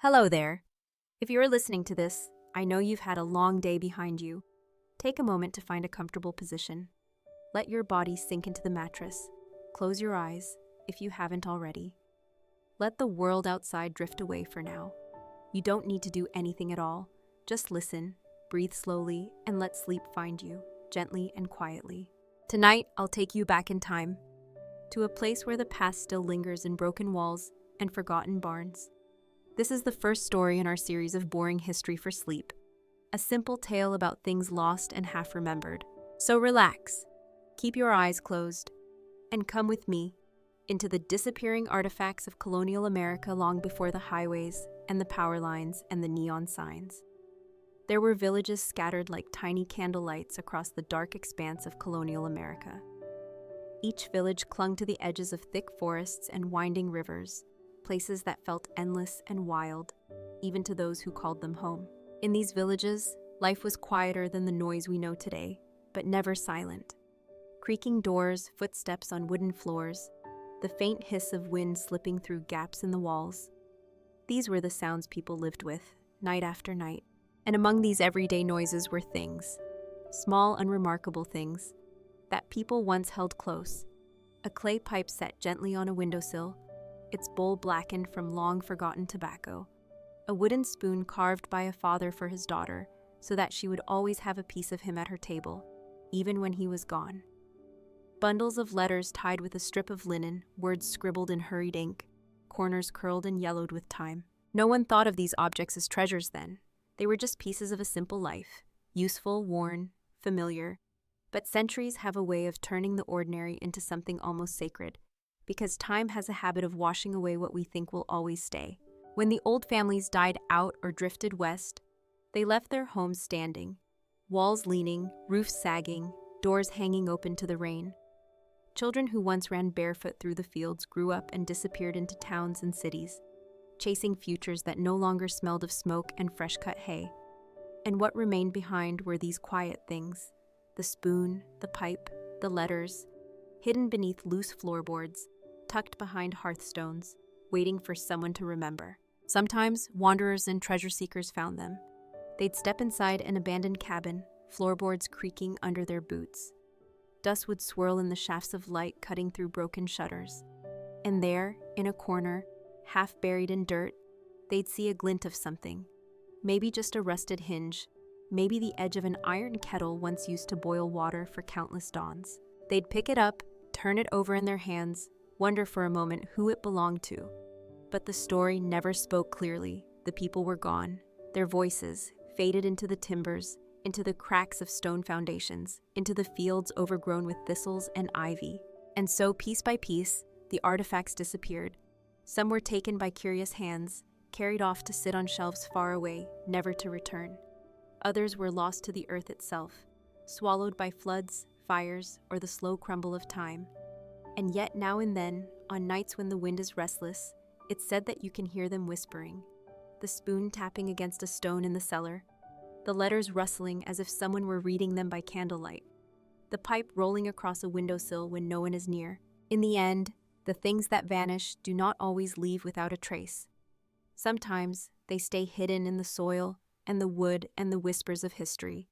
Hello there. If you're listening to this, I know you've had a long day behind you. Take a moment to find a comfortable position. Let your body sink into the mattress. Close your eyes, if you haven't already. Let the world outside drift away for now. You don't need to do anything at all. Just listen, breathe slowly, and let sleep find you, gently and quietly. Tonight, I'll take you back in time, to a place where the past still lingers in broken walls and forgotten barns. This is the first story in our series of Boring History for Sleep, a simple tale about things lost and half remembered. So relax, keep your eyes closed, and come with me into the disappearing artifacts of colonial America long before the highways and the power lines and the neon signs. There were villages scattered like tiny candlelights across the dark expanse of colonial America. Each village clung to the edges of thick forests and winding rivers, places that felt endless and wild, even to those who called them home. In these villages, life was quieter than the noise we know today, but never silent. Creaking doors, footsteps on wooden floors, the faint hiss of wind slipping through gaps in the walls. These were the sounds people lived with, night after night. And among these everyday noises were things, small, unremarkable things, that people once held close. A clay pipe set gently on a windowsill, its bowl blackened from long-forgotten tobacco. A wooden spoon carved by a father for his daughter, so that she would always have a piece of him at her table, even when he was gone. Bundles of letters tied with a strip of linen, words scribbled in hurried ink, corners curled and yellowed with time. No one thought of these objects as treasures then. They were just pieces of a simple life, useful, worn, familiar. But centuries have a way of turning the ordinary into something almost sacred, because time has a habit of washing away what we think will always stay. When the old families died out or drifted west, they left their homes standing, walls leaning, roofs sagging, doors hanging open to the rain. Children who once ran barefoot through the fields grew up and disappeared into towns and cities, chasing futures that no longer smelled of smoke and fresh-cut hay. And what remained behind were these quiet things: the spoon, the pipe, the letters, hidden beneath loose floorboards, tucked behind hearthstones, waiting for someone to remember. Sometimes, wanderers and treasure seekers found them. They'd step inside an abandoned cabin, floorboards creaking under their boots. Dust would swirl in the shafts of light cutting through broken shutters. And there, in a corner, half buried in dirt, they'd see a glint of something. Maybe just a rusted hinge, maybe the edge of an iron kettle once used to boil water for countless dawns. They'd pick it up, turn it over in their hands, wonder for a moment who it belonged to. But the story never spoke clearly. The people were gone. Their voices faded into the timbers, into the cracks of stone foundations, into the fields overgrown with thistles and ivy. And so, piece by piece, the artifacts disappeared. Some were taken by curious hands, carried off to sit on shelves far away, never to return. Others were lost to the earth itself, swallowed by floods, fires, or the slow crumble of time. And yet now and then, on nights when the wind is restless, it's said that you can hear them whispering, the spoon tapping against a stone in the cellar, the letters rustling as if someone were reading them by candlelight, the pipe rolling across a windowsill when no one is near. In the end, the things that vanish do not always leave without a trace. Sometimes they stay hidden in the soil and the wood and the whispers of history,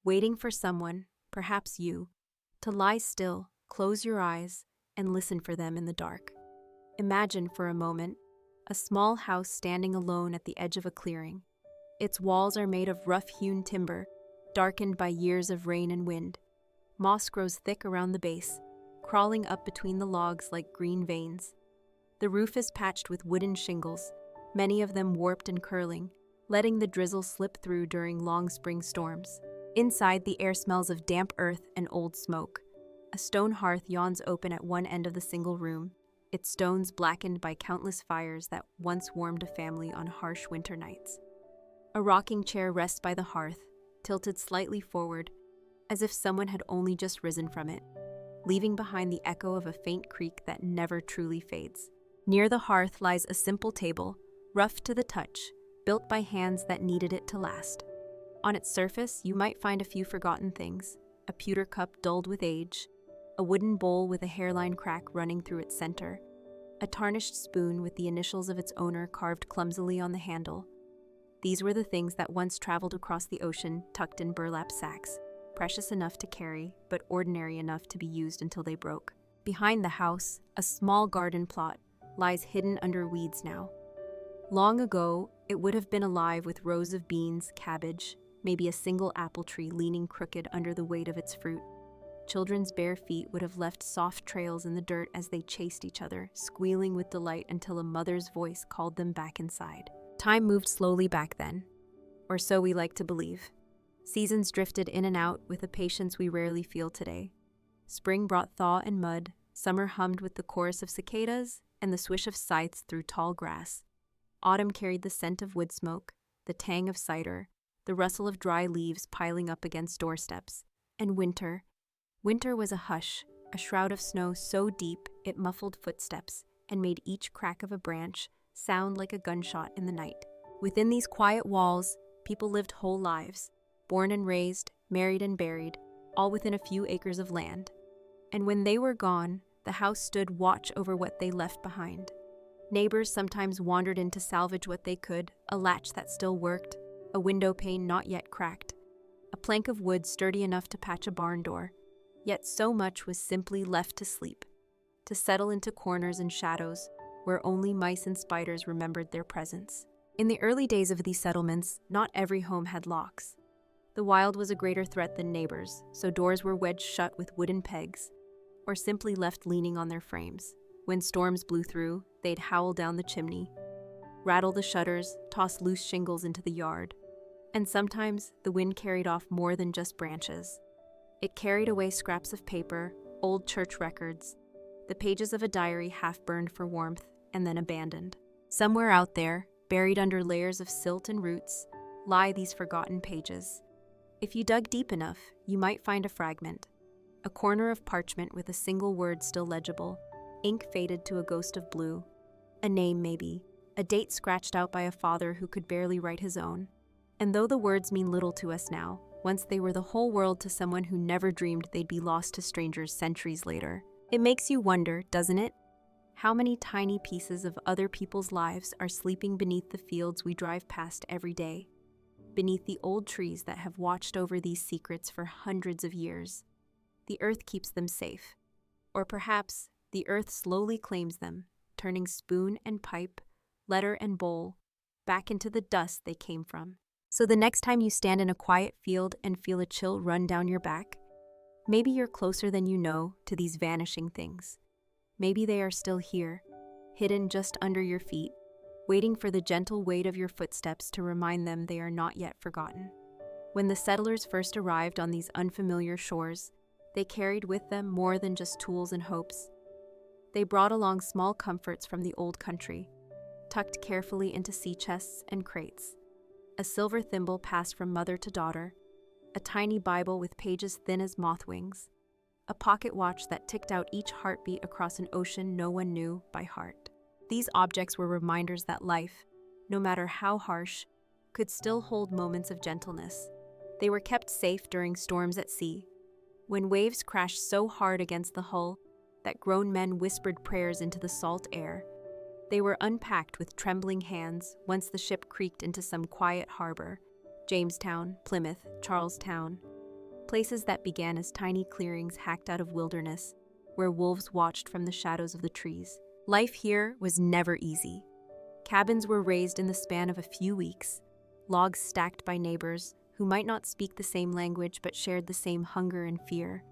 waiting for someone, perhaps you, to lie still, close your eyes, and listen for them in the dark. Imagine for a moment a small house standing alone at the edge of a clearing. Its walls are made of rough-hewn timber, darkened by years of rain and wind. Moss grows thick around the base, crawling up between the logs like green veins. The roof is patched with wooden shingles, many of them warped and curling, letting the drizzle slip through during long spring storms. Inside, the air smells of damp earth and old smoke. A stone hearth yawns open at one end of the single room, its stones blackened by countless fires that once warmed a family on harsh winter nights. A rocking chair rests by the hearth, tilted slightly forward, as if someone had only just risen from it, leaving behind the echo of a faint creak that never truly fades. Near the hearth lies a simple table, rough to the touch, built by hands that needed it to last. On its surface, you might find a few forgotten things: a pewter cup dulled with age, a wooden bowl with a hairline crack running through its center, a tarnished spoon with the initials of its owner carved clumsily on the handle. These were the things that once traveled across the ocean tucked in burlap sacks, precious enough to carry, but ordinary enough to be used until they broke. Behind the house, a small garden plot lies hidden under weeds now. Long ago, it would have been alive with rows of beans, cabbage, maybe a single apple tree leaning crooked under the weight of its fruit. Children's bare feet would have left soft trails in the dirt as they chased each other, squealing with delight until a mother's voice called them back inside. Time moved slowly back then, or so we like to believe. Seasons drifted in and out with a patience we rarely feel today. Spring brought thaw and mud, summer hummed with the chorus of cicadas and the swish of scythes through tall grass. Autumn carried the scent of wood smoke, the tang of cider, the rustle of dry leaves piling up against doorsteps. And winter was a hush, a shroud of snow so deep it muffled footsteps and made each crack of a branch sound like a gunshot in the night. Within these quiet walls, people lived whole lives, born and raised, married and buried, all within a few acres of land. And when they were gone, the house stood watch over what they left behind. Neighbors sometimes wandered in to salvage what they could, a latch that still worked, a window pane not yet cracked, a plank of wood sturdy enough to patch a barn door. Yet so much was simply left to sleep, to settle into corners and shadows where only mice and spiders remembered their presence. In the early days of these settlements, not every home had locks. The wild was a greater threat than neighbors, so doors were wedged shut with wooden pegs, or simply left leaning on their frames. When storms blew through, they'd howl down the chimney, rattle the shutters, toss loose shingles into the yard. And sometimes the wind carried off more than just branches. It carried away scraps of paper, old church records, the pages of a diary half burned for warmth and then abandoned. Somewhere out there, buried under layers of silt and roots, lie these forgotten pages. If you dug deep enough, you might find a fragment, a corner of parchment with a single word still legible, ink faded to a ghost of blue, a name maybe, a date scratched out by a father who could barely write his own. And though the words mean little to us now, once they were the whole world to someone who never dreamed they'd be lost to strangers centuries later. It makes you wonder, doesn't it? How many tiny pieces of other people's lives are sleeping beneath the fields we drive past every day, beneath the old trees that have watched over these secrets for hundreds of years. The earth keeps them safe. Or perhaps the earth slowly claims them, turning spoon and pipe, letter and bowl, back into the dust they came from. So the next time you stand in a quiet field and feel a chill run down your back, maybe you're closer than you know to these vanishing things. Maybe they are still here, hidden just under your feet, waiting for the gentle weight of your footsteps to remind them they are not yet forgotten. When the settlers first arrived on these unfamiliar shores, they carried with them more than just tools and hopes. They brought along small comforts from the old country, tucked carefully into sea chests and crates. A silver thimble passed from mother to daughter, a tiny Bible with pages thin as moth wings, a pocket watch that ticked out each heartbeat across an ocean no one knew by heart. These objects were reminders that life, no matter how harsh, could still hold moments of gentleness. They were kept safe during storms at sea, when waves crashed so hard against the hull that grown men whispered prayers into the salt air. They were unpacked with trembling hands once the ship creaked into some quiet harbor, Jamestown, Plymouth, Charlestown, places that began as tiny clearings hacked out of wilderness, where wolves watched from the shadows of the trees. Life here was never easy. Cabins were raised in the span of a few weeks, logs stacked by neighbors who might not speak the same language but shared the same hunger and fear.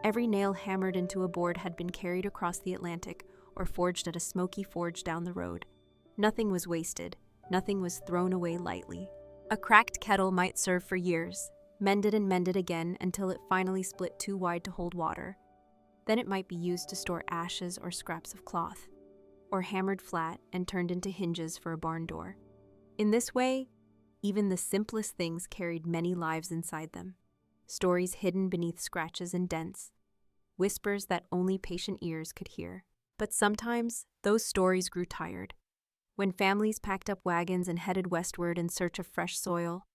Every nail hammered into a board had been carried across the Atlantic or forged at a smoky forge down the road. Nothing was wasted, nothing was thrown away lightly. A cracked kettle might serve for years, mended and mended again until it finally split too wide to hold water. Then it might be used to store ashes or scraps of cloth, or hammered flat and turned into hinges for a barn door. In this way, even the simplest things carried many lives inside them, stories hidden beneath scratches and dents, whispers that only patient ears could hear. But sometimes, those stories grew tired. When families packed up wagons and headed westward in search of fresh soil,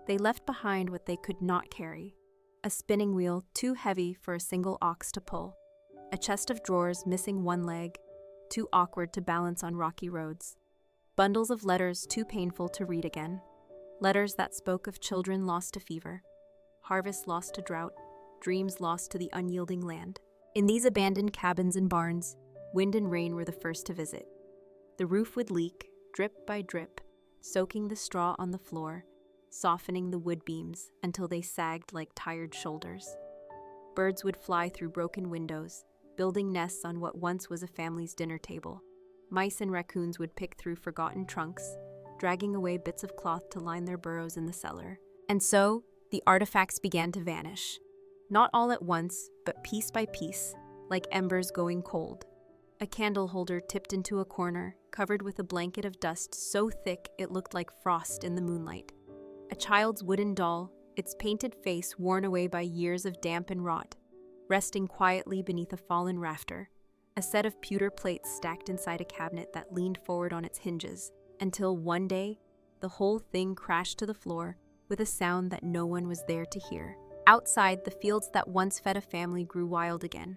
they left behind what they could not carry: a spinning wheel too heavy for a single ox to pull, a chest of drawers missing one leg, too awkward to balance on rocky roads. Bundles of letters too painful to read again. Letters that spoke of children lost to fever, harvests lost to drought, dreams lost to the unyielding land. In these abandoned cabins and barns, wind and rain were the first to visit. The roof would leak, drip by drip, soaking the straw on the floor, softening the wood beams until they sagged like tired shoulders. Birds would fly through broken windows, building nests on what once was a family's dinner table. Mice and raccoons would pick through forgotten trunks, dragging away bits of cloth to line their burrows in the cellar. And so, the artifacts began to vanish. Not all at once, but piece by piece, like embers going cold. A candle holder tipped into a corner, covered with a blanket of dust so thick it looked like frost in the moonlight. A child's wooden doll, its painted face worn away by years of damp and rot, resting quietly beneath a fallen rafter. A set of pewter plates stacked inside a cabinet that leaned forward on its hinges, until one day, the whole thing crashed to the floor with a sound that no one was there to hear. Outside, the fields that once fed a family grew wild again.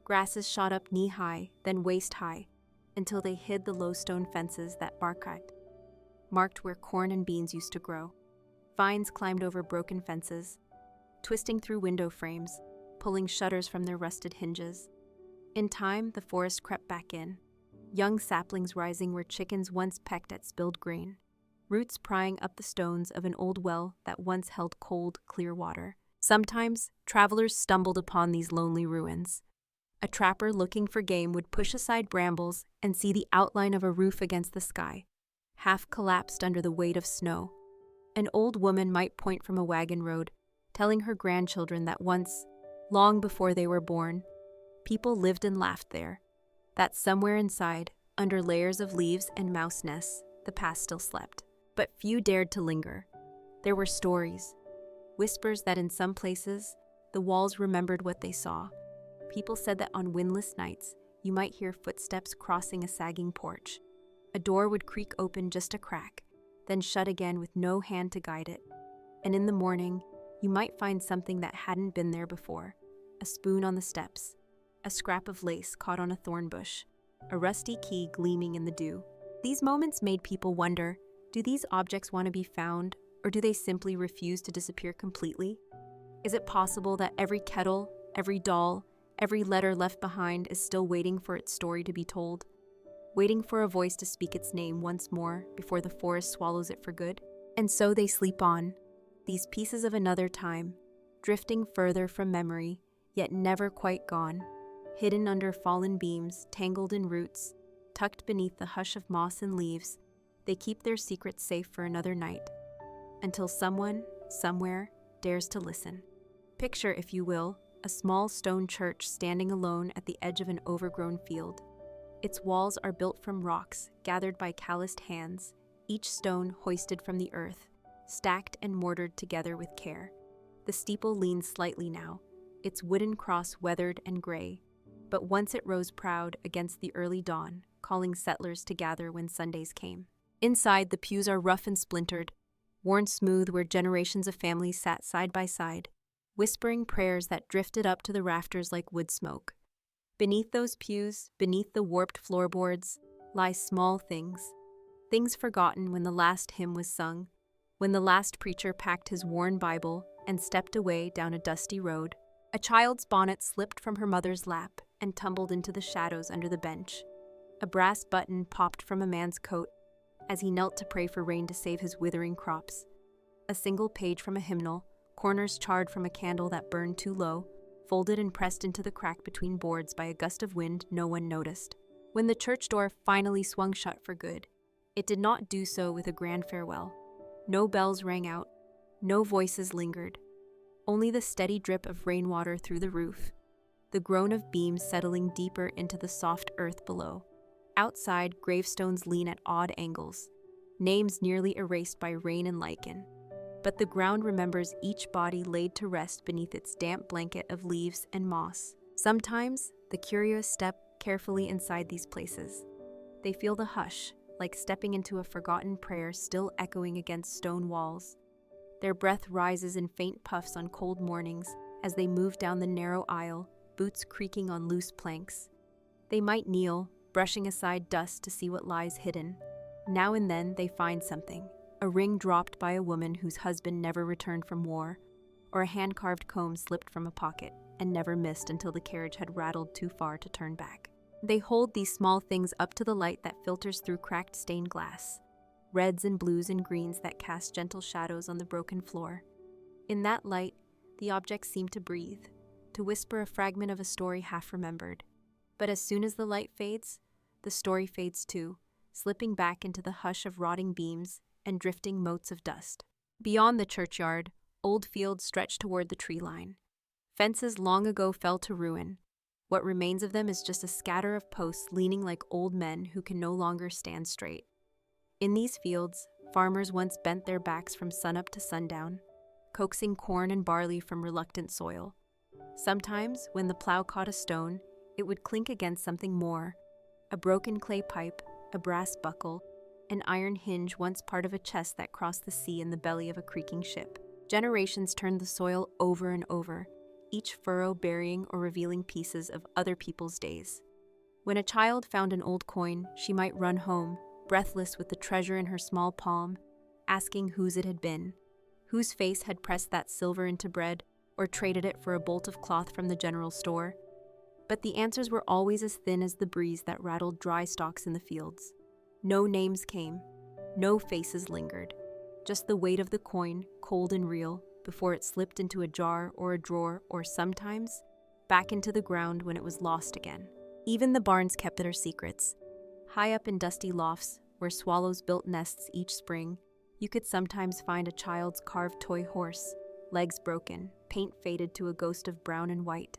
Grasses shot up knee-high, then waist-high, until they hid the low stone fences that marked where corn and beans used to grow. Vines climbed over broken fences, twisting through window frames, pulling shutters from their rusted hinges. In time, the forest crept back in, young saplings rising where chickens once pecked at spilled grain, roots prying up the stones of an old well that once held cold, clear water. Sometimes, travelers stumbled upon these lonely ruins. A trapper looking for game would push aside brambles and see the outline of a roof against the sky, half collapsed under the weight of snow. An old woman might point from a wagon road, telling her grandchildren that once, long before they were born, people lived and laughed there, that somewhere inside, under layers of leaves and mouse nests, the past still slept. But few dared to linger. There were stories, whispers that in some places, the walls remembered what they saw. People said that on windless nights, you might hear footsteps crossing a sagging porch. A door would creak open just a crack, then shut again with no hand to guide it. And in the morning, you might find something that hadn't been there before. A spoon on the steps, a scrap of lace caught on a thorn bush, a rusty key gleaming in the dew. These moments made people wonder, do these objects want to be found, or do they simply refuse to disappear completely? Is it possible that every kettle, every doll, every letter left behind is still waiting for its story to be told? Waiting for a voice to speak its name once more before the forest swallows it for good? And so they sleep on, these pieces of another time, drifting further from memory, yet never quite gone, hidden under fallen beams, tangled in roots, tucked beneath the hush of moss and leaves. They keep their secrets safe for another night, until someone, somewhere, dares to listen. Picture, if you will, a small stone church standing alone at the edge of an overgrown field. Its walls are built from rocks gathered by calloused hands, each stone hoisted from the earth, stacked and mortared together with care. The steeple leans slightly now, its wooden cross weathered and gray, but once it rose proud against the early dawn, calling settlers to gather when Sundays came. Inside, the pews are rough and splintered, worn smooth where generations of families sat side by side, whispering prayers that drifted up to the rafters like wood smoke. Beneath those pews, beneath the warped floorboards, lie small things, things forgotten when the last hymn was sung, when the last preacher packed his worn Bible and stepped away down a dusty road. A child's bonnet slipped from her mother's lap and tumbled into the shadows under the bench. A brass button popped from a man's coat as he knelt to pray for rain to save his withering crops. A single page from a hymnal, corners charred from a candle that burned too low, folded and pressed into the crack between boards by a gust of wind no one noticed. When the church door finally swung shut for good, it did not do so with a grand farewell. No bells rang out, no voices lingered, only the steady drip of rainwater through the roof, the groan of beams settling deeper into the soft earth below. Outside, gravestones lean at odd angles, names nearly erased by rain and lichen. But the ground remembers each body laid to rest beneath its damp blanket of leaves and moss. Sometimes, the curious step carefully inside these places. They feel the hush, like stepping into a forgotten prayer still echoing against stone walls. Their breath rises in faint puffs on cold mornings as they move down the narrow aisle, boots creaking on loose planks. They might kneel, brushing aside dust to see what lies hidden. Now and then they find something, a ring dropped by a woman whose husband never returned from war, or a hand-carved comb slipped from a pocket and never missed until the carriage had rattled too far to turn back. They hold these small things up to the light that filters through cracked stained glass, reds and blues and greens that cast gentle shadows on the broken floor. In that light, the objects seem to breathe, to whisper a fragment of a story half remembered. But as soon as the light fades, the story fades too, slipping back into the hush of rotting beams and drifting motes of dust. Beyond the churchyard, old fields stretch toward the tree line. Fences long ago fell to ruin. What remains of them is just a scatter of posts leaning like old men who can no longer stand straight. In these fields, farmers once bent their backs from sunup to sundown, coaxing corn and barley from reluctant soil. Sometimes, when the plow caught a stone, it would clink against something more: a broken clay pipe, a brass buckle, an iron hinge once part of a chest that crossed the sea in the belly of a creaking ship. Generations turned the soil over and over, each furrow burying or revealing pieces of other people's days. When a child found an old coin, she might run home, breathless with the treasure in her small palm, asking whose it had been, whose face had pressed that silver into bread or traded it for a bolt of cloth from the general store. But the answers were always as thin as the breeze that rattled dry stalks in the fields. No names came, no faces lingered, just the weight of the coin, cold and real, before it slipped into a jar or a drawer, or sometimes back into the ground when it was lost again. Even the barns kept their secrets. High up in dusty lofts, where swallows built nests each spring, you could sometimes find a child's carved toy horse, legs broken, paint faded to a ghost of brown and white,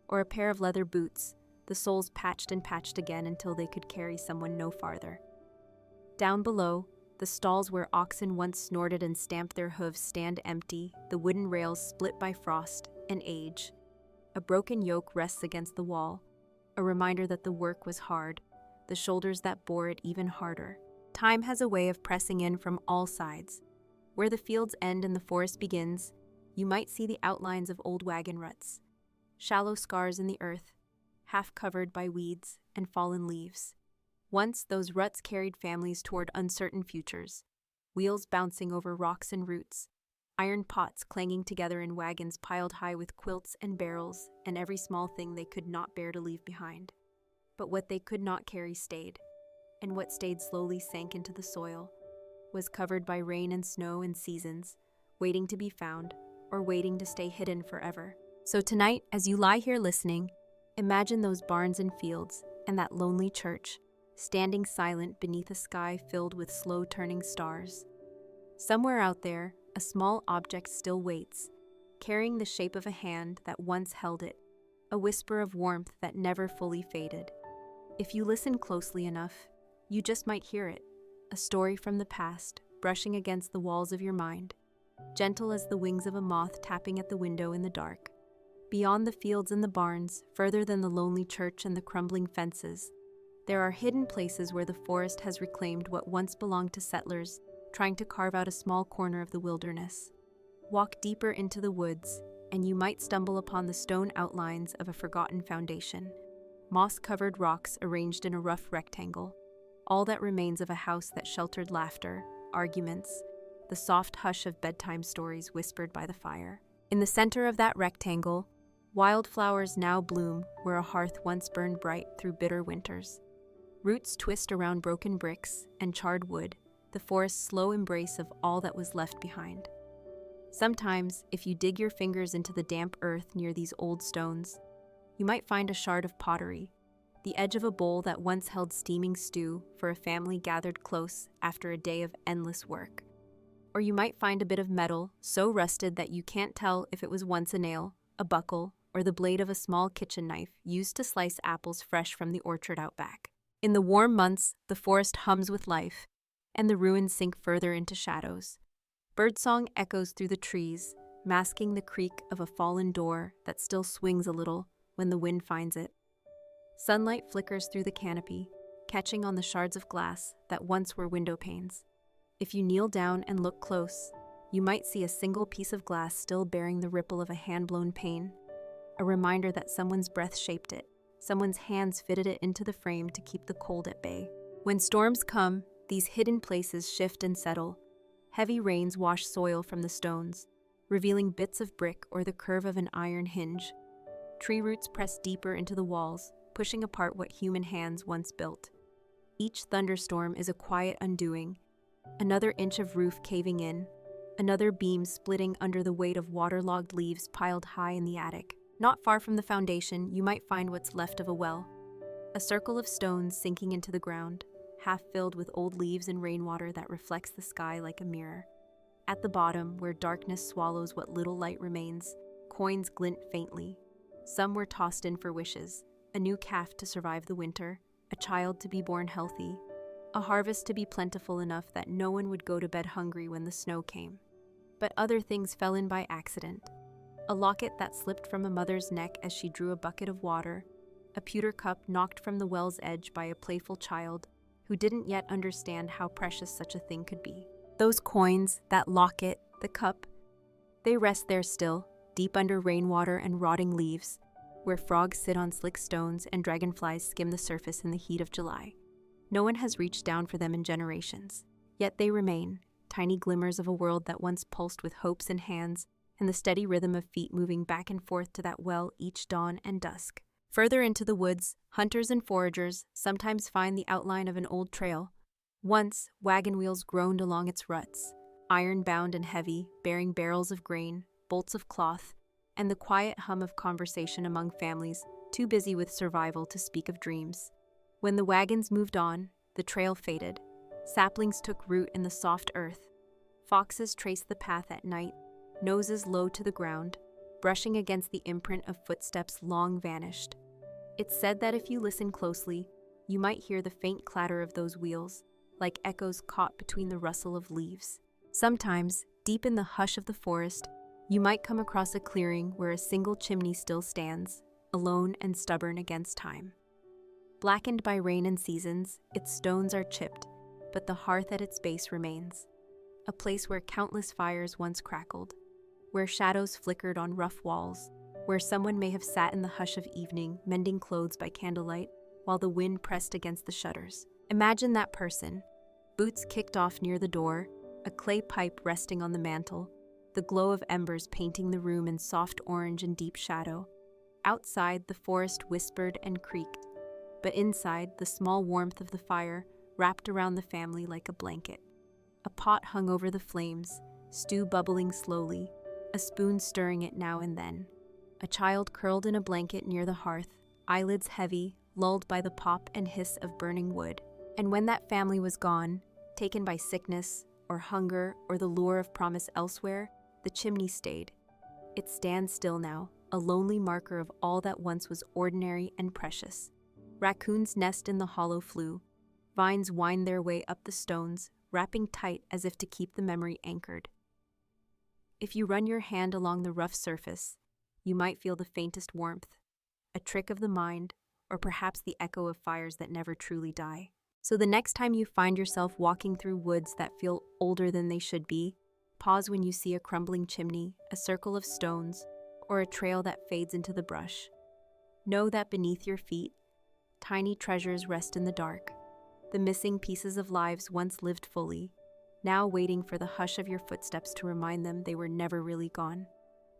or a pair of leather boots, the soles patched and patched again until they could carry someone no farther. Down below, the stalls where oxen once snorted and stamped their hooves stand empty, the wooden rails split by frost and age. A broken yoke rests against the wall, a reminder that the work was hard, the shoulders that bore it even harder. Time has a way of pressing in from all sides. Where the fields end and the forest begins, you might see the outlines of old wagon ruts, shallow scars in the earth, half covered by weeds and fallen leaves. Once those ruts carried families toward uncertain futures, wheels bouncing over rocks and roots, iron pots clanging together in wagons piled high with quilts and barrels and every small thing they could not bear to leave behind. But what they could not carry stayed, and what stayed slowly sank into the soil, was covered by rain and snow and seasons, waiting to be found or waiting to stay hidden forever. So tonight, as you lie here listening, imagine those barns and fields and that lonely church, standing silent beneath a sky filled with slow-turning stars. Somewhere out there, a small object still waits, carrying the shape of a hand that once held it, a whisper of warmth that never fully faded. If you listen closely enough, you just might hear it, a story from the past, brushing against the walls of your mind, gentle as the wings of a moth tapping at the window in the dark. Beyond the fields and the barns, further than the lonely church and the crumbling fences, there are hidden places where the forest has reclaimed what once belonged to settlers, trying to carve out a small corner of the wilderness. Walk deeper into the woods, and you might stumble upon the stone outlines of a forgotten foundation, moss-covered rocks arranged in a rough rectangle, all that remains of a house that sheltered laughter, arguments, the soft hush of bedtime stories whispered by the fire. In the center of that rectangle, wildflowers now bloom where a hearth once burned bright through bitter winters. Roots twist around broken bricks and charred wood, the forest's slow embrace of all that was left behind. Sometimes, if you dig your fingers into the damp earth near these old stones, you might find a shard of pottery, the edge of a bowl that once held steaming stew for a family gathered close after a day of endless work. Or you might find a bit of metal so rusted that you can't tell if it was once a nail, a buckle, or the blade of a small kitchen knife used to slice apples fresh from the orchard out back. In the warm months, the forest hums with life, and the ruins sink further into shadows. Birdsong echoes through the trees, masking the creak of a fallen door that still swings a little when the wind finds it. Sunlight flickers through the canopy, catching on the shards of glass that once were window panes. If you kneel down and look close, you might see a single piece of glass still bearing the ripple of a hand-blown pane, a reminder that someone's breath shaped it, Someone's hands fitted it into the frame to keep the cold at bay. When storms come, these hidden places shift and settle. Heavy rains wash soil from the stones, revealing bits of brick or the curve of an iron hinge. Tree roots press deeper into the walls, pushing apart what human hands once built. Each thunderstorm is a quiet undoing, another inch of roof caving in, another beam splitting under the weight of waterlogged leaves piled high in the attic. Not far from the foundation, you might find what's left of a well, a circle of stones sinking into the ground, half filled with old leaves and rainwater that reflects the sky like a mirror. At the bottom, where darkness swallows what little light remains, coins glint faintly. Some were tossed in for wishes, a new calf to survive the winter, a child to be born healthy, a harvest to be plentiful enough that no one would go to bed hungry when the snow came. But other things fell in by accident. A locket that slipped from a mother's neck as she drew a bucket of water, a pewter cup knocked from the well's edge by a playful child who didn't yet understand how precious such a thing could be. Those coins, that locket, the cup, they rest there still, deep under rainwater and rotting leaves, where frogs sit on slick stones and dragonflies skim the surface in the heat of July. No one has reached down for them in generations, yet they remain, tiny glimmers of a world that once pulsed with hopes in hands and the steady rhythm of feet moving back and forth to that well each dawn and dusk. Further into the woods, hunters and foragers sometimes find the outline of an old trail. Once, wagon wheels groaned along its ruts, iron-bound and heavy, bearing barrels of grain, bolts of cloth, and the quiet hum of conversation among families too busy with survival to speak of dreams. When the wagons moved on, the trail faded. Saplings took root in the soft earth. Foxes traced the path at night, noses low to the ground, brushing against the imprint of footsteps long vanished. It's said that if you listen closely, you might hear the faint clatter of those wheels, like echoes caught between the rustle of leaves. Sometimes, deep in the hush of the forest, you might come across a clearing where a single chimney still stands, alone and stubborn against time. Blackened by rain and seasons, its stones are chipped, but the hearth at its base remains, a place where countless fires once crackled, where shadows flickered on rough walls, where someone may have sat in the hush of evening, mending clothes by candlelight, while the wind pressed against the shutters. Imagine that person, boots kicked off near the door, a clay pipe resting on the mantel, the glow of embers painting the room in soft orange and deep shadow. Outside, the forest whispered and creaked, but inside, the small warmth of the fire wrapped around the family like a blanket. A pot hung over the flames, stew bubbling slowly, a spoon stirring it now and then. A child curled in a blanket near the hearth, eyelids heavy, lulled by the pop and hiss of burning wood. And when that family was gone, taken by sickness or hunger or the lure of promise elsewhere, the chimney stayed. It stands still now, a lonely marker of all that once was ordinary and precious. Raccoons nest in the hollow flue. Vines wind their way up the stones, wrapping tight as if to keep the memory anchored. If you run your hand along the rough surface, you might feel the faintest warmth, a trick of the mind, or perhaps the echo of fires that never truly die. So the next time you find yourself walking through woods that feel older than they should be, pause when you see a crumbling chimney, a circle of stones, or a trail that fades into the brush. Know that beneath your feet, tiny treasures rest in the dark, the missing pieces of lives once lived fully, now waiting for the hush of your footsteps to remind them they were never really gone.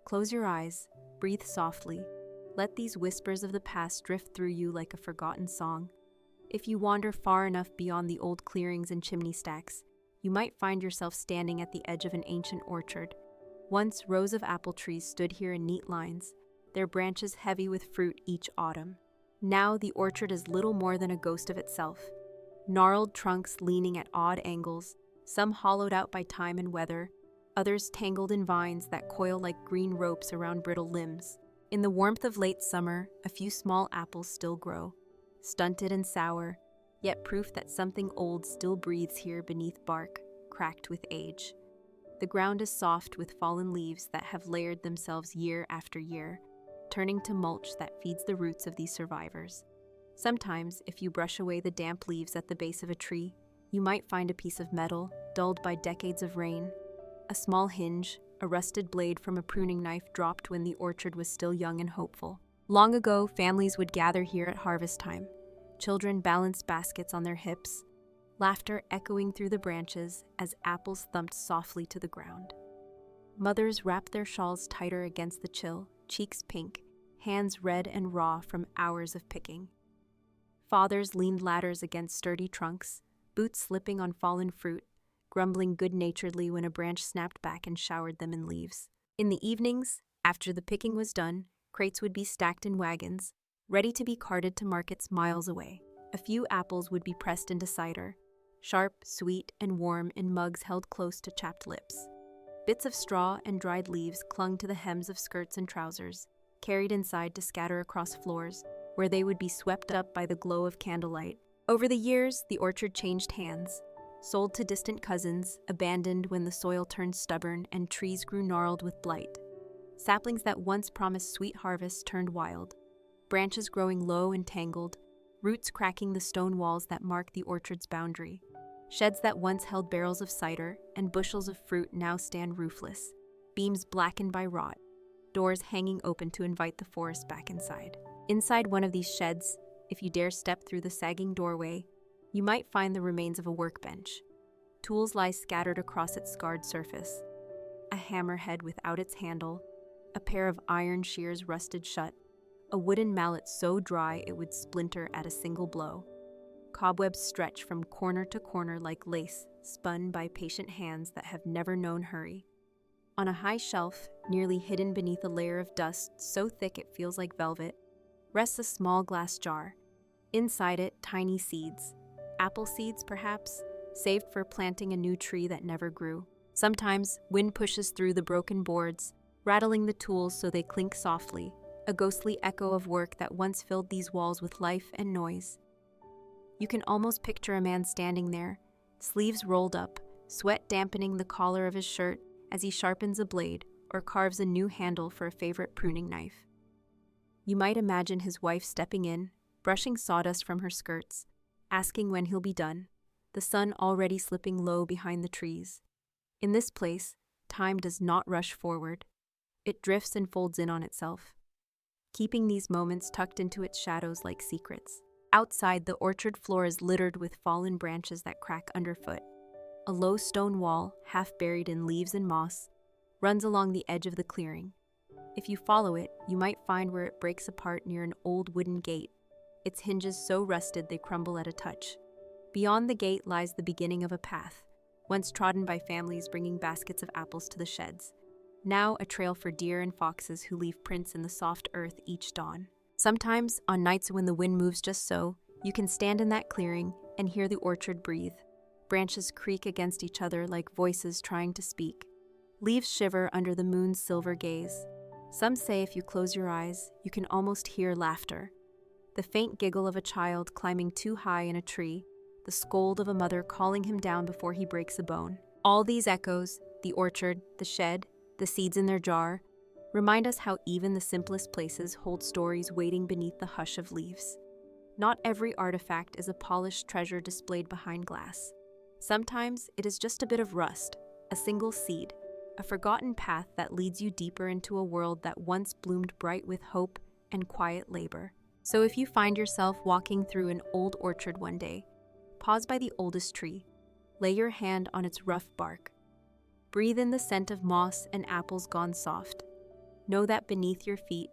Close your eyes, breathe softly, let these whispers of the past drift through you like a forgotten song. If you wander far enough beyond the old clearings and chimney stacks, you might find yourself standing at the edge of an ancient orchard. Once rows of apple trees stood here in neat lines, their branches heavy with fruit each autumn. Now the orchard is little more than a ghost of itself. Gnarled trunks leaning at odd angles, some hollowed out by time and weather, others tangled in vines that coil like green ropes around brittle limbs. In the warmth of late summer, a few small apples still grow, stunted and sour, yet proof that something old still breathes here beneath bark, cracked with age. The ground is soft with fallen leaves that have layered themselves year after year, turning to mulch that feeds the roots of these survivors. Sometimes, if you brush away the damp leaves at the base of a tree, you might find a piece of metal, dulled by decades of rain, a small hinge, a rusted blade from a pruning knife dropped when the orchard was still young and hopeful. Long ago, families would gather here at harvest time. Children balanced baskets on their hips, laughter echoing through the branches as apples thumped softly to the ground. Mothers wrapped their shawls tighter against the chill, cheeks pink, hands red and raw from hours of picking. Fathers leaned ladders against sturdy trunks, boots slipping on fallen fruit, grumbling good-naturedly when a branch snapped back and showered them in leaves. In the evenings, after the picking was done, crates would be stacked in wagons, ready to be carted to markets miles away. A few apples would be pressed into cider, sharp, sweet, and warm in mugs held close to chapped lips. Bits of straw and dried leaves clung to the hems of skirts and trousers, carried inside to scatter across floors, where they would be swept up by the glow of candlelight. Over the years, the orchard changed hands, sold to distant cousins, abandoned when the soil turned stubborn and trees grew gnarled with blight. Saplings that once promised sweet harvests turned wild, branches growing low and tangled, roots cracking the stone walls that marked the orchard's boundary. Sheds that once held barrels of cider and bushels of fruit now stand roofless, beams blackened by rot, doors hanging open to invite the forest back inside. Inside one of these sheds, if you dare step through the sagging doorway, you might find the remains of a workbench. Tools lie scattered across its scarred surface. A hammerhead without its handle, a pair of iron shears rusted shut, a wooden mallet so dry it would splinter at a single blow. Cobwebs stretch from corner to corner like lace spun by patient hands that have never known hurry. On a high shelf, nearly hidden beneath a layer of dust so thick it feels like velvet, rests a small glass jar. Inside it, tiny seeds. Apple seeds, perhaps, saved for planting a new tree that never grew. Sometimes, wind pushes through the broken boards, rattling the tools so they clink softly, a ghostly echo of work that once filled these walls with life and noise. You can almost picture a man standing there, sleeves rolled up, sweat dampening the collar of his shirt as he sharpens a blade or carves a new handle for a favorite pruning knife. You might imagine his wife stepping in, brushing sawdust from her skirts, asking when he'll be done, the sun already slipping low behind the trees. In this place, time does not rush forward. It drifts and folds in on itself, keeping these moments tucked into its shadows like secrets. Outside, the orchard floor is littered with fallen branches that crack underfoot. A low stone wall, half buried in leaves and moss, runs along the edge of the clearing. If you follow it, you might find where it breaks apart near an old wooden gate, its hinges so rusted they crumble at a touch. Beyond the gate lies the beginning of a path, once trodden by families bringing baskets of apples to the sheds. Now a trail for deer and foxes who leave prints in the soft earth each dawn. Sometimes, on nights when the wind moves just so, you can stand in that clearing and hear the orchard breathe. Branches creak against each other like voices trying to speak. Leaves shiver under the moon's silver gaze. Some say if you close your eyes, you can almost hear laughter. The faint giggle of a child climbing too high in a tree, the scold of a mother calling him down before he breaks a bone. All these echoes, the orchard, the shed, the seeds in their jar, remind us how even the simplest places hold stories waiting beneath the hush of leaves. Not every artifact is a polished treasure displayed behind glass. Sometimes it is just a bit of rust, a single seed, a forgotten path that leads you deeper into a world that once bloomed bright with hope and quiet labor. So if you find yourself walking through an old orchard one day, pause by the oldest tree, lay your hand on its rough bark, breathe in the scent of moss and apples gone soft. Know that beneath your feet,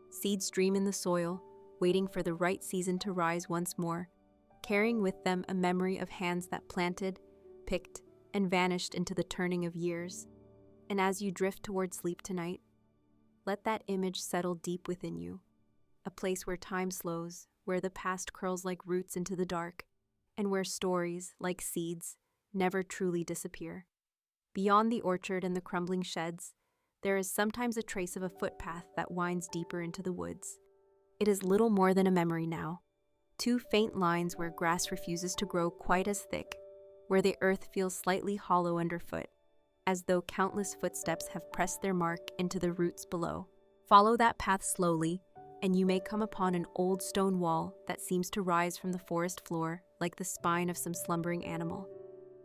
seeds dream in the soil, waiting for the right season to rise once more, carrying with them a memory of hands that planted, picked, and vanished into the turning of years. And as you drift toward sleep tonight, let that image settle deep within you, a place where time slows, where the past curls like roots into the dark, and where stories, like seeds, never truly disappear. Beyond the orchard and the crumbling sheds, there is sometimes a trace of a footpath that winds deeper into the woods. It is little more than a memory now. Two faint lines where grass refuses to grow quite as thick, where the earth feels slightly hollow underfoot, as though countless footsteps have pressed their mark into the roots below. Follow that path slowly, and you may come upon an old stone wall that seems to rise from the forest floor like the spine of some slumbering animal.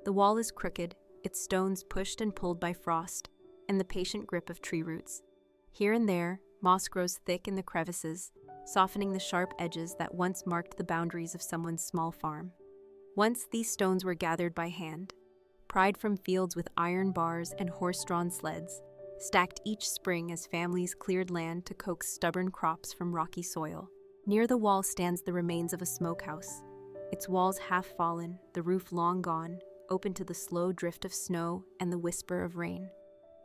The wall is crooked, its stones pushed and pulled by frost and the patient grip of tree roots. Here and there, moss grows thick in the crevices, softening the sharp edges that once marked the boundaries of someone's small farm. Once these stones were gathered by hand, pried from fields with iron bars and horse-drawn sleds, stacked each spring as families cleared land to coax stubborn crops from rocky soil. Near the wall stands the remains of a smokehouse, its walls half fallen, the roof long gone, open to the slow drift of snow and the whisper of rain.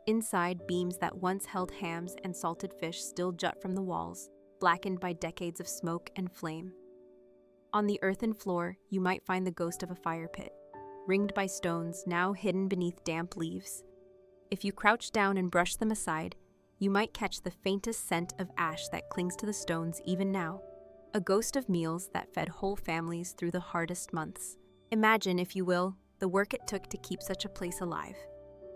Inside, beams that once held hams and salted fish still jut from the walls, blackened by decades of smoke and flame. On the earthen floor, you might find the ghost of a fire pit, ringed by stones now hidden beneath damp leaves. If you crouch down and brush them aside, you might catch the faintest scent of ash that clings to the stones even now, a ghost of meals that fed whole families through the hardest months. Imagine, if you will, the work it took to keep such a place alive.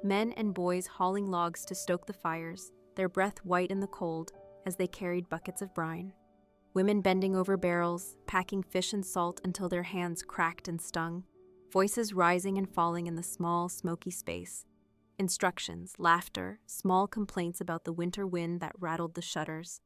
Men and boys hauling logs to stoke the fires, their breath white in the cold as they carried buckets of brine. Women bending over barrels, packing fish and salt until their hands cracked and stung, voices rising and falling in the small, smoky space. Instructions, laughter, small complaints about the winter wind that rattled the shutters.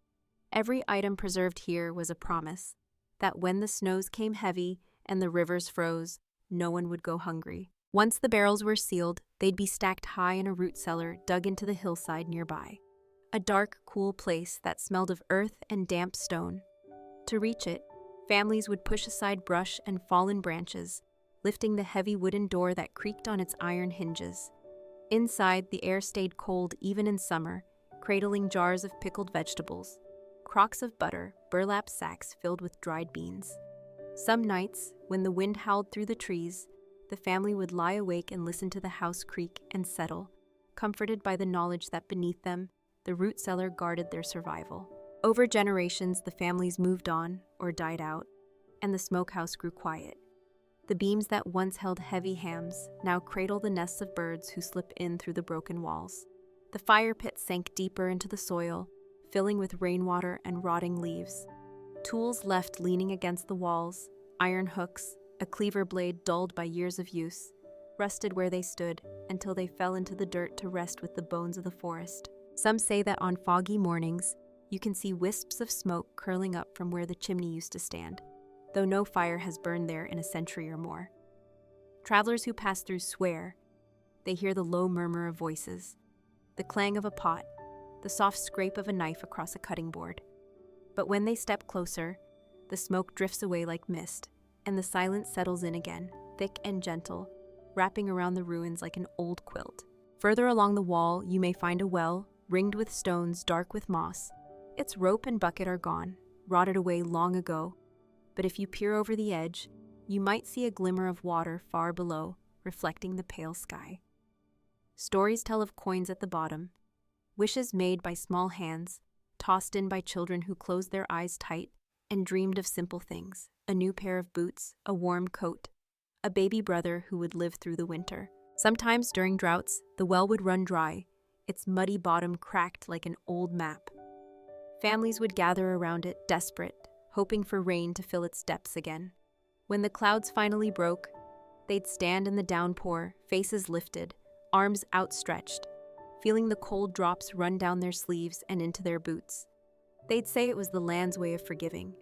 Every item preserved here was a promise that when the snows came heavy and the rivers froze, no one would go hungry. Once the barrels were sealed, they'd be stacked high in a root cellar dug into the hillside nearby. A dark, cool place that smelled of earth and damp stone. To reach it, families would push aside brush and fallen branches, lifting the heavy wooden door that creaked on its iron hinges. Inside, the air stayed cold even in summer, cradling jars of pickled vegetables, crocks of butter, burlap sacks filled with dried beans. Some nights, when the wind howled through the trees, the family would lie awake and listen to the house creak and settle, comforted by the knowledge that beneath them, the root cellar guarded their survival. Over generations, the families moved on or died out, and the smokehouse grew quiet. The beams that once held heavy hams now cradle the nests of birds who slip in through the broken walls. The fire pit sank deeper into the soil, filling with rainwater and rotting leaves. Tools left leaning against the walls, iron hooks, a cleaver blade dulled by years of use, rusted where they stood until they fell into the dirt to rest with the bones of the forest. Some say that on foggy mornings, you can see wisps of smoke curling up from where the chimney used to stand, though no fire has burned there in a century or more. Travelers who pass through swear they hear the low murmur of voices, the clang of a pot, the soft scrape of a knife across a cutting board. But when they step closer, the smoke drifts away like mist, and the silence settles in again, thick and gentle, wrapping around the ruins like an old quilt. Further along the wall, you may find a well, ringed with stones dark with moss. Its rope and bucket are gone, rotted away long ago, but if you peer over the edge, you might see a glimmer of water far below, reflecting the pale sky. Stories tell of coins at the bottom, wishes made by small hands, tossed in by children who closed their eyes tight and dreamed of simple things: a new pair of boots, a warm coat, a baby brother who would live through the winter. Sometimes during droughts, the well would run dry, its muddy bottom cracked like an old map. Families would gather around it, desperate, hoping for rain to fill its depths again. When the clouds finally broke, they'd stand in the downpour, faces lifted, arms outstretched, feeling the cold drops run down their sleeves and into their boots. They'd say it was the land's way of forgiving,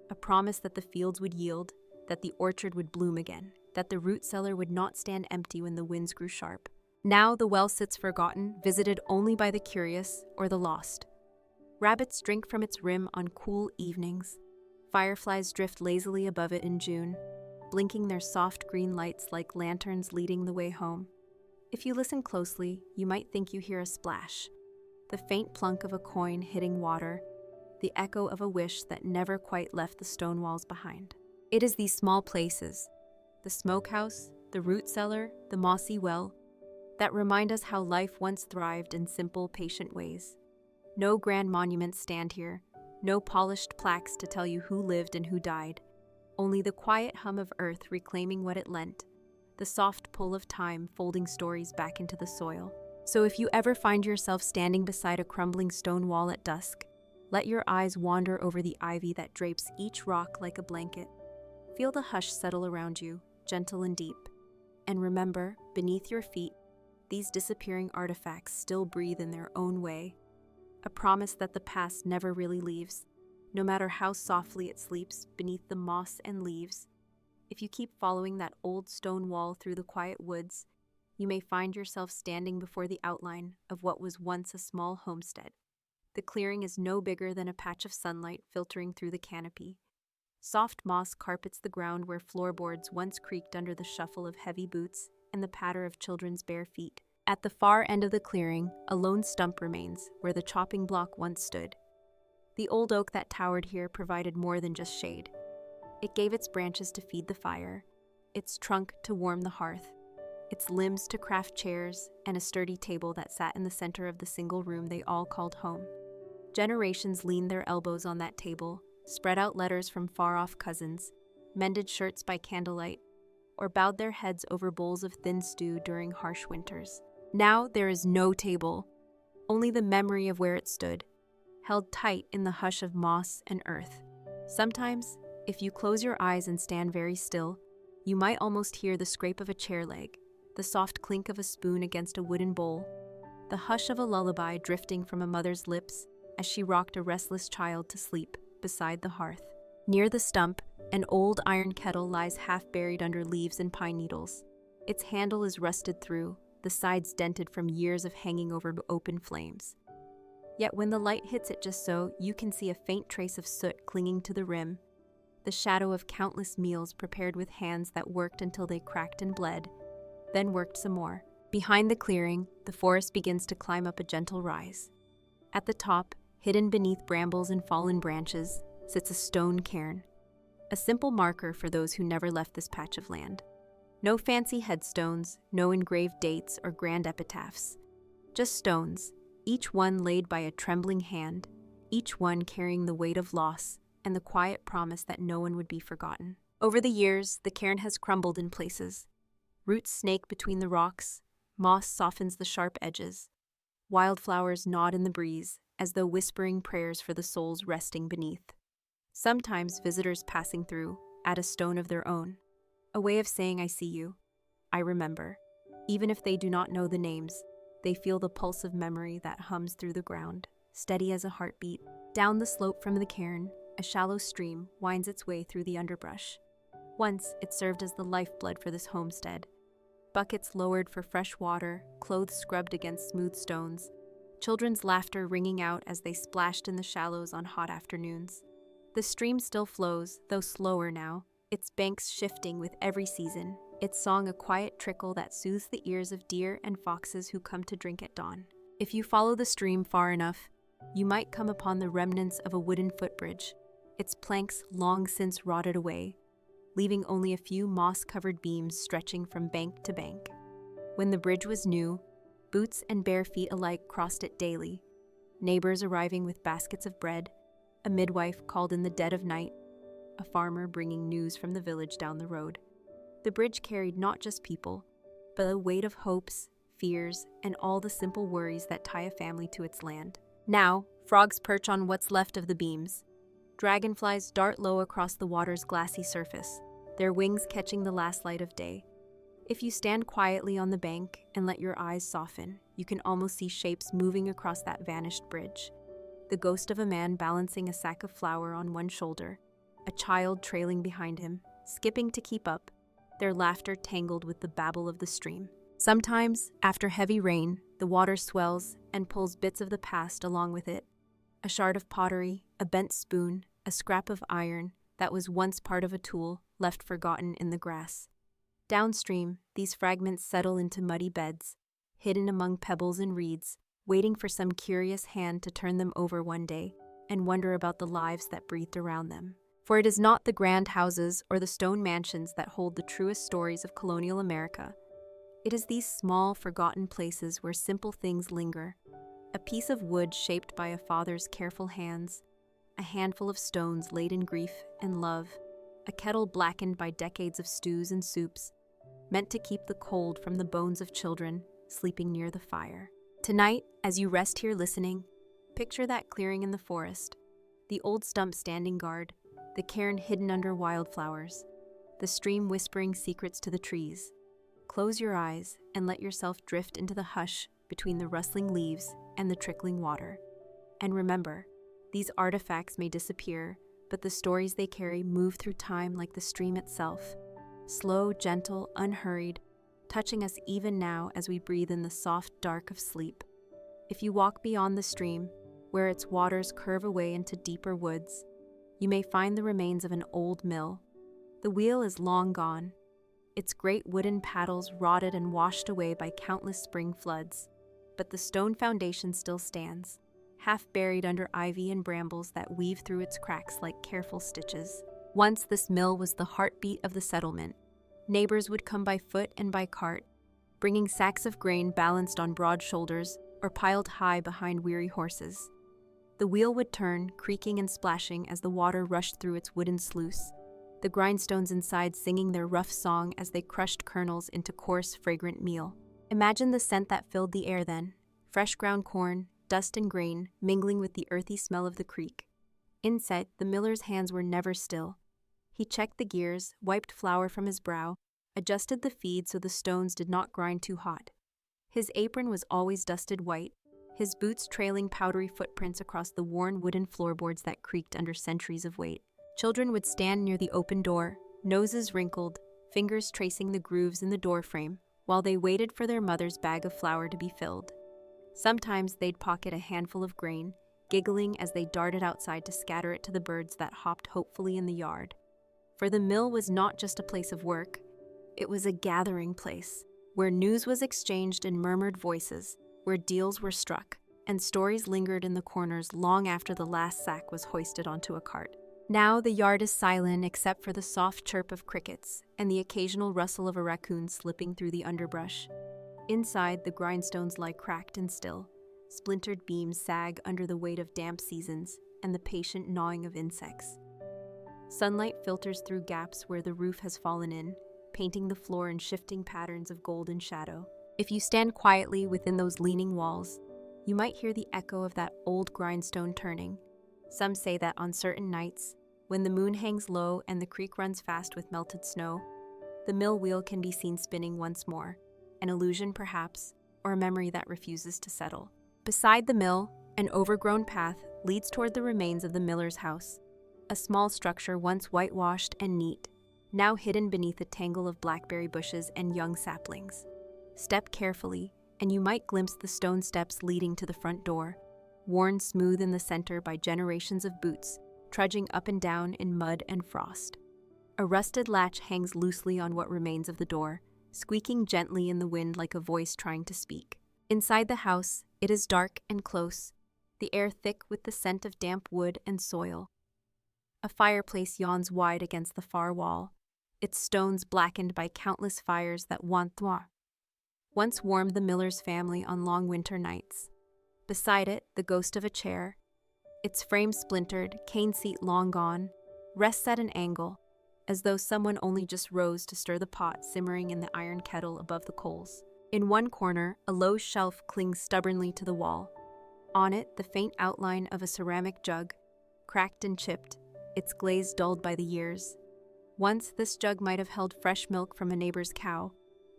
a promise that the fields would yield, that the orchard would bloom again, that the root cellar would not stand empty when the winds grew sharp. Now the well sits forgotten, visited only by the curious or the lost. Rabbits drink from its rim on cool evenings. Fireflies drift lazily above it in June, blinking their soft green lights like lanterns leading the way home. If you listen closely, you might think you hear a splash, the faint plunk of a coin hitting water, the echo of a wish that never quite left the stone walls behind. It is these small places, the smokehouse, the root cellar, the mossy well, that remind us how life once thrived in simple, patient ways. No grand monuments stand here, no polished plaques to tell you who lived and who died, only the quiet hum of earth reclaiming what it lent, the soft pull of time folding stories back into the soil. So if you ever find yourself standing beside a crumbling stone wall at dusk, let your eyes wander over the ivy that drapes each rock like a blanket. Feel the hush settle around you, gentle and deep. And remember, beneath your feet, these disappearing artifacts still breathe in their own way, a promise that the past never really leaves, no matter how softly it sleeps beneath the moss and leaves. If you keep following that old stone wall through the quiet woods, you may find yourself standing before the outline of what was once a small homestead. The clearing is no bigger than a patch of sunlight filtering through the canopy. Soft moss carpets the ground where floorboards once creaked under the shuffle of heavy boots and the patter of children's bare feet. At the far end of the clearing, a lone stump remains where the chopping block once stood. The old oak that towered here provided more than just shade. It gave its branches to feed the fire, its trunk to warm the hearth, its limbs to craft chairs, and a sturdy table that sat in the center of the single room they all called home. Generations leaned their elbows on that table, spread out letters from far-off cousins, mended shirts by candlelight, or bowed their heads over bowls of thin stew during harsh winters. Now there is no table, only the memory of where it stood, held tight in the hush of moss and earth. Sometimes, if you close your eyes and stand very still, you might almost hear the scrape of a chair leg, the soft clink of a spoon against a wooden bowl, the hush of a lullaby drifting from a mother's lips as she rocked a restless child to sleep beside the hearth. Near the stump, an old iron kettle lies half buried under leaves and pine needles. Its handle is rusted through, the sides dented from years of hanging over open flames. Yet when the light hits it just so, you can see a faint trace of soot clinging to the rim, the shadow of countless meals prepared with hands that worked until they cracked and bled, then worked some more. Behind the clearing, the forest begins to climb up a gentle rise. At the top, hidden beneath brambles and fallen branches, sits a stone cairn, a simple marker for those who never left this patch of land. No fancy headstones, no engraved dates or grand epitaphs. Just stones, each one laid by a trembling hand, each one carrying the weight of loss and the quiet promise that no one would be forgotten. Over the years, the cairn has crumbled in places. Roots snake between the rocks, moss softens the sharp edges. Wildflowers nod in the breeze, as though whispering prayers for the souls resting beneath. Sometimes visitors passing through add a stone of their own, a way of saying I see you, I remember. Even if they do not know the names, they feel the pulse of memory that hums through the ground, steady as a heartbeat. Down the slope from the cairn, a shallow stream winds its way through the underbrush. Once it served as the lifeblood for this homestead. Buckets lowered for fresh water, clothes scrubbed against smooth stones, children's laughter ringing out as they splashed in the shallows on hot afternoons. The stream still flows, though slower now, its banks shifting with every season, its song a quiet trickle that soothes the ears of deer and foxes who come to drink at dawn. If you follow the stream far enough, you might come upon the remnants of a wooden footbridge, its planks long since rotted away, leaving only a few moss-covered beams stretching from bank to bank. When the bridge was new, boots and bare feet alike crossed it daily, neighbors arriving with baskets of bread, a midwife called in the dead of night, a farmer bringing news from the village down the road. The bridge carried not just people, but a weight of hopes, fears, and all the simple worries that tie a family to its land. Now, frogs perch on what's left of the beams. Dragonflies dart low across the water's glassy surface, their wings catching the last light of day. If you stand quietly on the bank and let your eyes soften, you can almost see shapes moving across that vanished bridge. The ghost of a man balancing a sack of flour on one shoulder, a child trailing behind him, skipping to keep up, their laughter tangled with the babble of the stream. Sometimes, after heavy rain, the water swells and pulls bits of the past along with it. A shard of pottery, a bent spoon, a scrap of iron that was once part of a tool left forgotten in the grass. Downstream, these fragments settle into muddy beds, hidden among pebbles and reeds, waiting for some curious hand to turn them over one day and wonder about the lives that breathed around them. For it is not the grand houses or the stone mansions that hold the truest stories of colonial America. It is these small, forgotten places where simple things linger. A piece of wood shaped by a father's careful hands, a handful of stones laid in grief and love, a kettle blackened by decades of stews and soups, meant to keep the cold from the bones of children sleeping near the fire. Tonight, as you rest here listening, picture that clearing in the forest, the old stump standing guard, the cairn hidden under wildflowers, the stream whispering secrets to the trees. Close your eyes and let yourself drift into the hush between the rustling leaves and the trickling water. And remember, these artifacts may disappear, but the stories they carry move through time like the stream itself. Slow, gentle, unhurried, touching us even now as we breathe in the soft dark of sleep. If you walk beyond the stream, where its waters curve away into deeper woods, you may find the remains of an old mill. The wheel is long gone, its great wooden paddles rotted and washed away by countless spring floods, but the stone foundation still stands, half buried under ivy and brambles that weave through its cracks like careful stitches. Once this mill was the heartbeat of the settlement. Neighbors would come by foot and by cart, bringing sacks of grain balanced on broad shoulders or piled high behind weary horses. The wheel would turn, creaking and splashing as the water rushed through its wooden sluice, the grindstones inside singing their rough song as they crushed kernels into coarse, fragrant meal. Imagine the scent that filled the air then, fresh ground corn, dust and grain, mingling with the earthy smell of the creek. Inside, the miller's hands were never still. He checked the gears, wiped flour from his brow, adjusted the feed so the stones did not grind too hot. His apron was always dusted white, his boots trailing powdery footprints across the worn wooden floorboards that creaked under centuries of weight. Children would stand near the open door, noses wrinkled, fingers tracing the grooves in the doorframe, while they waited for their mother's bag of flour to be filled. Sometimes they'd pocket a handful of grain, giggling as they darted outside to scatter it to the birds that hopped hopefully in the yard. For the mill was not just a place of work, it was a gathering place, where news was exchanged in murmured voices, where deals were struck, and stories lingered in the corners long after the last sack was hoisted onto a cart. Now the yard is silent except for the soft chirp of crickets and the occasional rustle of a raccoon slipping through the underbrush. Inside, the grindstones lie cracked and still. Splintered beams sag under the weight of damp seasons and the patient gnawing of insects. Sunlight filters through gaps where the roof has fallen in, painting the floor in shifting patterns of golden shadow. If you stand quietly within those leaning walls, you might hear the echo of that old grindstone turning. Some say that on certain nights, when the moon hangs low and the creek runs fast with melted snow, the mill wheel can be seen spinning once more, an illusion perhaps, or a memory that refuses to settle. Beside the mill, an overgrown path leads toward the remains of the miller's house, a small structure once whitewashed and neat, now hidden beneath a tangle of blackberry bushes and young saplings. Step carefully, and you might glimpse the stone steps leading to the front door, worn smooth in the center by generations of boots, trudging up and down in mud and frost. A rusted latch hangs loosely on what remains of the door, squeaking gently in the wind like a voice trying to speak. Inside the house, it is dark and close, the air thick with the scent of damp wood and soil. A fireplace yawns wide against the far wall, its stones blackened by countless fires that once warmed the miller's family on long winter nights. Beside it, the ghost of a chair, its frame splintered, cane seat long gone, rests at an angle, as though someone only just rose to stir the pot simmering in the iron kettle above the coals. In one corner, a low shelf clings stubbornly to the wall. On it, the faint outline of a ceramic jug, cracked and chipped, its glaze dulled by the years. Once, this jug might have held fresh milk from a neighbor's cow,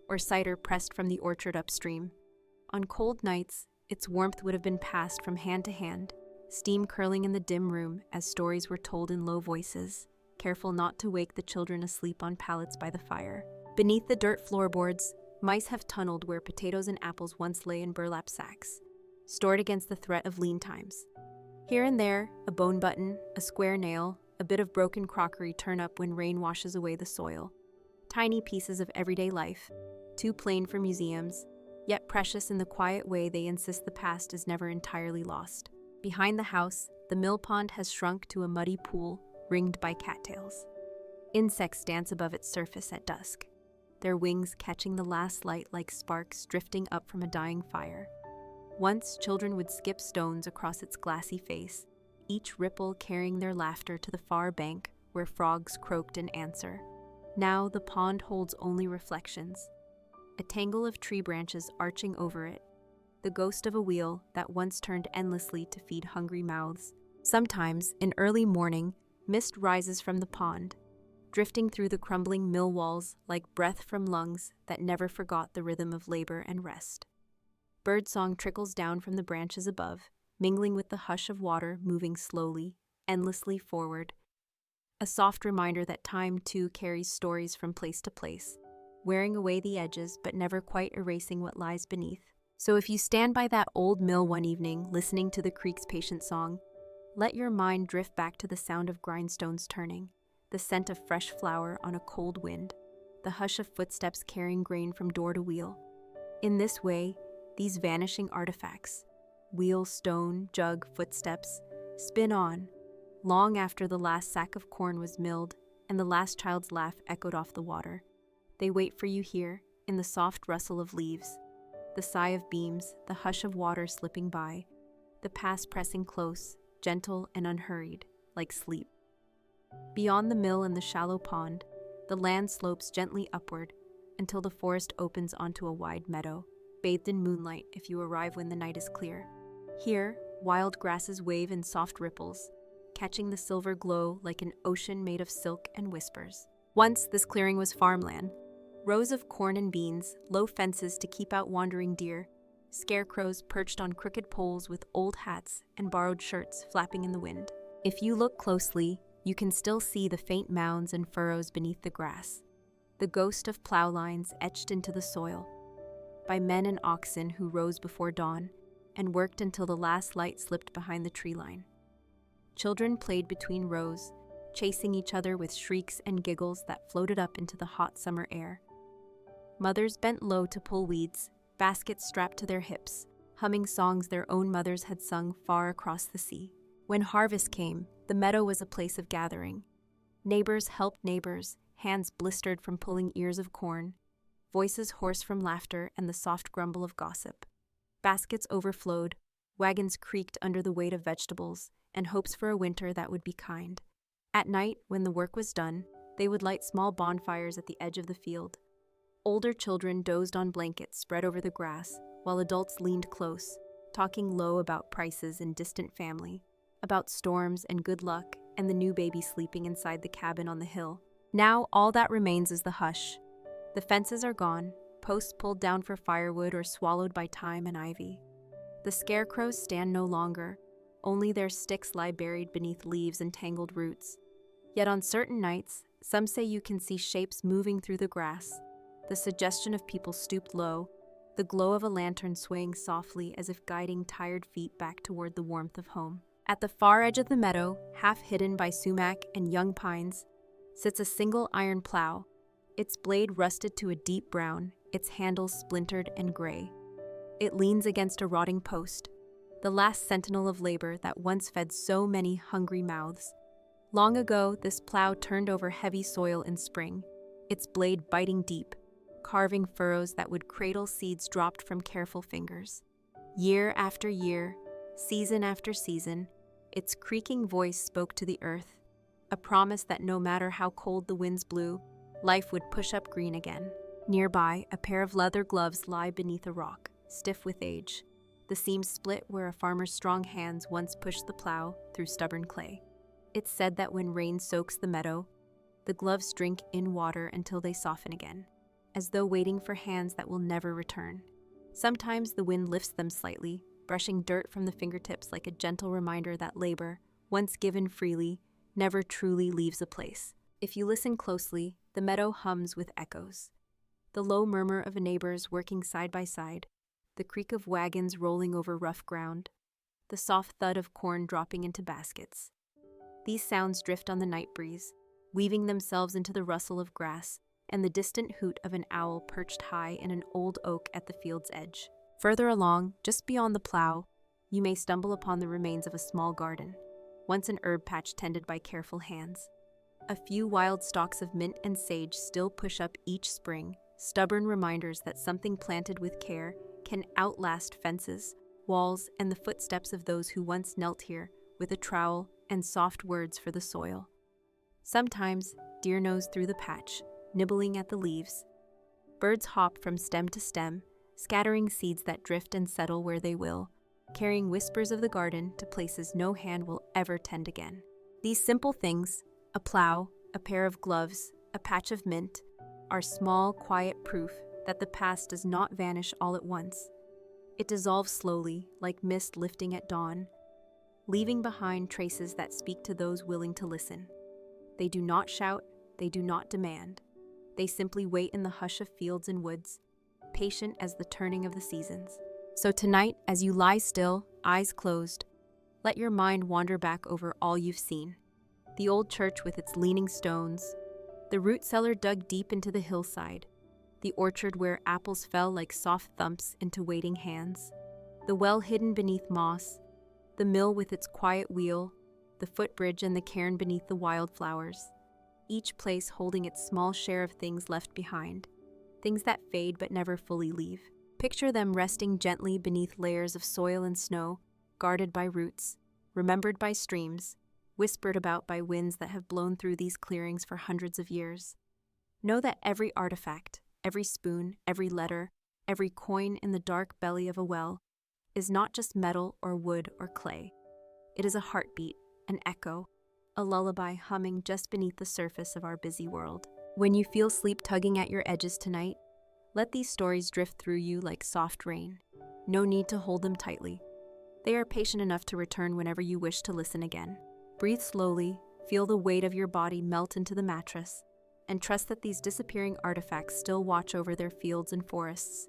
or cider pressed from the orchard upstream. On cold nights, its warmth would have been passed from hand to hand, steam curling in the dim room as stories were told in low voices, careful not to wake the children asleep on pallets by the fire. Beneath the dirt floorboards, mice have tunneled where potatoes and apples once lay in burlap sacks, stored against the threat of lean times. Here and there, a bone button, a square nail, a bit of broken crockery turn up when rain washes away the soil. Tiny pieces of everyday life, too plain for museums, yet precious in the quiet way they insist the past is never entirely lost. Behind the house, the mill pond has shrunk to a muddy pool ringed by cattails. Insects dance above its surface at dusk, their wings catching the last light like sparks drifting up from a dying fire. Once, children would skip stones across its glassy face, each ripple carrying their laughter to the far bank where frogs croaked in answer. Now the pond holds only reflections, a tangle of tree branches arching over it, the ghost of a wheel that once turned endlessly to feed hungry mouths. Sometimes, in early morning, mist rises from the pond, drifting through the crumbling mill walls like breath from lungs that never forgot the rhythm of labor and rest. Birdsong trickles down from the branches above, mingling with the hush of water moving slowly, endlessly forward. A soft reminder that time, too, carries stories from place to place, wearing away the edges but never quite erasing what lies beneath. So if you stand by that old mill one evening, listening to the creek's patient song, let your mind drift back to the sound of grindstones turning, the scent of fresh flour on a cold wind, the hush of footsteps carrying grain from door to wheel. In this way, these vanishing artifacts, wheel, stone, jug, footsteps, spin on, long after the last sack of corn was milled and the last child's laugh echoed off the water. They wait for you here, in the soft rustle of leaves, the sigh of beams, the hush of water slipping by, the past pressing close, gentle and unhurried, like sleep. Beyond the mill and the shallow pond, the land slopes gently upward until the forest opens onto a wide meadow, bathed in moonlight if you arrive when the night is clear. Here, wild grasses wave in soft ripples, catching the silver glow like an ocean made of silk and whispers. Once, this clearing was farmland. Rows of corn and beans, low fences to keep out wandering deer, scarecrows perched on crooked poles with old hats and borrowed shirts flapping in the wind. If you look closely, you can still see the faint mounds and furrows beneath the grass, the ghost of plow lines etched into the soil, by men and oxen who rose before dawn and worked until the last light slipped behind the tree line. Children played between rows, chasing each other with shrieks and giggles that floated up into the hot summer air. Mothers bent low to pull weeds, baskets strapped to their hips, humming songs their own mothers had sung far across the sea. When harvest came, the meadow was a place of gathering. Neighbors helped neighbors, hands blistered from pulling ears of corn, voices hoarse from laughter and the soft grumble of gossip. Baskets overflowed, wagons creaked under the weight of vegetables, and hopes for a winter that would be kind. At night, when the work was done, they would light small bonfires at the edge of the field. Older children dozed on blankets spread over the grass, while adults leaned close, talking low about prices and distant family, about storms and good luck and the new baby sleeping inside the cabin on the hill. Now all that remains is the hush. The fences are gone, posts pulled down for firewood or swallowed by time and ivy. The scarecrows stand no longer, only their sticks lie buried beneath leaves and tangled roots. Yet on certain nights, some say you can see shapes moving through the grass, the suggestion of people stooped low, the glow of a lantern swaying softly as if guiding tired feet back toward the warmth of home. At the far edge of the meadow, half hidden by sumac and young pines, sits a single iron plow, its blade rusted to a deep brown, its handle splintered and gray. It leans against a rotting post, the last sentinel of labor that once fed so many hungry mouths. Long ago, this plow turned over heavy soil in spring, its blade biting deep, carving furrows that would cradle seeds dropped from careful fingers. Year after year, season after season, its creaking voice spoke to the earth, a promise that no matter how cold the winds blew, life would push up green again. Nearby, a pair of leather gloves lie beneath a rock, stiff with age. The seams split where a farmer's strong hands once pushed the plow through stubborn clay. It's said that when rain soaks the meadow, the gloves drink in water until they soften again, as though waiting for hands that will never return. Sometimes the wind lifts them slightly, brushing dirt from the fingertips like a gentle reminder that labor, once given freely, never truly leaves a place. If you listen closely, the meadow hums with echoes. The low murmur of neighbors working side by side, the creak of wagons rolling over rough ground, the soft thud of corn dropping into baskets. These sounds drift on the night breeze, weaving themselves into the rustle of grass and the distant hoot of an owl perched high in an old oak at the field's edge. Further along, just beyond the plow, you may stumble upon the remains of a small garden, once an herb patch tended by careful hands. A few wild stalks of mint and sage still push up each spring, stubborn reminders that something planted with care can outlast fences, walls, and the footsteps of those who once knelt here with a trowel and soft words for the soil. Sometimes, deer nose through the patch, nibbling at the leaves. Birds hop from stem to stem, scattering seeds that drift and settle where they will, carrying whispers of the garden to places no hand will ever tend again. These simple things, a plow, a pair of gloves, a patch of mint, are small, quiet proof that the past does not vanish all at once. It dissolves slowly, like mist lifting at dawn, leaving behind traces that speak to those willing to listen. They do not shout, they do not demand. They simply wait in the hush of fields and woods, patient as the turning of the seasons. So tonight, as you lie still, eyes closed, let your mind wander back over all you've seen. The old church with its leaning stones, the root cellar dug deep into the hillside, the orchard where apples fell like soft thumps into waiting hands, the well hidden beneath moss, the mill with its quiet wheel, the footbridge and the cairn beneath the wildflowers, each place holding its small share of things left behind, things that fade but never fully leave. Picture them resting gently beneath layers of soil and snow, guarded by roots, remembered by streams, whispered about by winds that have blown through these clearings for hundreds of years. Know that every artifact, every spoon, every letter, every coin in the dark belly of a well is not just metal or wood or clay. It is a heartbeat, an echo, a lullaby humming just beneath the surface of our busy world. When you feel sleep tugging at your edges tonight, let these stories drift through you like soft rain. No need to hold them tightly. They are patient enough to return whenever you wish to listen again. Breathe slowly, feel the weight of your body melt into the mattress, and trust that these disappearing artifacts still watch over their fields and forests,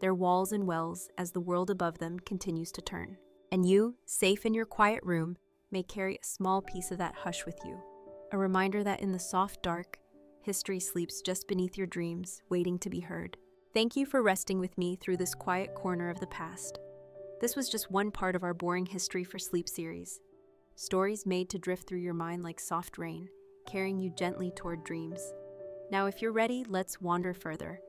their walls and wells as the world above them continues to turn. And you, safe in your quiet room, may carry a small piece of that hush with you, a reminder that in the soft dark, history sleeps just beneath your dreams, waiting to be heard. Thank you for resting with me through this quiet corner of the past. This was just one part of our Boring History for Sleep series. Stories made to drift through your mind like soft rain, carrying you gently toward dreams. Now, if you're ready, let's wander further.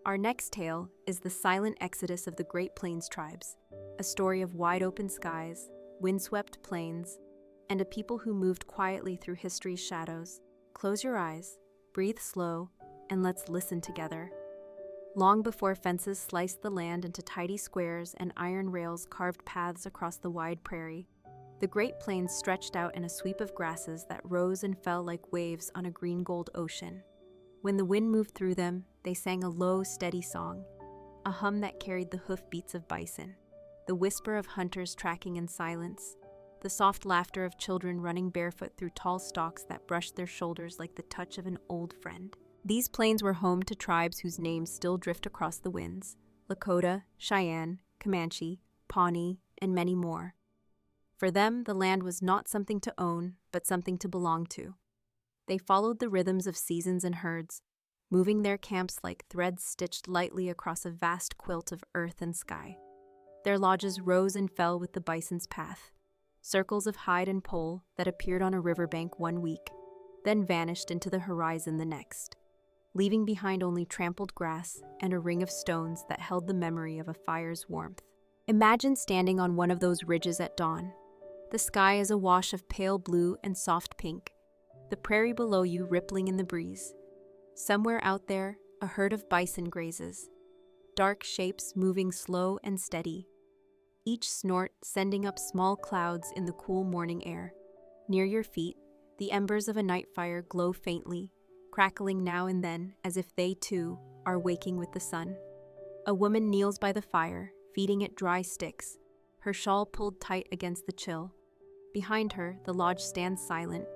Our next tale is the silent exodus of the Great Plains tribes, a story of wide-open skies, windswept plains, and a people who moved quietly through history's shadows. Close your eyes, breathe slow, and let's listen together. Long before fences sliced the land into tidy squares and iron rails carved paths across the wide prairie, the Great Plains stretched out in a sweep of grasses that rose and fell like waves on a green-gold ocean. When the wind moved through them, they sang a low, steady song, a hum that carried the hoofbeats of bison, the whisper of hunters tracking in silence, the soft laughter of children running barefoot through tall stalks that brushed their shoulders like the touch of an old friend. These plains were home to tribes whose names still drift across the winds: Lakota, Cheyenne, Comanche, Pawnee, and many more. For them, the land was not something to own, but something to belong to. They followed the rhythms of seasons and herds, moving their camps like threads stitched lightly across a vast quilt of earth and sky. Their lodges rose and fell with the bison's path, circles of hide and pole that appeared on a riverbank one week, then vanished into the horizon the next, leaving behind only trampled grass and a ring of stones that held the memory of a fire's warmth. Imagine standing on one of those ridges at dawn. The sky is a wash of pale blue and soft pink, the prairie below you rippling in the breeze. Somewhere out there, a herd of bison grazes, dark shapes moving slow and steady, each snort sending up small clouds in the cool morning air. Near your feet, the embers of a night fire glow faintly, crackling now and then as if they, too, are waking with the sun. A woman kneels by the fire, feeding it dry sticks, her shawl pulled tight against the chill. Behind her, the lodge stands silent,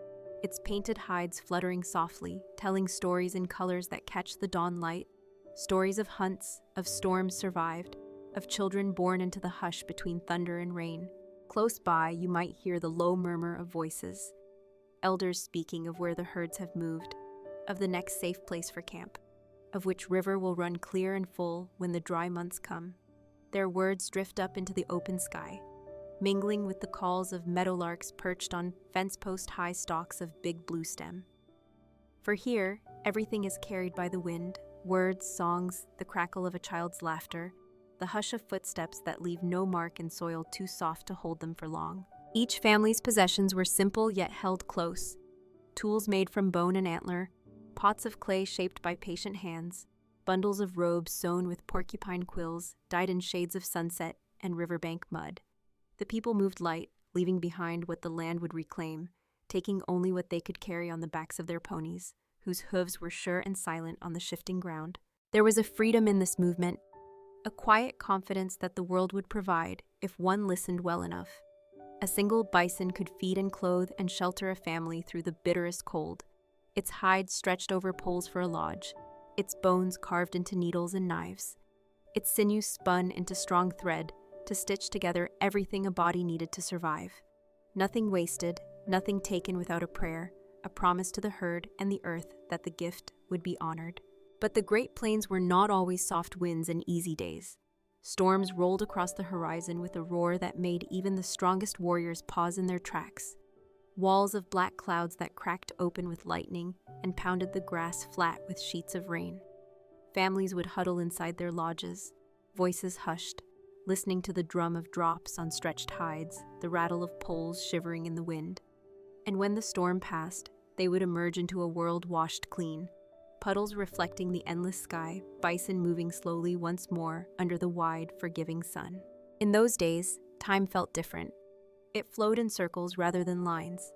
its painted hides fluttering softly, telling stories in colors that catch the dawn light, stories of hunts, of storms survived, of children born into the hush between thunder and rain. Close by, you might hear the low murmur of voices, elders speaking of where the herds have moved, of the next safe place for camp, of which river will run clear and full when the dry months come. Their words drift up into the open sky, mingling with the calls of meadowlarks perched on fence-post-high stalks of big blue stem. For here, everything is carried by the wind, words, songs, the crackle of a child's laughter, the hush of footsteps that leave no mark in soil too soft to hold them for long. Each family's possessions were simple yet held close: tools made from bone and antler, pots of clay shaped by patient hands, bundles of robes sewn with porcupine quills dyed in shades of sunset and riverbank mud. The people moved light, leaving behind what the land would reclaim, taking only what they could carry on the backs of their ponies, whose hooves were sure and silent on the shifting ground. There was a freedom in this movement, a quiet confidence that the world would provide if one listened well enough. A single bison could feed and clothe and shelter a family through the bitterest cold, its hide stretched over poles for a lodge, its bones carved into needles and knives, its sinews spun into strong thread to stitch together everything a body needed to survive. Nothing wasted, nothing taken without a prayer, a promise to the herd and the earth that the gift would be honored. But the Great Plains were not always soft winds and easy days. Storms rolled across the horizon with a roar that made even the strongest warriors pause in their tracks. Walls of black clouds that cracked open with lightning and pounded the grass flat with sheets of rain. Families would huddle inside their lodges, voices hushed, listening to the drum of drops on stretched hides, the rattle of poles shivering in the wind. And when the storm passed, they would emerge into a world washed clean, puddles reflecting the endless sky, bison moving slowly once more under the wide, forgiving sun. In those days, time felt different. It flowed in circles rather than lines.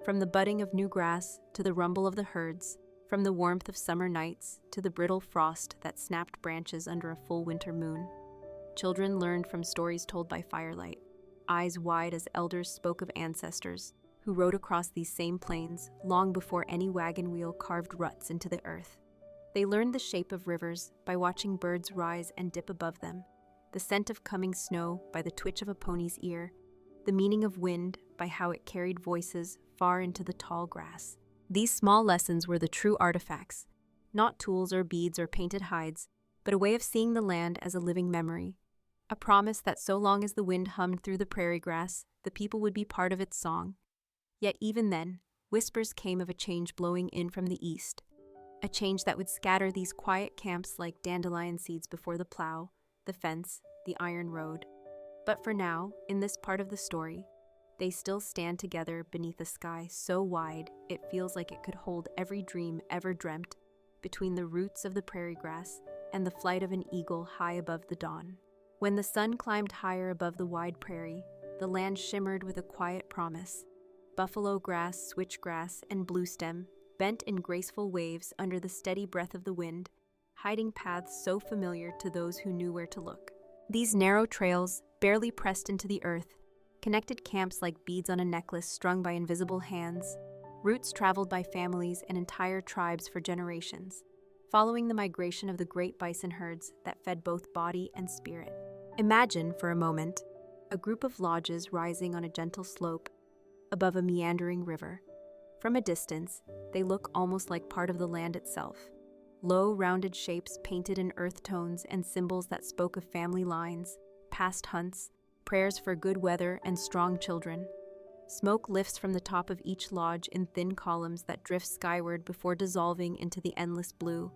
From the budding of new grass to the rumble of the herds, from the warmth of summer nights to the brittle frost that snapped branches under a full winter moon. Children learned from stories told by firelight, eyes wide as elders spoke of ancestors who rode across these same plains long before any wagon wheel carved ruts into the earth. They learned the shape of rivers by watching birds rise and dip above them, the scent of coming snow by the twitch of a pony's ear, the meaning of wind by how it carried voices far into the tall grass. These small lessons were the true artifacts, not tools or beads or painted hides, but a way of seeing the land as a living memory, a promise that so long as the wind hummed through the prairie grass, the people would be part of its song. Yet even then, whispers came of a change blowing in from the east, a change that would scatter these quiet camps like dandelion seeds before the plow, the fence, the iron road. But for now, in this part of the story, they still stand together beneath a sky so wide it feels like it could hold every dream ever dreamt, between the roots of the prairie grass and the flight of an eagle high above the dawn. When the sun climbed higher above the wide prairie, the land shimmered with a quiet promise. Buffalo grass, switchgrass, and bluestem bent in graceful waves under the steady breath of the wind, hiding paths so familiar to those who knew where to look. These narrow trails, barely pressed into the earth, connected camps like beads on a necklace strung by invisible hands, routes traveled by families and entire tribes for generations, following the migration of the great bison herds that fed both body and spirit. Imagine, for a moment, a group of lodges rising on a gentle slope above a meandering river. From a distance, they look almost like part of the land itself. Low, rounded shapes painted in earth tones and symbols that spoke of family lines, past hunts, prayers for good weather and strong children. Smoke lifts from the top of each lodge in thin columns that drift skyward before dissolving into the endless blue.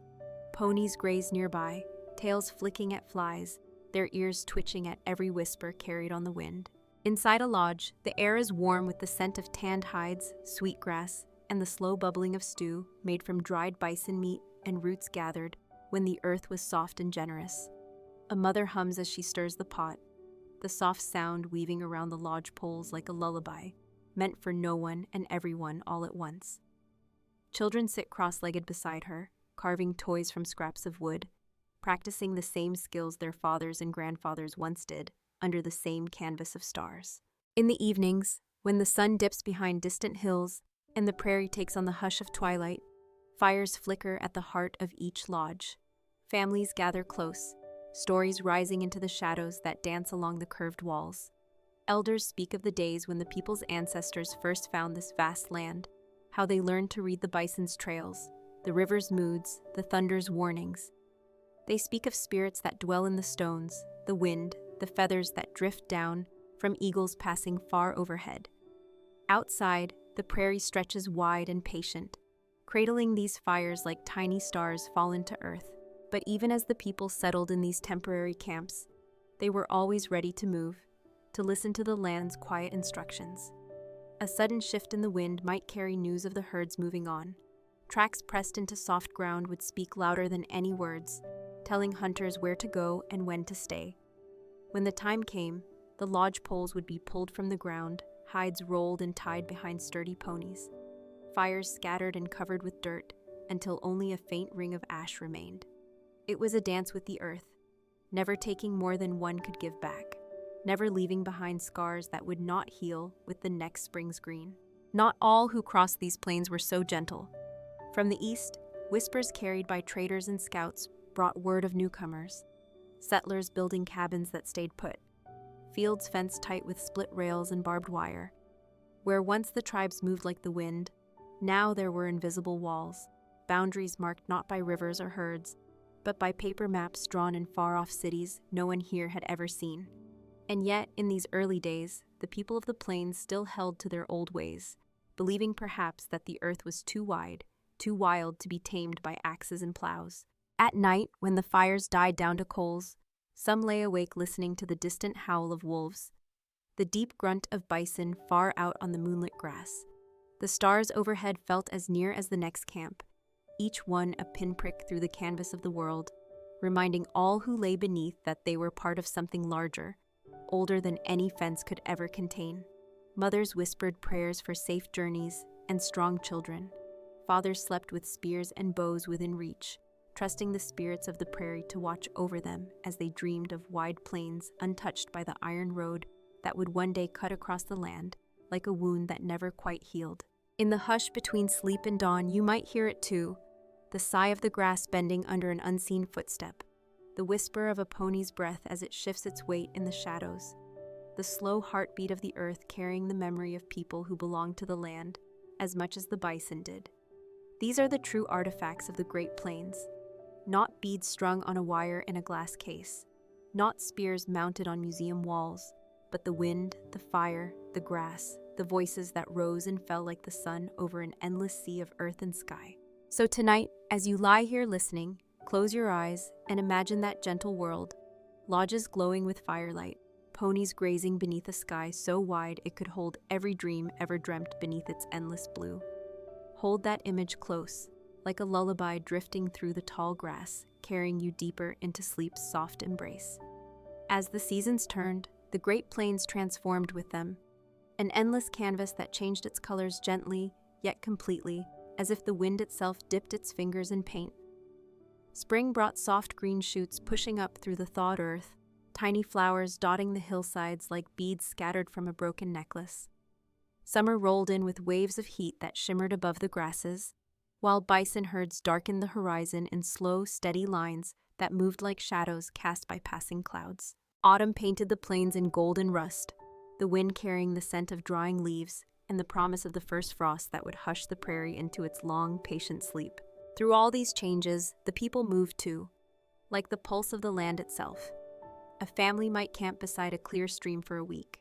Ponies graze nearby, tails flicking at flies, their ears twitching at every whisper carried on the wind. Inside a lodge, the air is warm with the scent of tanned hides, sweetgrass, and the slow bubbling of stew made from dried bison meat and roots gathered when the earth was soft and generous. A mother hums as she stirs the pot, the soft sound weaving around the lodge poles like a lullaby, meant for no one and everyone all at once. Children sit cross-legged beside her, carving toys from scraps of wood, practicing the same skills their fathers and grandfathers once did, under the same canvas of stars. In the evenings, when the sun dips behind distant hills and the prairie takes on the hush of twilight, fires flicker at the heart of each lodge. Families gather close, stories rising into the shadows that dance along the curved walls. Elders speak of the days when the people's ancestors first found this vast land, how they learned to read the bison's trails, the river's moods, the thunder's warnings. They speak of spirits that dwell in the stones, the wind, the feathers that drift down from eagles passing far overhead. Outside, the prairie stretches wide and patient, cradling these fires like tiny stars fallen to earth. But even as the people settled in these temporary camps, they were always ready to move, to listen to the land's quiet instructions. A sudden shift in the wind might carry news of the herds moving on. Tracks pressed into soft ground would speak louder than any words, telling hunters where to go and when to stay. When the time came, the lodge poles would be pulled from the ground, hides rolled and tied behind sturdy ponies, fires scattered and covered with dirt until only a faint ring of ash remained. It was a dance with the earth, never taking more than one could give back, never leaving behind scars that would not heal with the next spring's green. Not all who crossed these plains were so gentle. From the east, whispers carried by traders and scouts brought word of newcomers, settlers building cabins that stayed put, fields fenced tight with split rails and barbed wire. Where once the tribes moved like the wind, now there were invisible walls, boundaries marked not by rivers or herds, but by paper maps drawn in far-off cities no one here had ever seen. And yet, in these early days, the people of the plains still held to their old ways, believing perhaps that the earth was too wide, too wild to be tamed by axes and plows. At night, when the fires died down to coals, some lay awake listening to the distant howl of wolves, the deep grunt of bison far out on the moonlit grass. The stars overhead felt as near as the next camp, each one a pinprick through the canvas of the world, reminding all who lay beneath that they were part of something larger, older than any fence could ever contain. Mothers whispered prayers for safe journeys and strong children. Fathers slept with spears and bows within reach, trusting the spirits of the prairie to watch over them as they dreamed of wide plains untouched by the iron road that would one day cut across the land like a wound that never quite healed. In the hush between sleep and dawn, you might hear it too, the sigh of the grass bending under an unseen footstep, the whisper of a pony's breath as it shifts its weight in the shadows, the slow heartbeat of the earth carrying the memory of people who belonged to the land as much as the bison did. These are the true artifacts of the Great Plains, not beads strung on a wire in a glass case, not spears mounted on museum walls, but the wind, the fire, the grass, the voices that rose and fell like the sun over an endless sea of earth and sky. So tonight, as you lie here listening, close your eyes and imagine that gentle world, lodges glowing with firelight, ponies grazing beneath a sky so wide it could hold every dream ever dreamt beneath its endless blue. Hold that image close, like a lullaby drifting through the tall grass, carrying you deeper into sleep's soft embrace. As the seasons turned, the Great Plains transformed with them, an endless canvas that changed its colors gently, yet completely, as if the wind itself dipped its fingers in paint. Spring brought soft green shoots pushing up through the thawed earth, tiny flowers dotting the hillsides like beads scattered from a broken necklace. Summer rolled in with waves of heat that shimmered above the grasses, while bison herds darkened the horizon in slow, steady lines that moved like shadows cast by passing clouds. Autumn painted the plains in gold and rust, the wind carrying the scent of drying leaves and the promise of the first frost that would hush the prairie into its long, patient sleep. Through all these changes, the people moved too, like the pulse of the land itself. A family might camp beside a clear stream for a week,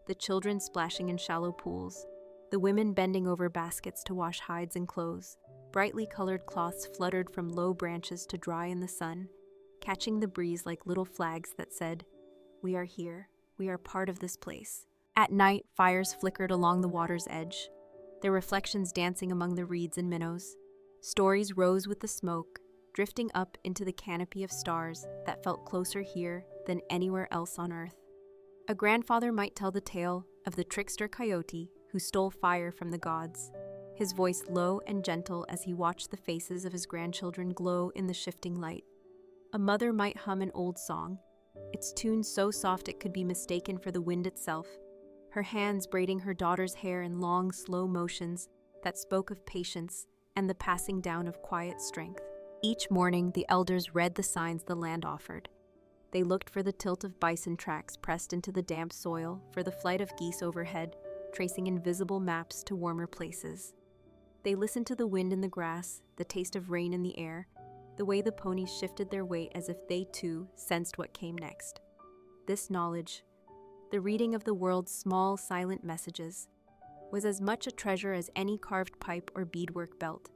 the children splashing in shallow pools, the women bending over baskets to wash hides and clothes. Brightly colored cloths fluttered from low branches to dry in the sun, catching the breeze like little flags that said, "We are here. We are part of this place." At night, fires flickered along the water's edge, their reflections dancing among the reeds and minnows. Stories rose with the smoke, drifting up into the canopy of stars that felt closer here than anywhere else on earth. A grandfather might tell the tale of the trickster coyote who stole fire from the gods, his voice low and gentle as he watched the faces of his grandchildren glow in the shifting light. A mother might hum an old song, its tune so soft it could be mistaken for the wind itself, her hands braiding her daughter's hair in long, slow motions that spoke of patience and the passing down of quiet strength. Each morning, the elders read the signs the land offered. They looked for the tilt of bison tracks pressed into the damp soil, for the flight of geese overhead, tracing invisible maps to warmer places. They listened to the wind in the grass, the taste of rain in the air, the way the ponies shifted their weight as if they too sensed what came next. This knowledge, the reading of the world's small, silent messages, was as much a treasure as any carved pipe or beadwork belt.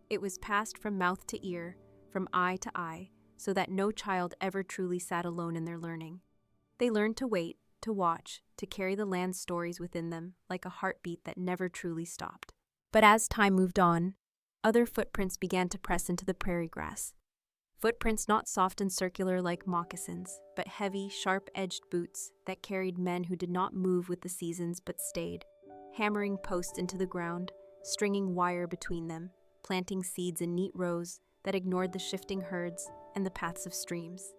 It was passed from mouth to ear, from eye to eye, so that no child ever truly sat alone in their learning. They learned to wait, to watch, to carry the land's stories within them like a heartbeat that never truly stopped. But as time moved on, other footprints began to press into the prairie grass. Footprints not soft and circular like moccasins, but heavy, sharp-edged boots that carried men who did not move with the seasons but stayed, hammering posts into the ground, stringing wire between them, planting seeds in neat rows that ignored the shifting herds and the paths of streams.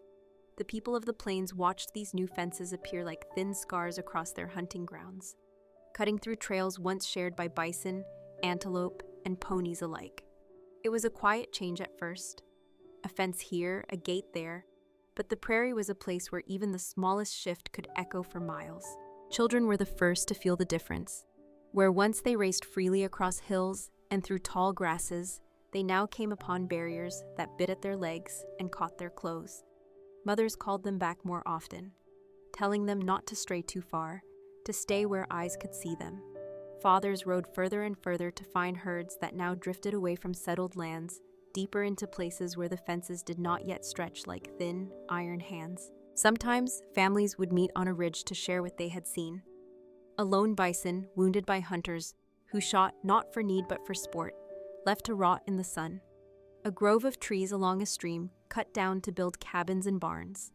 The people of the plains watched these new fences appear like thin scars across their hunting grounds, cutting through trails once shared by bison, antelope, and ponies alike. It was a quiet change at first. A fence here, a gate there, but the prairie was a place where even the smallest shift could echo for miles. Children were the first to feel the difference. Where once they raced freely across hills and through tall grasses, they now came upon barriers that bit at their legs and caught their clothes. Mothers called them back more often, telling them not to stray too far, to stay where eyes could see them. Fathers rode further and further to find herds that now drifted away from settled lands, deeper into places where the fences did not yet stretch like thin, iron hands. Sometimes, families would meet on a ridge to share what they had seen. A lone bison, wounded by hunters, who shot not for need but for sport, left to rot in the sun. A grove of trees along a stream, cut down to build cabins and barns.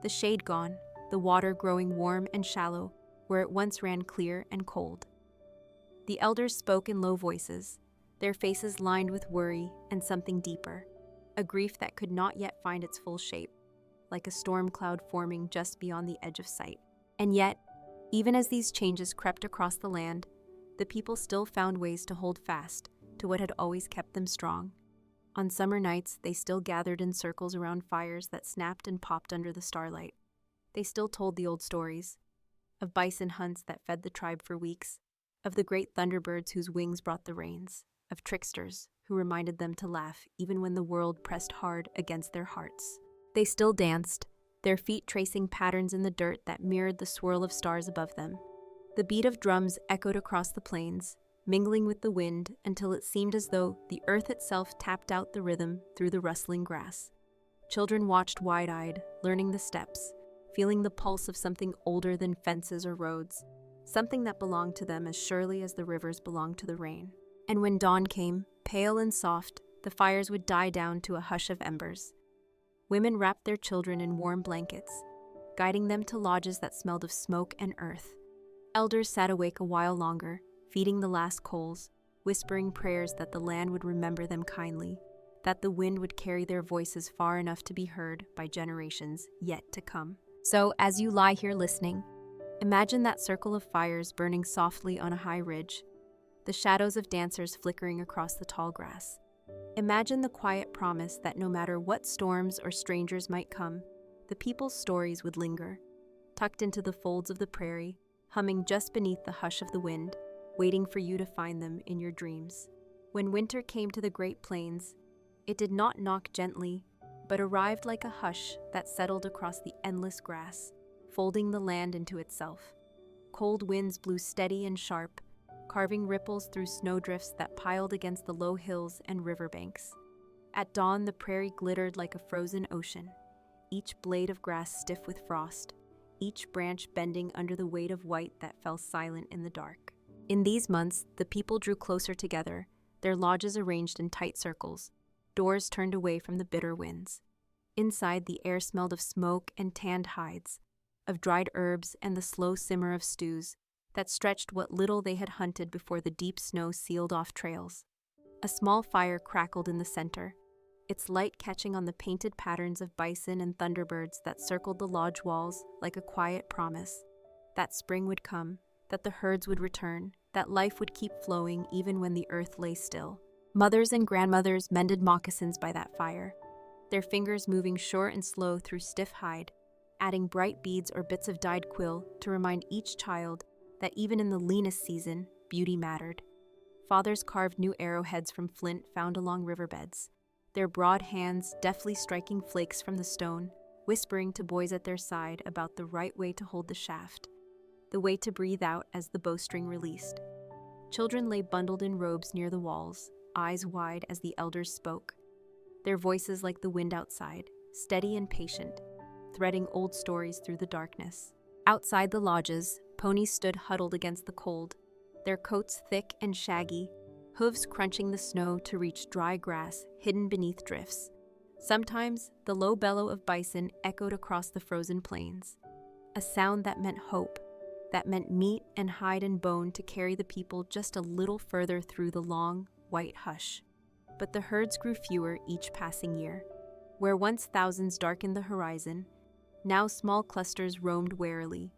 The shade gone, the water growing warm and shallow, where it once ran clear and cold. The elders spoke in low voices, their faces lined with worry and something deeper, a grief that could not yet find its full shape, like a storm cloud forming just beyond the edge of sight. And yet, even as these changes crept across the land, the people still found ways to hold fast to what had always kept them strong. On summer nights, they still gathered in circles around fires that snapped and popped under the starlight. They still told the old stories, of bison hunts that fed the tribe for weeks, of the great thunderbirds whose wings brought the rains, of tricksters who reminded them to laugh even when the world pressed hard against their hearts. They still danced, their feet tracing patterns in the dirt that mirrored the swirl of stars above them. The beat of drums echoed across the plains, mingling with the wind until it seemed as though the earth itself tapped out the rhythm through the rustling grass. Children watched wide-eyed, learning the steps, feeling the pulse of something older than fences or roads, something that belonged to them as surely as the rivers belonged to the rain. And when dawn came, pale and soft, the fires would die down to a hush of embers. Women wrapped their children in warm blankets, guiding them to lodges that smelled of smoke and earth. Elders sat awake a while longer, feeding the last coals, whispering prayers that the land would remember them kindly, that the wind would carry their voices far enough to be heard by generations yet to come. So, as you lie here listening, imagine that circle of fires burning softly on a high ridge, the shadows of dancers flickering across the tall grass. Imagine the quiet promise that no matter what storms or strangers might come, the people's stories would linger, tucked into the folds of the prairie, humming just beneath the hush of the wind, waiting for you to find them in your dreams. When winter came to the Great Plains, it did not knock gently, but arrived like a hush that settled across the endless grass, folding the land into itself. Cold winds blew steady and sharp, carving ripples through snowdrifts that piled against the low hills and riverbanks. At dawn, the prairie glittered like a frozen ocean, each blade of grass stiff with frost, each branch bending under the weight of white that fell silent in the dark. In these months, the people drew closer together, their lodges arranged in tight circles, doors turned away from the bitter winds. Inside, the air smelled of smoke and tanned hides, of dried herbs and the slow simmer of stews that stretched what little they had hunted before the deep snow sealed off trails. A small fire crackled in the center, its light catching on the painted patterns of bison and thunderbirds that circled the lodge walls like a quiet promise that spring would come, that the herds would return, that life would keep flowing even when the earth lay still. Mothers and grandmothers mended moccasins by that fire, their fingers moving short and slow through stiff hide, adding bright beads or bits of dyed quill to remind each child that even in the leanest season, beauty mattered. Fathers carved new arrowheads from flint found along riverbeds, their broad hands deftly striking flakes from the stone, whispering to boys at their side about the right way to hold the shaft, the way to breathe out as the bowstring released. Children lay bundled in robes near the walls, eyes wide as the elders spoke, their voices like the wind outside, steady and patient, threading old stories through the darkness. Outside the lodges, ponies stood huddled against the cold, their coats thick and shaggy, hooves crunching the snow to reach dry grass hidden beneath drifts. Sometimes, the low bellow of bison echoed across the frozen plains, a sound that meant hope, that meant meat and hide and bone to carry the people just a little further through the long, white hush. But the herds grew fewer each passing year. Where once thousands darkened the horizon, Now small clusters roamed warily,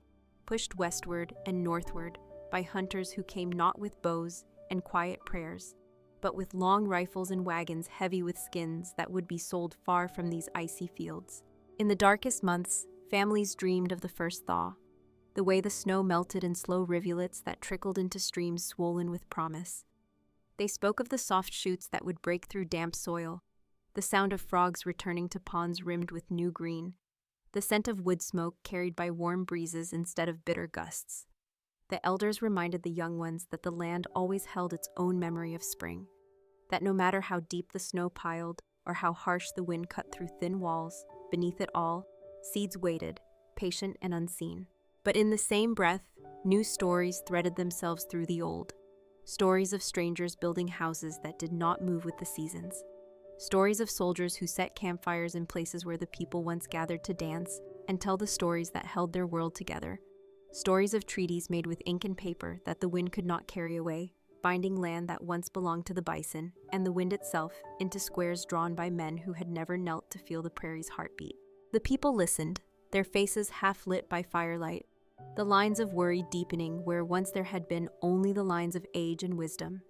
pushed westward and northward by hunters who came not with bows and quiet prayers, but with long rifles and wagons heavy with skins that would be sold far from these icy fields. In the darkest months, families dreamed of the first thaw, the way the snow melted in slow rivulets that trickled into streams swollen with promise. They spoke of the soft shoots that would break through damp soil, the sound of frogs returning to ponds rimmed with new green, the scent of wood smoke carried by warm breezes instead of bitter gusts. The elders reminded the young ones that the land always held its own memory of spring, that no matter how deep the snow piled or how harsh the wind cut through thin walls, beneath it all, seeds waited, patient and unseen. But in the same breath, new stories threaded themselves through the old. Stories of strangers building houses that did not move with the seasons. Stories of soldiers who set campfires in places where the people once gathered to dance and tell the stories that held their world together. Stories of treaties made with ink and paper that the wind could not carry away, binding land that once belonged to the bison and the wind itself into squares drawn by men who had never knelt to feel the prairie's heartbeat. The people listened, their faces half lit by firelight, the lines of worry deepening where once there had been only the lines of age and wisdom.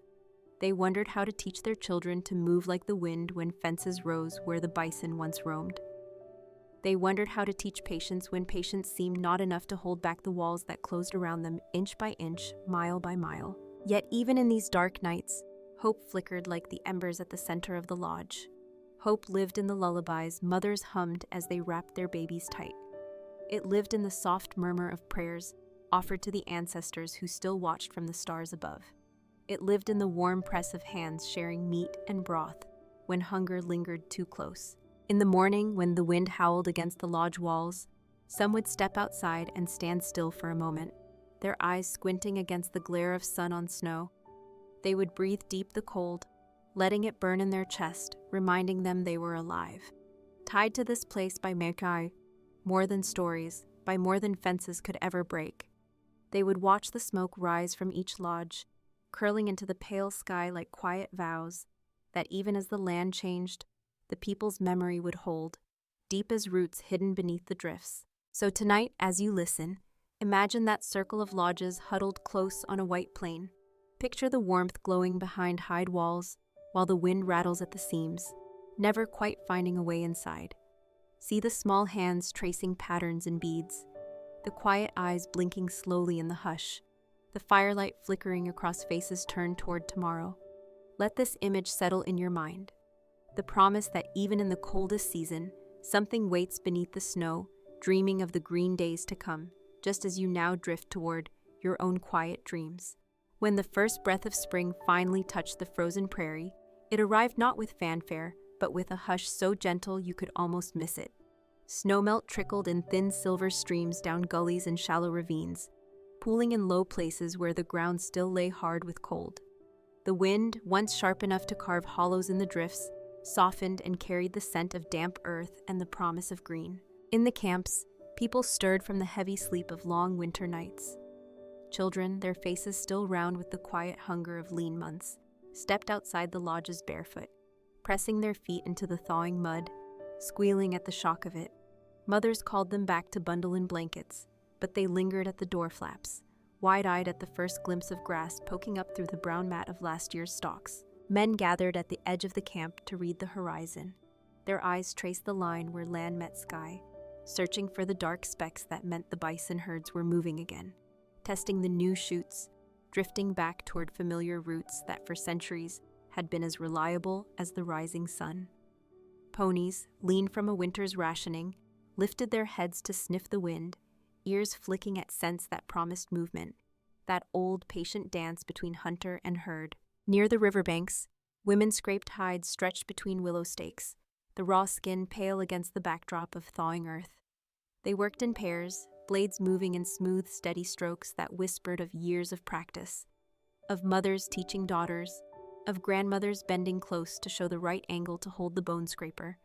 They wondered how to teach their children to move like the wind when fences rose where the bison once roamed. They wondered how to teach patience when patience seemed not enough to hold back the walls that closed around them inch by inch, mile by mile. Yet even in these dark nights, hope flickered like the embers at the center of the lodge. Hope lived in the lullabies mothers hummed as they wrapped their babies tight. It lived in the soft murmur of prayers offered to the ancestors who still watched from the stars above. It lived in the warm press of hands sharing meat and broth when hunger lingered too close. In the morning, when the wind howled against the lodge walls, some would step outside and stand still for a moment, their eyes squinting against the glare of sun on snow. They would breathe deep the cold, letting it burn in their chest, reminding them they were alive. Tied to this place by Mekai, more than stories, by more than fences could ever break. They would watch the smoke rise from each lodge, curling into the pale sky like quiet vows that even as the land changed, the people's memory would hold, deep as roots hidden beneath the drifts. So tonight, as you listen, imagine that circle of lodges huddled close on a white plain. Picture the warmth glowing behind hide walls while the wind rattles at the seams, never quite finding a way inside. See the small hands tracing patterns in beads, the quiet eyes blinking slowly in the hush, the firelight flickering across faces turned toward tomorrow. Let this image settle in your mind. The promise that even in the coldest season, something waits beneath the snow, dreaming of the green days to come, just as you now drift toward your own quiet dreams. When the first breath of spring finally touched the frozen prairie, it arrived not with fanfare, but with a hush so gentle you could almost miss it. Snowmelt trickled in thin silver streams down gullies and shallow ravines, pooling in low places where the ground still lay hard with cold. The wind, once sharp enough to carve hollows in the drifts, softened and carried the scent of damp earth and the promise of green. In the camps, people stirred from the heavy sleep of long winter nights. Children, their faces still round with the quiet hunger of lean months, stepped outside the lodges barefoot, pressing their feet into the thawing mud, squealing at the shock of it. Mothers called them back to bundle in blankets, but they lingered at the door flaps, wide-eyed at the first glimpse of grass poking up through the brown mat of last year's stalks. Men gathered at the edge of the camp to read the horizon. Their eyes traced the line where land met sky, searching for the dark specks that meant the bison herds were moving again, testing the new shoots, drifting back toward familiar routes that for centuries had been as reliable as the rising sun. Ponies, lean from a winter's rationing, lifted their heads to sniff the wind, ears flicking at scents that promised movement, that old, patient dance between hunter and herd. Near the riverbanks, women scraped hides stretched between willow stakes, the raw skin pale against the backdrop of thawing earth. They worked in pairs, blades moving in smooth, steady strokes that whispered of years of practice, of mothers teaching daughters, of grandmothers bending close to show the right angle to hold the bone scraper.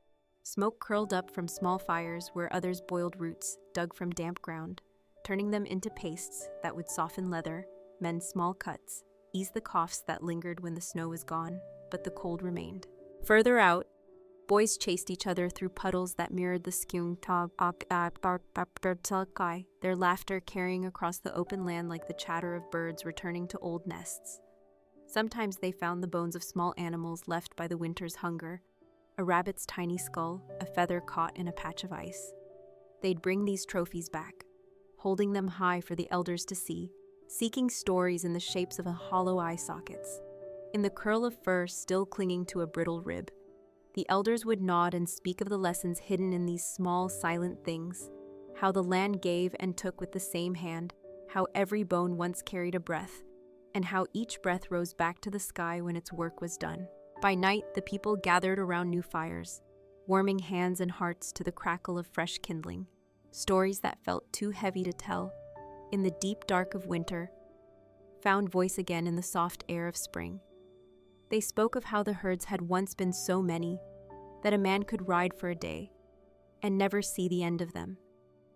Smoke curled up from small fires where others boiled roots dug from damp ground, turning them into pastes that would soften leather, mend small cuts, ease the coughs that lingered when the snow was gone, but the cold remained. Further out, Boys chased each other through puddles that mirrored the sky, their laughter carrying across the open land like the chatter of birds returning to old nests. Sometimes they found the bones of small animals left by the winter's hunger, a rabbit's tiny skull, a feather caught in a patch of ice. They'd bring these trophies back, holding them high for the elders to see, seeking stories in the shapes of hollow eye sockets. In the curl of fur still clinging to a brittle rib, the elders would nod and speak of the lessons hidden in these small, silent things, how the land gave and took with the same hand, how every bone once carried a breath, and how each breath rose back to the sky when its work was done. By night, the people gathered around new fires, warming hands and hearts to the crackle of fresh kindling, stories that felt too heavy to tell, in the deep dark of winter, found voice again in the soft air of spring. They spoke of how the herds had once been so many that a man could ride for a day and never see the end of them,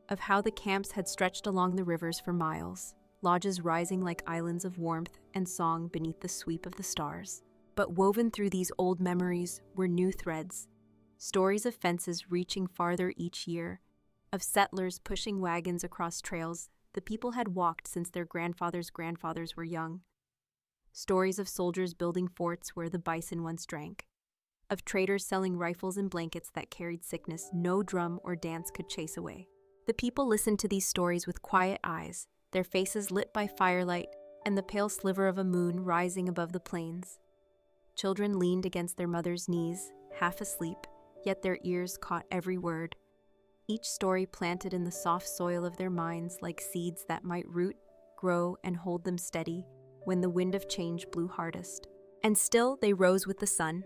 of how the camps had stretched along the rivers for miles, lodges rising like islands of warmth and song beneath the sweep of the stars. But woven through these old memories were new threads, stories of fences reaching farther each year, of settlers pushing wagons across trails the people had walked since their grandfathers' grandfathers were young, stories of soldiers building forts where the bison once drank, of traders selling rifles and blankets that carried sickness no drum or dance could chase away. The people listened to these stories with quiet eyes, their faces lit by firelight and the pale sliver of a moon rising above the plains. Children leaned against their mothers' knees, half asleep, yet their ears caught every word, each story planted in the soft soil of their minds like seeds that might root, grow, and hold them steady when the wind of change blew hardest. And still they rose with the sun.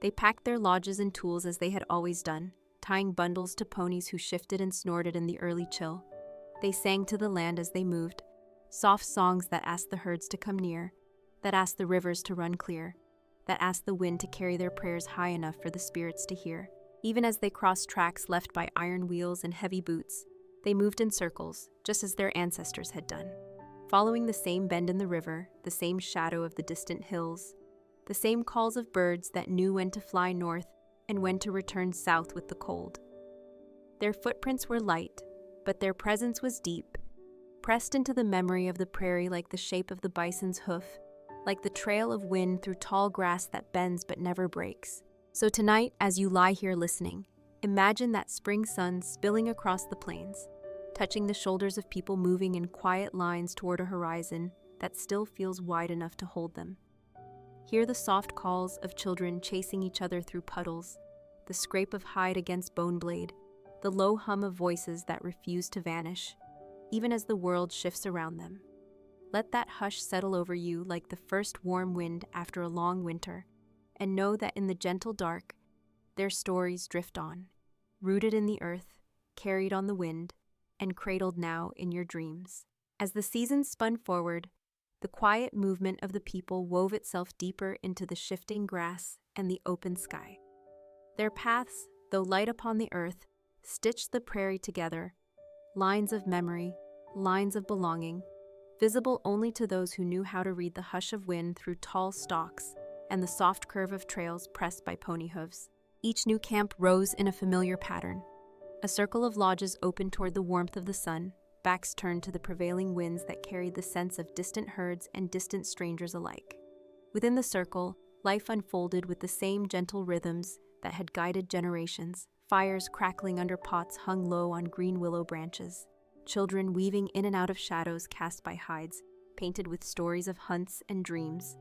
They packed their lodges and tools as they had always done, tying bundles to ponies who shifted and snorted in the early chill. They sang to the land as they moved, soft songs that asked the herds to come near, that asked the rivers to run clear, that asked the wind to carry their prayers high enough for the spirits to hear. Even as they crossed tracks left by iron wheels and heavy boots, they moved in circles, just as their ancestors had done, following the same bend in the river, the same shadow of the distant hills, the same calls of birds that knew when to fly north and when to return south with the cold. Their footprints were light, but their presence was deep, pressed into the memory of the prairie like the shape of the bison's hoof, like the trail of wind through tall grass that bends but never breaks. So tonight, as you lie here listening, imagine that spring sun spilling across the plains, touching the shoulders of people moving in quiet lines toward a horizon that still feels wide enough to hold them. Hear the soft calls of children chasing each other through puddles, the scrape of hide against bone blade, the low hum of voices that refuse to vanish, even as the world shifts around them. Let that hush settle over you like the first warm wind after a long winter, and know that in the gentle dark, their stories drift on, rooted in the earth, carried on the wind, and cradled now in your dreams. As the seasons spun forward, the quiet movement of the people wove itself deeper into the shifting grass and the open sky. Their paths, though light upon the earth, stitched the prairie together, lines of memory, lines of belonging, visible only to those who knew how to read the hush of wind through tall stalks and the soft curve of trails pressed by pony hooves. Each new camp rose in a familiar pattern. A circle of lodges opened toward the warmth of the sun, backs turned to the prevailing winds that carried the sense of distant herds and distant strangers alike. Within the circle, life unfolded with the same gentle rhythms that had guided generations, fires crackling under pots hung low on green willow branches, children weaving in and out of shadows cast by hides, painted with stories of hunts and dreams,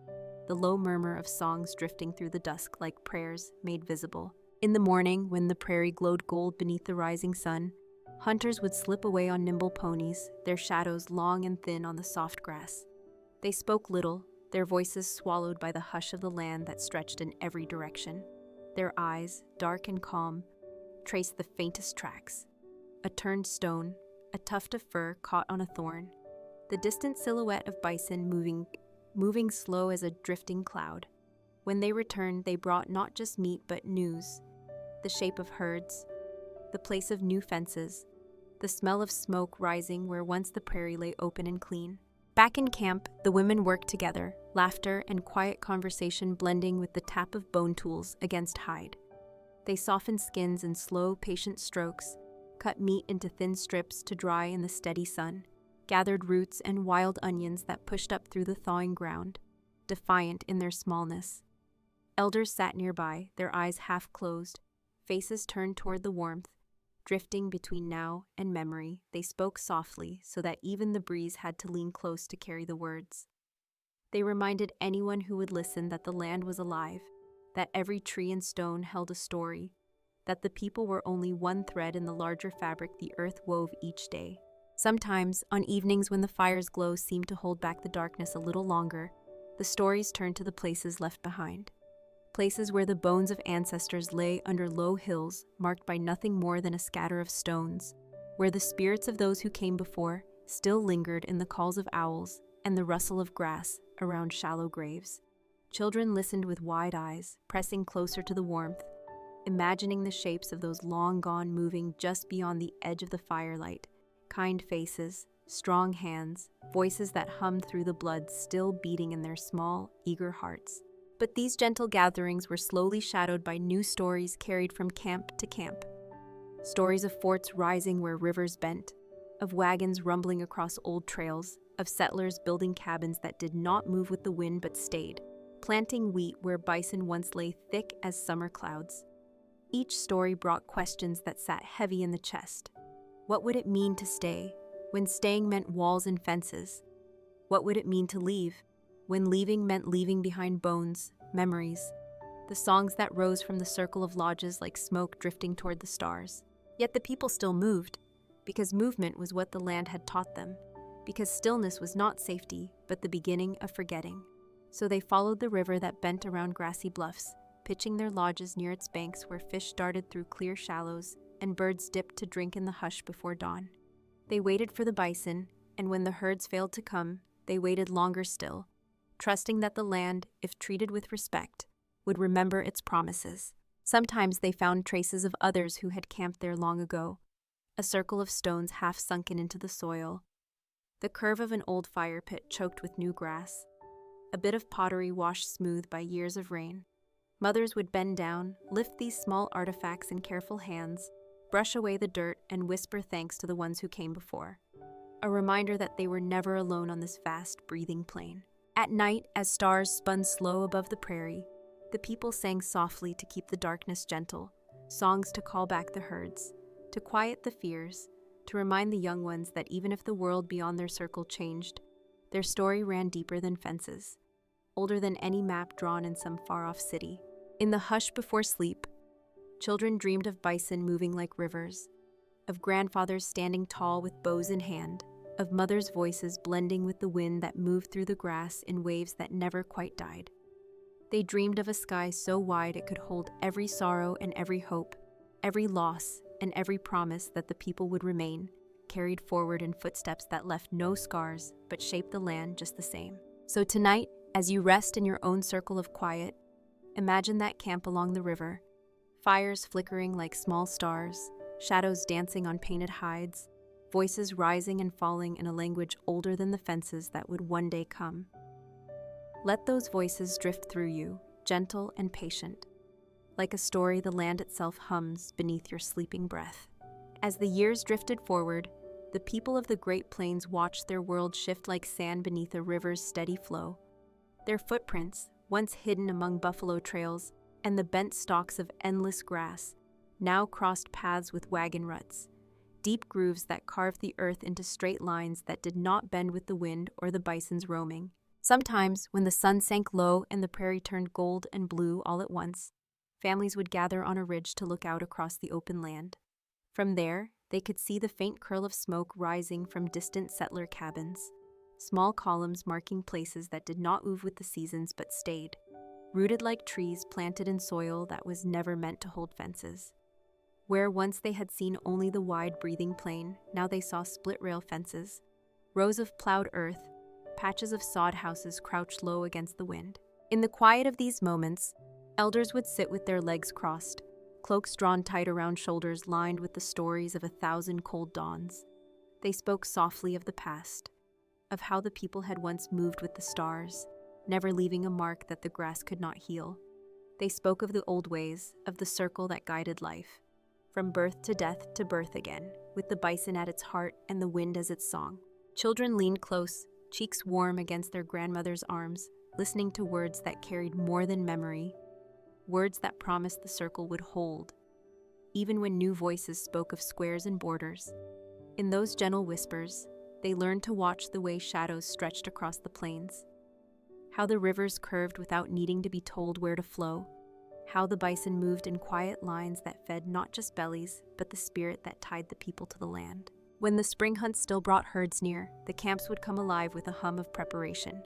the low murmur of songs drifting through the dusk like prayers made visible. In the morning, when the prairie glowed gold beneath the rising sun, hunters would slip away on nimble ponies, their shadows long and thin on the soft grass. They spoke little, their voices swallowed by the hush of the land that stretched in every direction. Their eyes, dark and calm, traced the faintest tracks. A turned stone, a tuft of fur caught on a thorn, the distant silhouette of bison moving slow as a drifting cloud. When they returned, they brought not just meat but news, the shape of herds, the place of new fences, the smell of smoke rising where once the prairie lay open and clean. Back in camp, the women worked together, laughter and quiet conversation blending with the tap of bone tools against hide. They softened skins in slow, patient strokes, cut meat into thin strips to dry in the steady sun, gathered roots and wild onions that pushed up through the thawing ground, defiant in their smallness. Elders sat nearby, their eyes half closed, faces turned toward the warmth. Drifting between now and memory, they spoke softly so that even the breeze had to lean close to carry the words. They reminded anyone who would listen that the land was alive, that every tree and stone held a story, that the people were only one thread in the larger fabric the earth wove each day. Sometimes, on evenings when the fire's glow seemed to hold back the darkness a little longer, the stories turned to the places left behind. Places where the bones of ancestors lay under low hills marked by nothing more than a scatter of stones, where the spirits of those who came before still lingered in the calls of owls and the rustle of grass around shallow graves. Children listened with wide eyes, pressing closer to the warmth, imagining the shapes of those long gone moving just beyond the edge of the firelight, kind faces, strong hands, voices that hummed through the blood still beating in their small, eager hearts. But these gentle gatherings were slowly shadowed by new stories carried from camp to camp. Stories of forts rising where rivers bent, of wagons rumbling across old trails, of settlers building cabins that did not move with the wind but stayed, planting wheat where bison once lay thick as summer clouds. Each story brought questions that sat heavy in the chest. What would it mean to stay, when staying meant walls and fences? What would it mean to leave, when leaving meant leaving behind bones, memories, the songs that rose from the circle of lodges like smoke drifting toward the stars? Yet the people still moved, because movement was what the land had taught them, because stillness was not safety, but the beginning of forgetting. So they followed the river that bent around grassy bluffs, pitching their lodges near its banks where fish darted through clear shallows and birds dipped to drink in the hush before dawn. They waited for the bison, and when the herds failed to come, they waited longer still, trusting that the land, if treated with respect, would remember its promises. Sometimes they found traces of others who had camped there long ago, a circle of stones half sunken into the soil, the curve of an old fire pit choked with new grass, a bit of pottery washed smooth by years of rain. Mothers would bend down, lift these small artifacts in careful hands, brush away the dirt, and whisper thanks to the ones who came before, a reminder that they were never alone on this vast, breathing plain. At night, as stars spun slow above the prairie, the people sang softly to keep the darkness gentle, songs to call back the herds, to quiet the fears, to remind the young ones that even if the world beyond their circle changed, their story ran deeper than fences, older than any map drawn in some far-off city. In the hush before sleep, children dreamed of bison moving like rivers, of grandfathers standing tall with bows in hand, of mothers' voices blending with the wind that moved through the grass in waves that never quite died. They dreamed of a sky so wide it could hold every sorrow and every hope, every loss and every promise that the people would remain, carried forward in footsteps that left no scars but shaped the land just the same. So tonight, as you rest in your own circle of quiet, imagine that camp along the river, fires flickering like small stars, shadows dancing on painted hides, voices rising and falling in a language older than the fences that would one day come. Let those voices drift through you, gentle and patient. Like a story the land itself hums beneath your sleeping breath. As the years drifted forward, the people of the Great Plains watched their world shift like sand beneath a river's steady flow. Their footprints, once hidden among buffalo trails and the bent stalks of endless grass, now crossed paths with wagon ruts, deep grooves that carved the earth into straight lines that did not bend with the wind or the bison's roaming. Sometimes, when the sun sank low and the prairie turned gold and blue all at once, families would gather on a ridge to look out across the open land. From there, they could see the faint curl of smoke rising from distant settler cabins, small columns marking places that did not move with the seasons but stayed, rooted like trees planted in soil that was never meant to hold fences. Where once they had seen only the wide breathing plain, now they saw split-rail fences, rows of plowed earth, patches of sod houses crouched low against the wind. In the quiet of these moments, elders would sit with their legs crossed, cloaks drawn tight around shoulders lined with the stories of 1,000 cold dawns. They spoke softly of the past, of how the people had once moved with the stars, never leaving a mark that the grass could not heal. They spoke of the old ways, of the circle that guided life. From birth to death to birth again, with the bison at its heart and the wind as its song. Children leaned close, cheeks warm against their grandmother's arms, listening to words that carried more than memory, words that promised the circle would hold, even when new voices spoke of squares and borders. In those gentle whispers, they learned to watch the way shadows stretched across the plains, how the rivers curved without needing to be told where to flow, how the bison moved in quiet lines that fed not just bellies, but the spirit that tied the people to the land. When the spring hunt still brought herds near, the camps would come alive with a hum of preparation.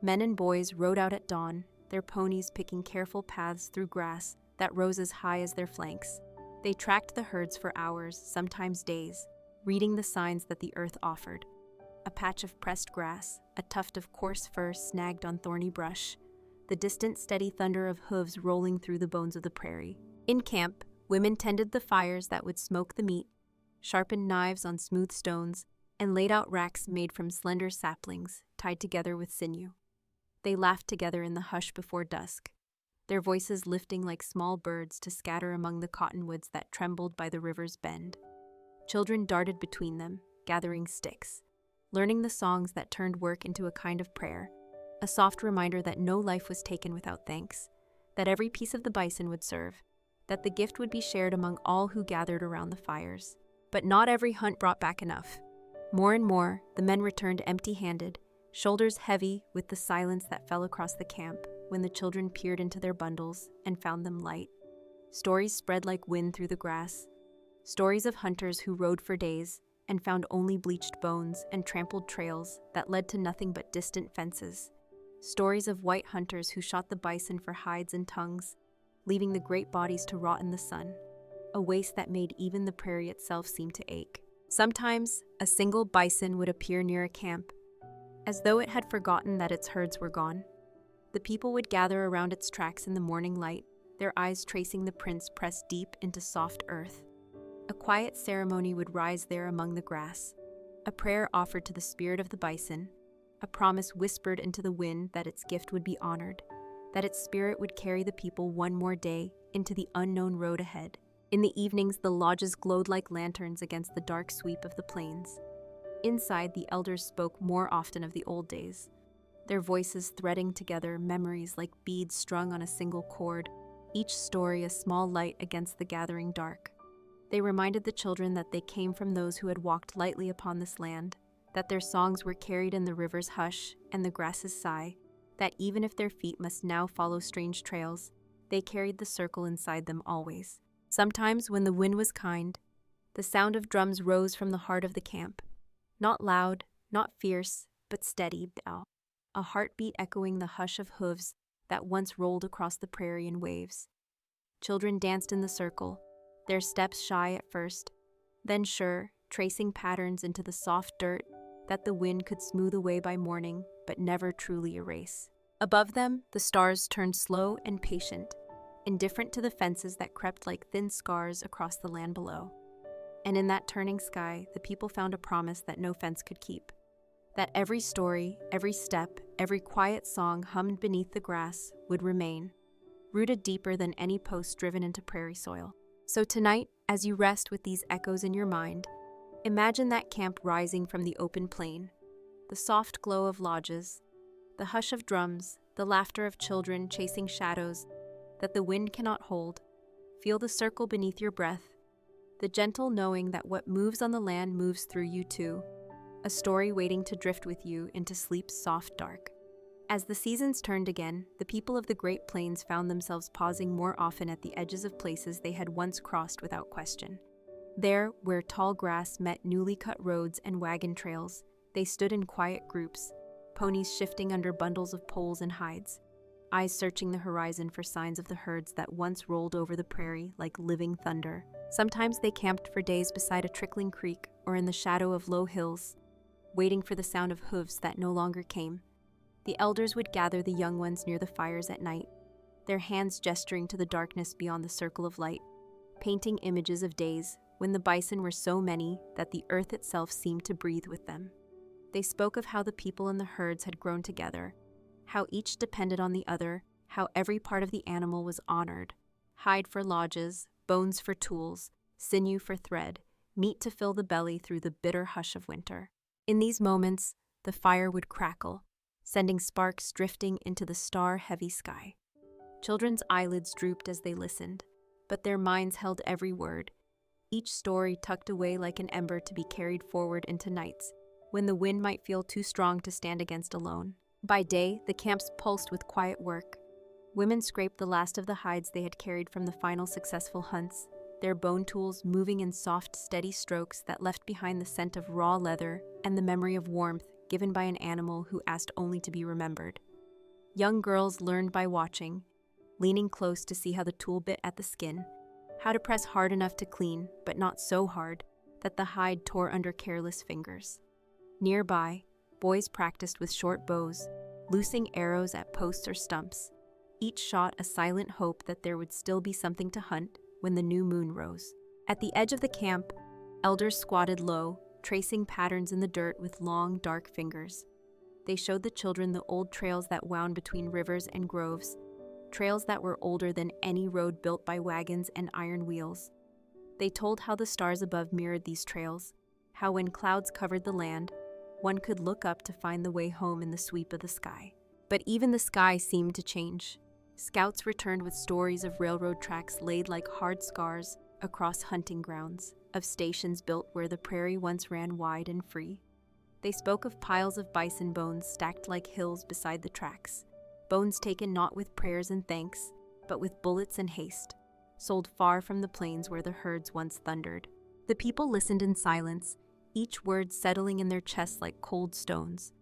Men and boys rode out at dawn, their ponies picking careful paths through grass that rose as high as their flanks. They tracked the herds for hours, sometimes days, reading the signs that the earth offered. A patch of pressed grass, a tuft of coarse fur snagged on thorny brush, the distant steady thunder of hooves rolling through the bones of the prairie. In camp, women tended the fires that would smoke the meat, sharpened knives on smooth stones, and laid out racks made from slender saplings tied together with sinew. They laughed together in the hush before dusk, their voices lifting like small birds to scatter among the cottonwoods that trembled by the river's bend. Children darted between them, gathering sticks, learning the songs that turned work into a kind of prayer, a soft reminder that no life was taken without thanks, that every piece of the bison would serve, that the gift would be shared among all who gathered around the fires. But not every hunt brought back enough. More and more, the men returned empty-handed, shoulders heavy with the silence that fell across the camp when the children peered into their bundles and found them light. Stories spread like wind through the grass, stories of hunters who rode for days and found only bleached bones and trampled trails that led to nothing but distant fences. Stories of white hunters who shot the bison for hides and tongues, leaving the great bodies to rot in the sun, a waste that made even the prairie itself seem to ache. Sometimes, a single bison would appear near a camp, as though it had forgotten that its herds were gone. The people would gather around its tracks in the morning light, their eyes tracing the prints pressed deep into soft earth. A quiet ceremony would rise there among the grass, a prayer offered to the spirit of the bison, a promise whispered into the wind that its gift would be honored, that its spirit would carry the people one more day into the unknown road ahead. In the evenings, the lodges glowed like lanterns against the dark sweep of the plains. Inside, the elders spoke more often of the old days, their voices threading together memories like beads strung on a single cord, each story a small light against the gathering dark. They reminded the children that they came from those who had walked lightly upon this land, that their songs were carried in the river's hush and the grass's sigh, that even if their feet must now follow strange trails, they carried the circle inside them always. Sometimes, when the wind was kind, the sound of drums rose from the heart of the camp, not loud, not fierce, but steady, a heartbeat echoing the hush of hooves that once rolled across the prairie in waves. Children danced in the circle, their steps shy at first, then sure, tracing patterns into the soft dirt that the wind could smooth away by morning but never truly erase. Above them, the stars turned slow and patient, indifferent to the fences that crept like thin scars across the land below. And in that turning sky, the people found a promise that no fence could keep, that every story, every step, every quiet song hummed beneath the grass would remain, rooted deeper than any post driven into prairie soil. So tonight, as you rest with these echoes in your mind, imagine that camp rising from the open plain, the soft glow of lodges, the hush of drums, the laughter of children chasing shadows that the wind cannot hold. Feel the circle beneath your breath, the gentle knowing that what moves on the land moves through you too, a story waiting to drift with you into sleep's soft dark. As the seasons turned again, the people of the Great Plains found themselves pausing more often at the edges of places they had once crossed without question. There, where tall grass met newly cut roads and wagon trails, they stood in quiet groups, ponies shifting under bundles of poles and hides, eyes searching the horizon for signs of the herds that once rolled over the prairie like living thunder. Sometimes they camped for days beside a trickling creek or in the shadow of low hills, waiting for the sound of hooves that no longer came. The elders would gather the young ones near the fires at night, their hands gesturing to the darkness beyond the circle of light, painting images of days when the bison were so many that the earth itself seemed to breathe with them. They spoke of how the people and the herds had grown together, how each depended on the other, how every part of the animal was honored: hide for lodges, bones for tools, sinew for thread, meat to fill the belly through the bitter hush of winter. In these moments, the fire would crackle, sending sparks drifting into the star-heavy sky. Children's eyelids drooped as they listened, but their minds held every word, each story tucked away like an ember to be carried forward into nights when the wind might feel too strong to stand against alone. By day, the camps pulsed with quiet work. Women scraped the last of the hides they had carried from the final successful hunts, their bone tools moving in soft, steady strokes that left behind the scent of raw leather and the memory of warmth given by an animal who asked only to be remembered. Young girls learned by watching, leaning close to see how the tool bit at the skin, how to press hard enough to clean, but not so hard that the hide tore under careless fingers. Nearby, boys practiced with short bows, loosing arrows at posts or stumps, each shot a silent hope that there would still be something to hunt when the new moon rose. At the edge of the camp, elders squatted low, tracing patterns in the dirt with long, dark fingers. They showed the children the old trails that wound between rivers and groves, trails that were older than any road built by wagons and iron wheels. They told how the stars above mirrored these trails, how when clouds covered the land, one could look up to find the way home in the sweep of the sky. But even the sky seemed to change. Scouts returned with stories of railroad tracks laid like hard scars across hunting grounds, of stations built where the prairie once ran wide and free. They spoke of piles of bison bones stacked like hills beside the tracks, bones taken not with prayers and thanks, but with bullets and haste, sold far from the plains where the herds once thundered. The people listened in silence, each word settling in their chests like cold stones.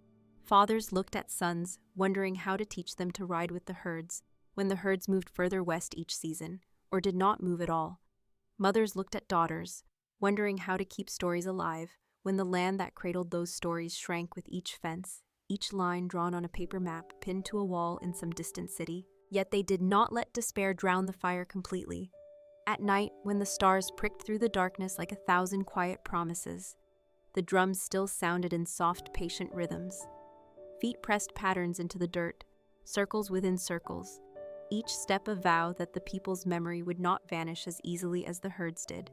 Fathers looked at sons, wondering how to teach them to ride with the herds when the herds moved further west each season, or did not move at all. Mothers looked at daughters, wondering how to keep stories alive when the land that cradled those stories shrank with each fence, each line drawn on a paper map pinned to a wall in some distant city. Yet they did not let despair drown the fire completely. At night, when the stars pricked through the darkness like 1,000 quiet promises, the drums still sounded in soft, patient rhythms. Feet pressed patterns into the dirt, circles within circles, each step a vow that the people's memory would not vanish as easily as the herds did.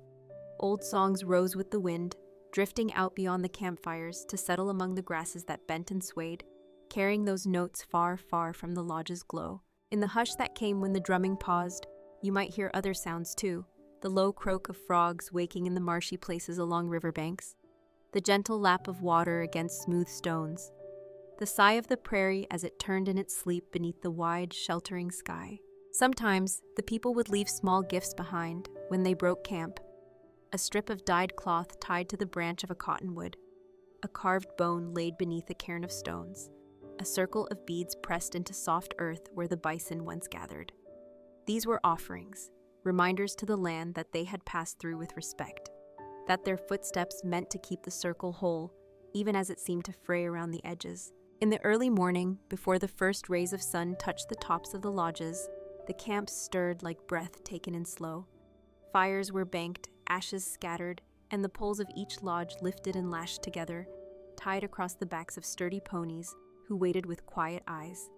Old songs rose with the wind, drifting out beyond the campfires to settle among the grasses that bent and swayed, carrying those notes far, far from the lodge's glow. In the hush that came when the drumming paused, you might hear other sounds too, the low croak of frogs waking in the marshy places along riverbanks, the gentle lap of water against smooth stones, the sigh of the prairie as it turned in its sleep beneath the wide, sheltering sky. Sometimes, the people would leave small gifts behind when they broke camp: a strip of dyed cloth tied to the branch of a cottonwood, a carved bone laid beneath a cairn of stones, a circle of beads pressed into soft earth where the bison once gathered. These were offerings, reminders to the land that they had passed through with respect, that their footsteps meant to keep the circle whole, even as it seemed to fray around the edges. In the early morning, before the first rays of sun touched the tops of the lodges, the camp stirred like breath taken in slow. Fires were banked, ashes scattered, and the poles of each lodge lifted and lashed together, tied across the backs of sturdy ponies who waited with quiet eyes.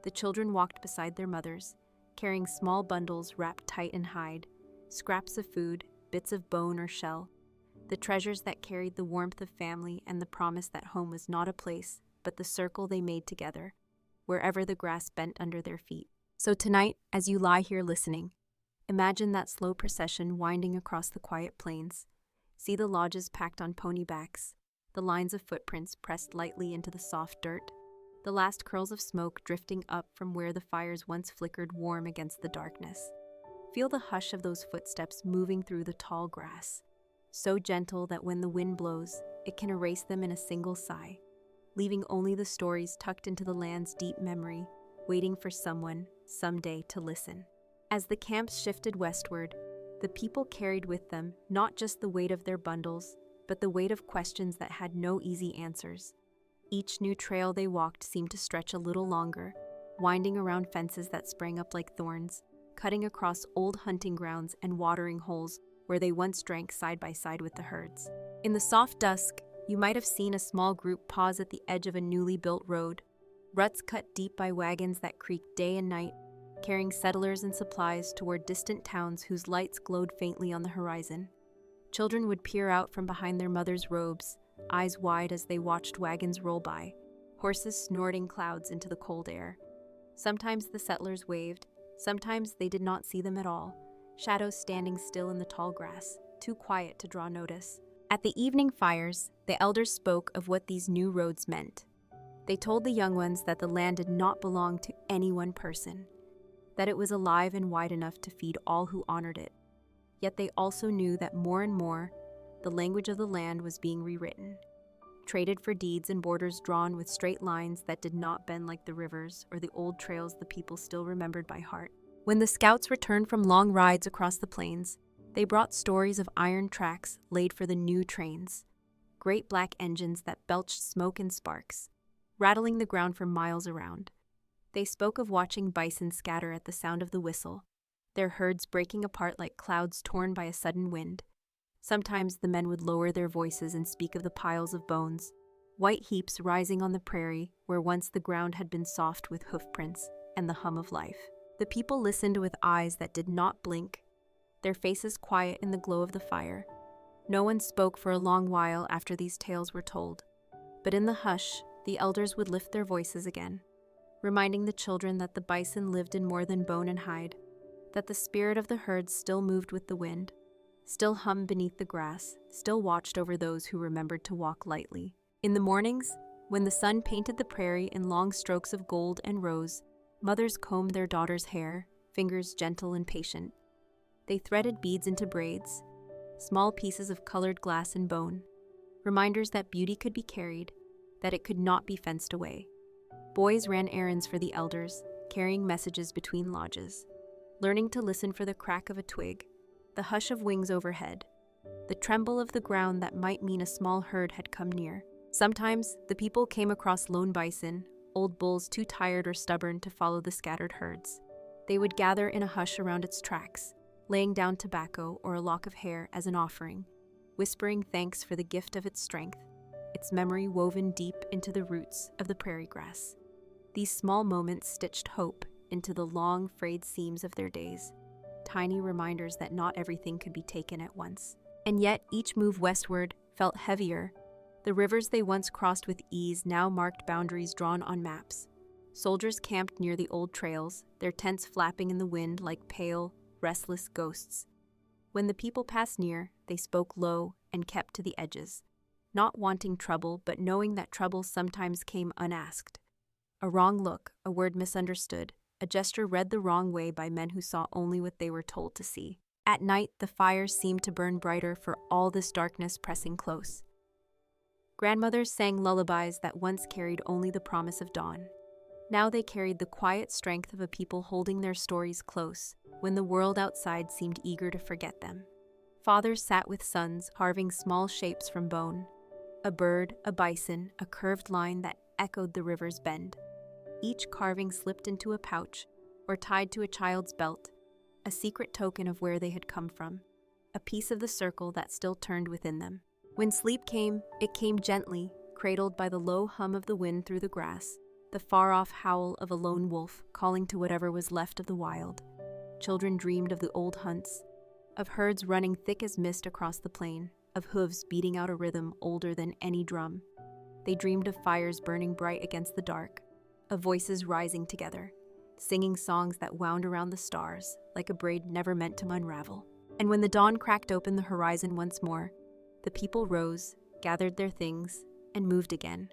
The children walked beside their mothers, carrying small bundles wrapped tight in hide, scraps of food, bits of bone or shell, the treasures that carried the warmth of family and the promise that home was not a place, but the circle they made together, wherever the grass bent under their feet. So tonight, as you lie here listening, imagine that slow procession winding across the quiet plains. See the lodges packed on pony backs, the lines of footprints pressed lightly into the soft dirt, the last curls of smoke drifting up from where the fires once flickered warm against the darkness. Feel the hush of those footsteps moving through the tall grass, so gentle that when the wind blows, it can erase them in a single sigh, leaving only the stories tucked into the land's deep memory, waiting for someone, someday, to listen. As the camps shifted westward, the people carried with them not just the weight of their bundles, but the weight of questions that had no easy answers. Each new trail they walked seemed to stretch a little longer, winding around fences that sprang up like thorns, cutting across old hunting grounds and watering holes where they once drank side by side with the herds. In the soft dusk, you might have seen a small group pause at the edge of a newly built road, ruts cut deep by wagons that creaked day and night, carrying settlers and supplies toward distant towns whose lights glowed faintly on the horizon. Children would peer out from behind their mothers' robes, eyes wide as they watched wagons roll by, horses snorting clouds into the cold air. Sometimes the settlers waved, sometimes they did not see them at all, shadows standing still in the tall grass, too quiet to draw notice. At the evening fires, the elders spoke of what these new roads meant. They told the young ones that the land did not belong to any one person, that it was alive and wide enough to feed all who honored it. Yet they also knew that more and more, the language of the land was being rewritten, traded for deeds and borders drawn with straight lines that did not bend like the rivers or the old trails the people still remembered by heart. When the scouts returned from long rides across the plains, they brought stories of iron tracks laid for the new trains, great black engines that belched smoke and sparks, rattling the ground for miles around. They spoke of watching bison scatter at the sound of the whistle, their herds breaking apart like clouds torn by a sudden wind. Sometimes the men would lower their voices and speak of the piles of bones, white heaps rising on the prairie where once the ground had been soft with hoofprints and the hum of life. The people listened with eyes that did not blink, their faces quiet in the glow of the fire. No one spoke for a long while after these tales were told, but in the hush, the elders would lift their voices again, reminding the children that the bison lived in more than bone and hide, that the spirit of the herd still moved with the wind, still hummed beneath the grass, still watched over those who remembered to walk lightly. In the mornings, when the sun painted the prairie in long strokes of gold and rose, mothers combed their daughters' hair, fingers gentle and patient. They threaded beads into braids, small pieces of colored glass and bone, reminders that beauty could be carried, that it could not be fenced away. Boys ran errands for the elders, carrying messages between lodges, learning to listen for the crack of a twig, the hush of wings overhead, the tremble of the ground that might mean a small herd had come near. Sometimes the people came across lone bison, old bulls too tired or stubborn to follow the scattered herds. They would gather in a hush around its tracks, laying down tobacco or a lock of hair as an offering, whispering thanks for the gift of its strength, its memory woven deep into the roots of the prairie grass. These small moments stitched hope into the long, frayed seams of their days, tiny reminders that not everything could be taken at once. And yet each move westward felt heavier. The rivers they once crossed with ease now marked boundaries drawn on maps. Soldiers camped near the old trails, their tents flapping in the wind like pale, restless ghosts. When the people passed near, they spoke low and kept to the edges, not wanting trouble but knowing that trouble sometimes came unasked. A wrong look, a word misunderstood, a gesture read the wrong way by men who saw only what they were told to see. At night, the fires seemed to burn brighter for all this darkness pressing close. Grandmothers sang lullabies that once carried only the promise of dawn. Now they carried the quiet strength of a people holding their stories close when the world outside seemed eager to forget them. Fathers sat with sons, carving small shapes from bone. A bird, a bison, a curved line that echoed the river's bend. Each carving slipped into a pouch or tied to a child's belt, a secret token of where they had come from, a piece of the circle that still turned within them. When sleep came, it came gently, cradled by the low hum of the wind through the grass, the far-off howl of a lone wolf calling to whatever was left of the wild. Children dreamed of the old hunts, of herds running thick as mist across the plain, of hooves beating out a rhythm older than any drum. They dreamed of fires burning bright against the dark, of voices rising together, singing songs that wound around the stars like a braid never meant to unravel. And when the dawn cracked open the horizon once more, the people rose, gathered their things, and moved again,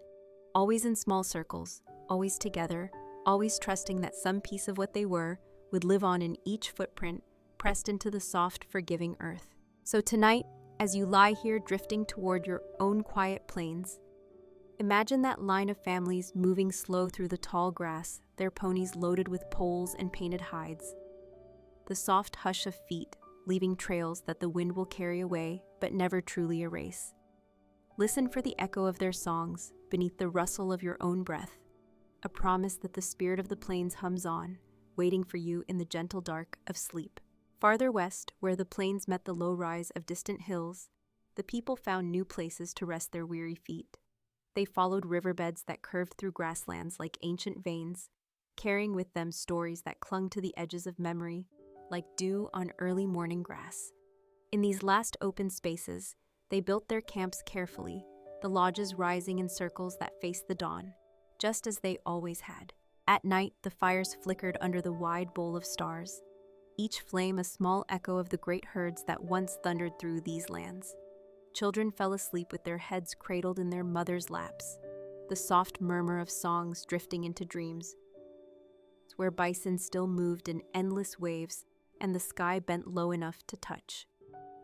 always in small circles, always together, always trusting that some piece of what they were would live on in each footprint pressed into the soft, forgiving earth. So tonight, as you lie here drifting toward your own quiet plains, imagine that line of families moving slow through the tall grass, their ponies loaded with poles and painted hides. The soft hush of feet, leaving trails that the wind will carry away but never truly erase. Listen for the echo of their songs beneath the rustle of your own breath, a promise that the spirit of the plains hums on, waiting for you in the gentle dark of sleep. Farther west, where the plains met the low rise of distant hills, the people found new places to rest their weary feet. They followed riverbeds that curved through grasslands like ancient veins, carrying with them stories that clung to the edges of memory, like dew on early morning grass. In these last open spaces, they built their camps carefully, the lodges rising in circles that faced the dawn, just as they always had. At night, the fires flickered under the wide bowl of stars, each flame a small echo of the great herds that once thundered through these lands. Children fell asleep with their heads cradled in their mothers' laps, the soft murmur of songs drifting into dreams, where bison still moved in endless waves and the sky bent low enough to touch.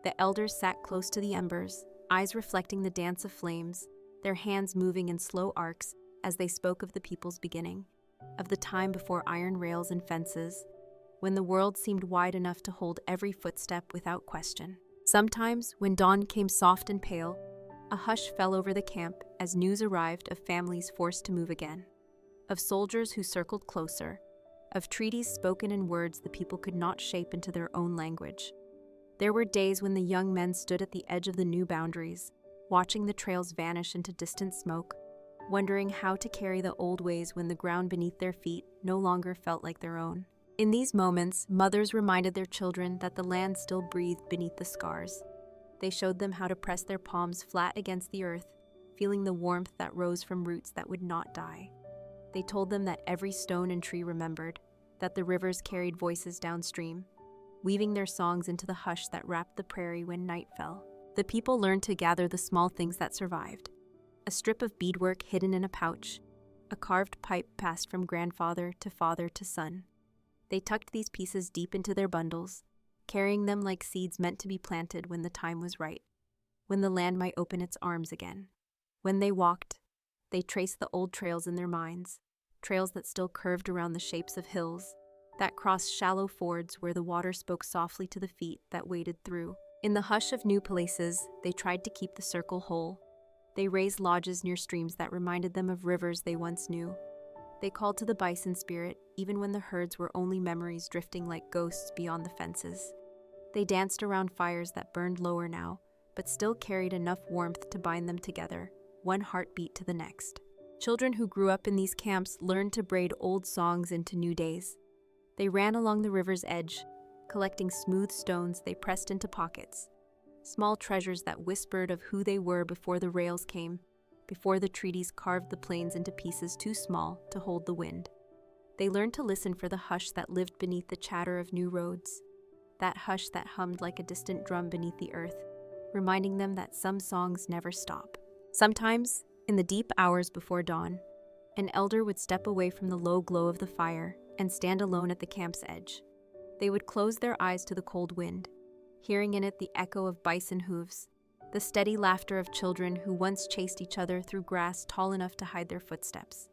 The elders sat close to the embers, eyes reflecting the dance of flames, their hands moving in slow arcs as they spoke of the people's beginning, of the time before iron rails and fences, when the world seemed wide enough to hold every footstep without question. Sometimes, when dawn came soft and pale, a hush fell over the camp as news arrived of families forced to move again, of soldiers who circled closer, of treaties spoken in words the people could not shape into their own language. There were days when the young men stood at the edge of the new boundaries, watching the trails vanish into distant smoke, wondering how to carry the old ways when the ground beneath their feet no longer felt like their own. In these moments, mothers reminded their children that the land still breathed beneath the scars. They showed them how to press their palms flat against the earth, feeling the warmth that rose from roots that would not die. They told them that every stone and tree remembered, that the rivers carried voices downstream, weaving their songs into the hush that wrapped the prairie when night fell. The people learned to gather the small things that survived: a strip of beadwork hidden in a pouch, a carved pipe passed from grandfather to son. They tucked these pieces deep into their bundles, carrying them like seeds meant to be planted when the time was right, when the land might open its arms again. When they walked, they traced the old trails in their minds, trails that still curved around the shapes of hills, that crossed shallow fords where the water spoke softly to the feet that waded through. In the hush of new places, they tried to keep the circle whole. They raised lodges near streams that reminded them of rivers they once knew. They called to the bison spirit, even when the herds were only memories drifting like ghosts beyond the fences. They danced around fires that burned lower now, but still carried enough warmth to bind them together, one heartbeat to the next. Children who grew up in these camps learned to braid old songs into new days. They ran along the river's edge, collecting smooth stones they pressed into pockets, small treasures that whispered of who they were before the rails came, before the treaties carved the plains into pieces too small to hold the wind. They learned to listen for the hush that lived beneath the chatter of new roads, that hush that hummed like a distant drum beneath the earth, reminding them that some songs never stop. Sometimes, in the deep hours before dawn, an elder would step away from the low glow of the fire and stand alone at the camp's edge. They would close their eyes to the cold wind, hearing in it the echo of bison hooves, the steady laughter of children who once chased each other through grass tall enough to hide their footsteps.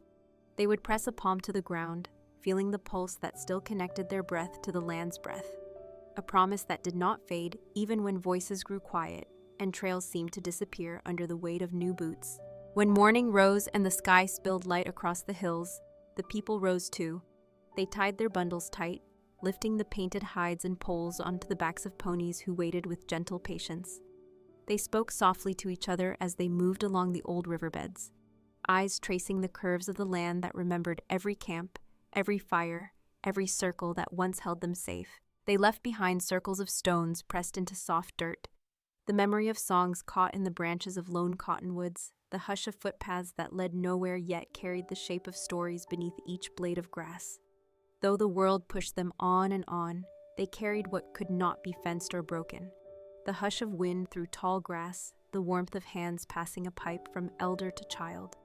They would press a palm to the ground, feeling the pulse that still connected their breath to the land's breath, a promise that did not fade even when voices grew quiet and trails seemed to disappear under the weight of new boots. When morning rose and the sky spilled light across the hills, the people rose too. They tied their bundles tight, lifting the painted hides and poles onto the backs of ponies who waited with gentle patience. They spoke softly to each other as they moved along the old riverbeds, eyes tracing the curves of the land that remembered every camp, every fire, every circle that once held them safe. They left behind circles of stones pressed into soft dirt, the memory of songs caught in the branches of lone cottonwoods, the hush of footpaths that led nowhere yet carried the shape of stories beneath each blade of grass. Though the world pushed them on and on, they carried what could not be fenced or broken. The hush of wind through tall grass, the warmth of hands passing a pipe from elder to child,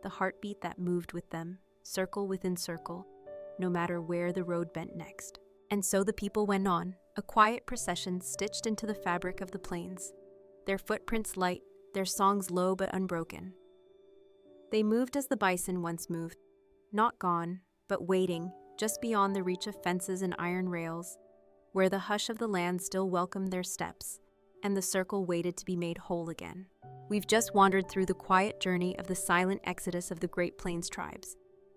the heartbeat that moved with them, circle within circle, no matter where the road bent next. And so the people went on, a quiet procession stitched into the fabric of the plains, their footprints light, their songs low but unbroken. They moved as the bison once moved, not gone, but waiting, just beyond the reach of fences and iron rails, where the hush of the land still welcomed their steps, and the circle waited to be made whole again. We've just wandered through the quiet journey of the silent exodus of the Great Plains tribes,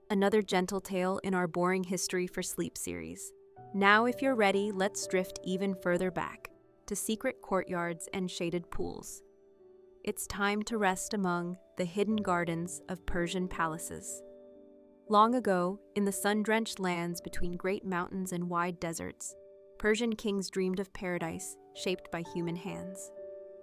another gentle tale in our Boring History for Sleep series. Now, if you're ready, let's drift even further back, to secret courtyards and shaded pools. It's time to rest among the hidden gardens of Persian palaces. Long ago, in the sun-drenched lands between great mountains and wide deserts, Persian kings dreamed of paradise shaped by human hands.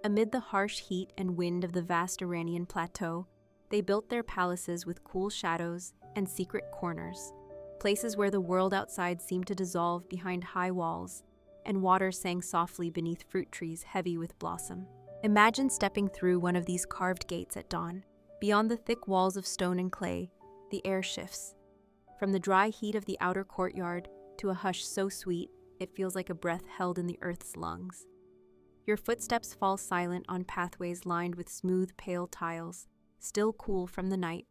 Amid the harsh heat and wind of the vast Iranian plateau, they built their palaces with cool shadows and secret corners, places where the world outside seemed to dissolve behind high walls, and water sang softly beneath fruit trees heavy with blossom. Imagine stepping through one of these carved gates at dawn. Beyond the thick walls of stone and clay, the air shifts. From the dry heat of the outer courtyard to a hush so sweet, it feels like a breath held in the earth's lungs. Your footsteps fall silent on pathways lined with smooth, pale tiles, still cool from the night.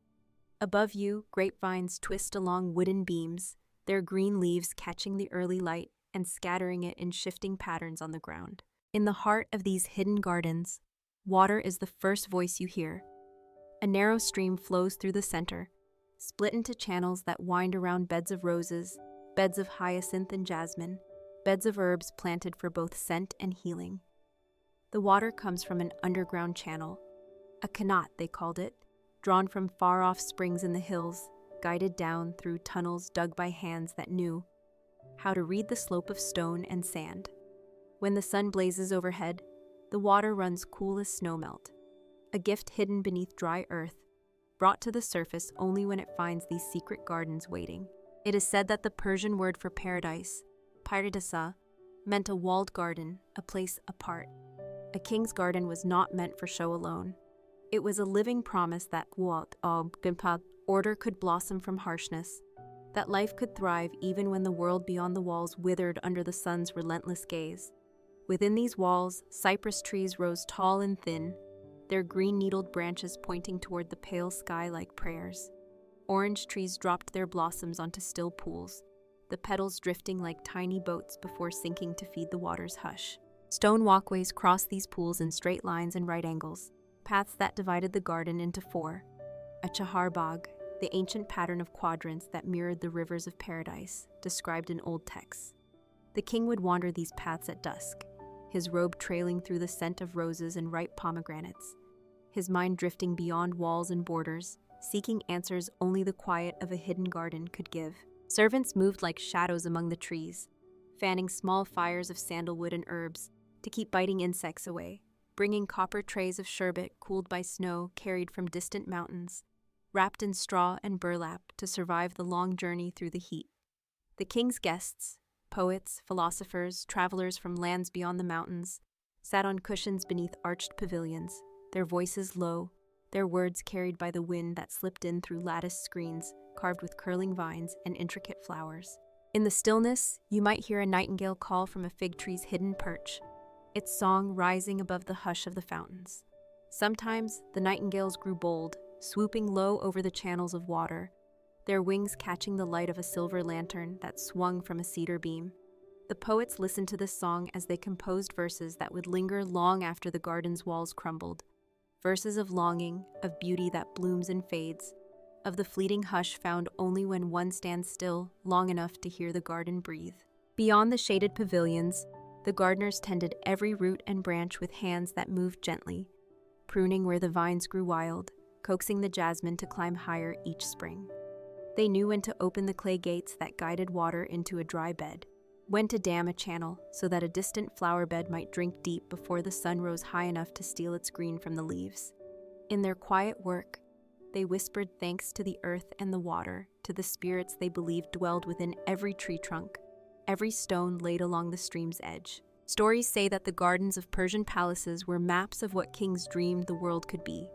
Above you, grapevines twist along wooden beams, their green leaves catching the early light and scattering it in shifting patterns on the ground. In the heart of these hidden gardens, water is the first voice you hear. A narrow stream flows through the center, split into channels that wind around beds of roses, beds of hyacinth and jasmine, beds of herbs planted for both scent and healing. The water comes from an underground channel, a qanat they called it, drawn from far-off springs in the hills, guided down through tunnels dug by hands that knew how to read the slope of stone and sand. When the sun blazes overhead, the water runs cool as snowmelt, a gift hidden beneath dry earth, brought to the surface only when it finds these secret gardens waiting. It is said that the Persian word for paradise, paradisa, meant a walled garden, a place apart. A king's garden was not meant for show alone. It was a living promise that order could blossom from harshness, that life could thrive even when the world beyond the walls withered under the sun's relentless gaze. Within these walls, cypress trees rose tall and thin, their green-needled branches pointing toward the pale sky like prayers. Orange trees dropped their blossoms onto still pools, the petals drifting like tiny boats before sinking to feed the water's hush. Stone walkways crossed these pools in straight lines and right angles, paths that divided the garden into four. A chahar bagh, the ancient pattern of quadrants that mirrored the rivers of paradise, described in old texts. The king would wander these paths at dusk, his robe trailing through the scent of roses and ripe pomegranates, his mind drifting beyond walls and borders, seeking answers only the quiet of a hidden garden could give. Servants moved like shadows among the trees, fanning small fires of sandalwood and herbs to keep biting insects away, bringing copper trays of sherbet cooled by snow carried from distant mountains, wrapped in straw and burlap to survive the long journey through the heat. The king's guests, poets, philosophers, travelers from lands beyond the mountains, sat on cushions beneath arched pavilions, their voices low, their words carried by the wind that slipped in through latticed screens carved with curling vines and intricate flowers. In the stillness, you might hear a nightingale call from a fig tree's hidden perch, its song rising above the hush of the fountains. Sometimes, the nightingales grew bold, swooping low over the channels of water, their wings catching the light of a silver lantern that swung from a cedar beam. The poets listened to this song as they composed verses that would linger long after the garden's walls crumbled. Verses of longing, of beauty that blooms and fades, of the fleeting hush found only when one stands still long enough to hear the garden breathe. Beyond the shaded pavilions, the gardeners tended every root and branch with hands that moved gently, pruning where the vines grew wild, coaxing the jasmine to climb higher each spring. They knew when to open the clay gates that guided water into a dry bed, when to dam a channel so that a distant flower bed might drink deep before the sun rose high enough to steal its green from the leaves. In their quiet work, they whispered thanks to the earth and the water, to the spirits they believed dwelled within every tree trunk, every stone laid along the stream's edge. Stories say that the gardens of Persian palaces were maps of what kings dreamed the world could be,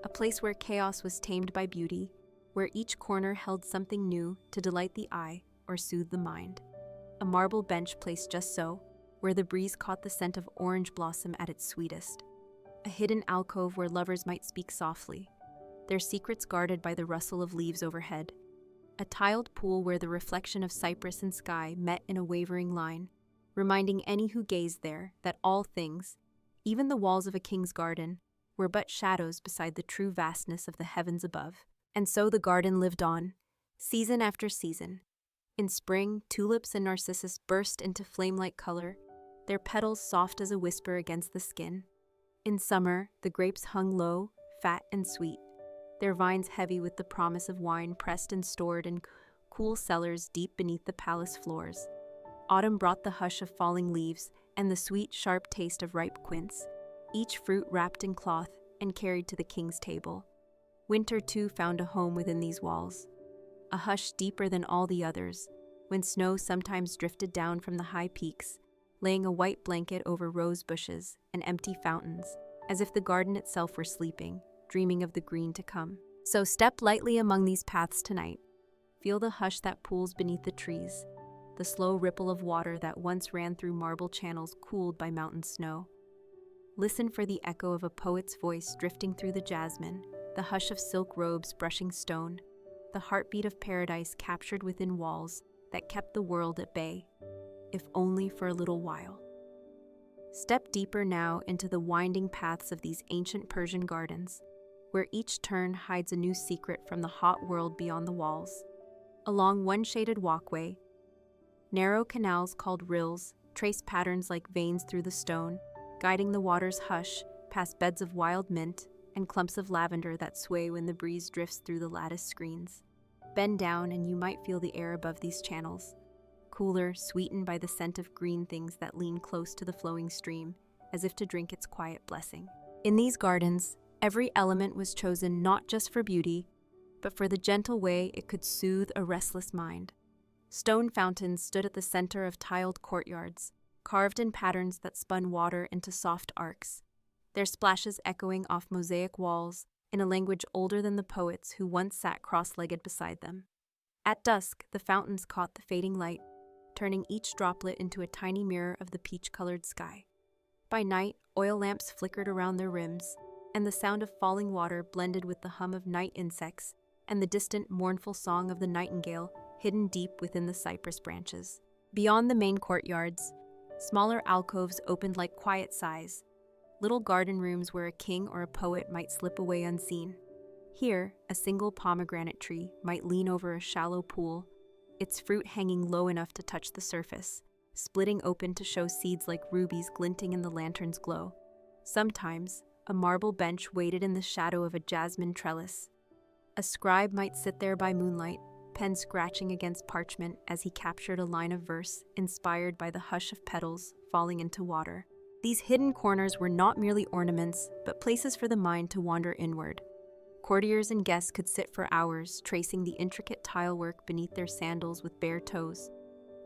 a place where chaos was tamed by beauty, where each corner held something new to delight the eye or soothe the mind. A marble bench placed just so, where the breeze caught the scent of orange blossom at its sweetest. A hidden alcove where lovers might speak softly, their secrets guarded by the rustle of leaves overhead. A tiled pool where the reflection of cypress and sky met in a wavering line, reminding any who gazed there that all things, even the walls of a king's garden, were but shadows beside the true vastness of the heavens above. And so the garden lived on, season after season. In spring, tulips and narcissus burst into flame-like color, their petals soft as a whisper against the skin. In summer, the grapes hung low, fat and sweet, their vines heavy with the promise of wine pressed and stored in cool cellars deep beneath the palace floors. Autumn brought the hush of falling leaves and the sweet, sharp taste of ripe quince, each fruit wrapped in cloth and carried to the king's table. Winter, too, found a home within these walls, a hush deeper than all the others, when snow sometimes drifted down from the high peaks, laying a white blanket over rose bushes and empty fountains, as if the garden itself were sleeping, dreaming of the green to come. So step lightly among these paths tonight. Feel the hush that pools beneath the trees, the slow ripple of water that once ran through marble channels cooled by mountain snow. Listen for the echo of a poet's voice drifting through the jasmine, the hush of silk robes brushing stone, the heartbeat of paradise captured within walls that kept the world at bay, if only for a little while. Step deeper now into the winding paths of these ancient Persian gardens, where each turn hides a new secret from the hot world beyond the walls. Along one shaded walkway, narrow canals called rills trace patterns like veins through the stone, guiding the water's hush past beds of wild mint and clumps of lavender that sway when the breeze drifts through the lattice screens. Bend down and you might feel the air above these channels, cooler, sweetened by the scent of green things that lean close to the flowing stream, as if to drink its quiet blessing. In these gardens, every element was chosen not just for beauty, but for the gentle way it could soothe a restless mind. Stone fountains stood at the center of tiled courtyards, carved in patterns that spun water into soft arcs, their splashes echoing off mosaic walls in a language older than the poets who once sat cross-legged beside them. At dusk, the fountains caught the fading light, turning each droplet into a tiny mirror of the peach-colored sky. By night, oil lamps flickered around their rims, and the sound of falling water blended with the hum of night insects and the distant, mournful song of the nightingale hidden deep within the cypress branches. Beyond the main courtyards, smaller alcoves opened like quiet sighs, little garden rooms where a king or a poet might slip away unseen. Here, a single pomegranate tree might lean over a shallow pool, its fruit hanging low enough to touch the surface, splitting open to show seeds like rubies glinting in the lantern's glow. Sometimes, a marble bench waited in the shadow of a jasmine trellis. A scribe might sit there by moonlight, pen scratching against parchment as he captured a line of verse inspired by the hush of petals falling into water. These hidden corners were not merely ornaments, but places for the mind to wander inward. Courtiers and guests could sit for hours, tracing the intricate tilework beneath their sandals with bare toes,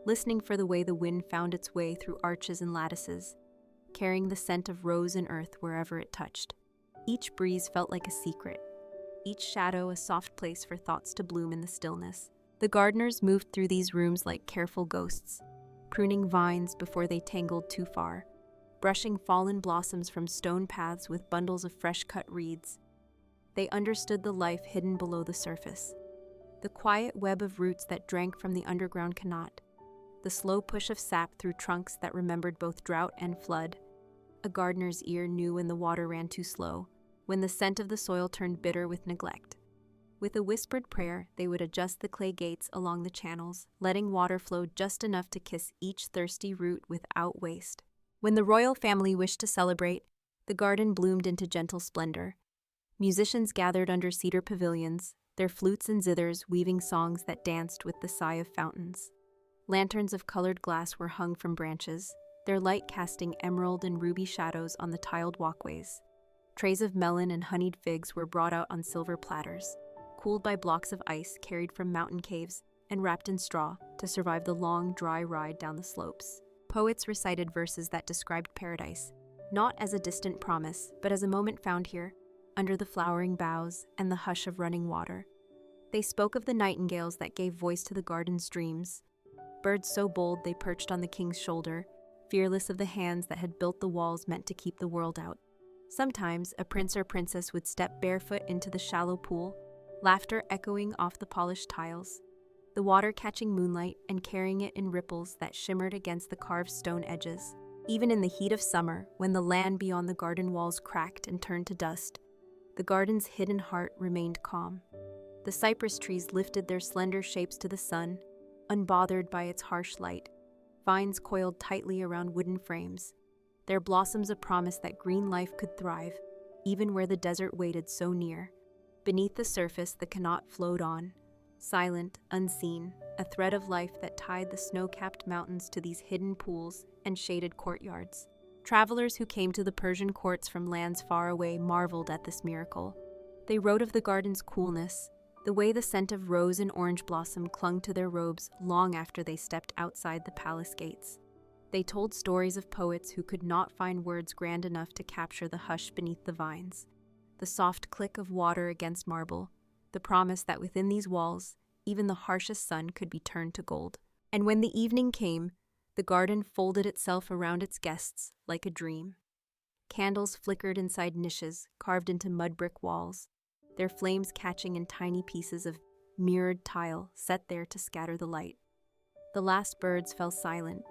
listening for the way the wind found its way through arches and lattices, carrying the scent of rose and earth wherever it touched. Each breeze felt like a secret, each shadow a soft place for thoughts to bloom in the stillness. The gardeners moved through these rooms like careful ghosts, pruning vines before they tangled too far, brushing fallen blossoms from stone paths with bundles of fresh-cut reeds. They understood the life hidden below the surface, the quiet web of roots that drank from the underground Qanat, the slow push of sap through trunks that remembered both drought and flood. A gardener's ear knew when the water ran too slow, when the scent of the soil turned bitter with neglect. With a whispered prayer, they would adjust the clay gates along the channels, letting water flow just enough to kiss each thirsty root without waste. When the royal family wished to celebrate, the garden bloomed into gentle splendor. Musicians gathered under cedar pavilions, their flutes and zithers weaving songs that danced with the sigh of fountains. Lanterns of colored glass were hung from branches, their light casting emerald and ruby shadows on the tiled walkways. Trays of melon and honeyed figs were brought out on silver platters, cooled by blocks of ice carried from mountain caves and wrapped in straw to survive the long, dry ride down the slopes. Poets recited verses that described paradise, not as a distant promise, but as a moment found here, under the flowering boughs and the hush of running water. They spoke of the nightingales that gave voice to the garden's dreams, birds so bold they perched on the king's shoulder, fearless of the hands that had built the walls meant to keep the world out. Sometimes a prince or princess would step barefoot into the shallow pool, laughter echoing off the polished tiles, the water catching moonlight and carrying it in ripples that shimmered against the carved stone edges. Even in the heat of summer, when the land beyond the garden walls cracked and turned to dust, the garden's hidden heart remained calm. The cypress trees lifted their slender shapes to the sun, unbothered by its harsh light, vines coiled tightly around wooden frames, their blossoms a promise that green life could thrive, even where the desert waited so near. Beneath the surface, the Connaught flowed on, silent, unseen, a thread of life that tied the snow-capped mountains to these hidden pools and shaded courtyards. Travelers who came to the Persian courts from lands far away marveled at this miracle. They wrote of the garden's coolness, the way the scent of rose and orange blossom clung to their robes long after they stepped outside the palace gates. They told stories of poets who could not find words grand enough to capture the hush beneath the vines, the soft click of water against marble, the promise that within these walls, even the harshest sun could be turned to gold. And when the evening came, the garden folded itself around its guests like a dream. Candles flickered inside niches carved into mud brick walls, their flames catching in tiny pieces of mirrored tile set there to scatter the light. The last birds fell silent,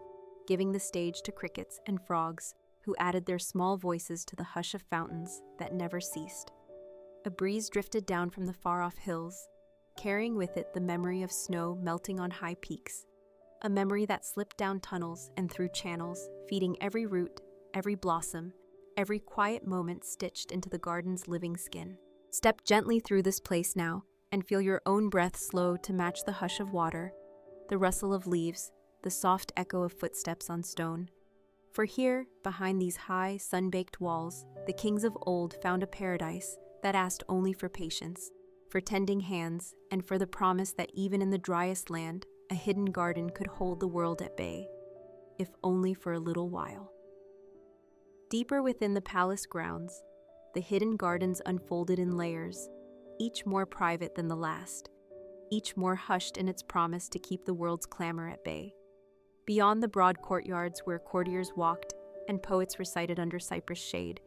giving the stage to crickets and frogs who added their small voices to the hush of fountains that never ceased. A breeze drifted down from the far-off hills, carrying with it the memory of snow melting on high peaks, a memory that slipped down tunnels and through channels, feeding every root, every blossom, every quiet moment stitched into the garden's living skin. Step gently through this place now and feel your own breath slow to match the hush of water, the rustle of leaves, the soft echo of footsteps on stone. For here, behind these high, sun-baked walls, the kings of old found a paradise that asked only for patience, for tending hands, and for the promise that even in the driest land, a hidden garden could hold the world at bay, if only for a little while. Deeper within the palace grounds, the hidden gardens unfolded in layers, each more private than the last, each more hushed in its promise to keep the world's clamor at bay. Beyond the broad courtyards where courtiers walked and poets recited under cypress shade,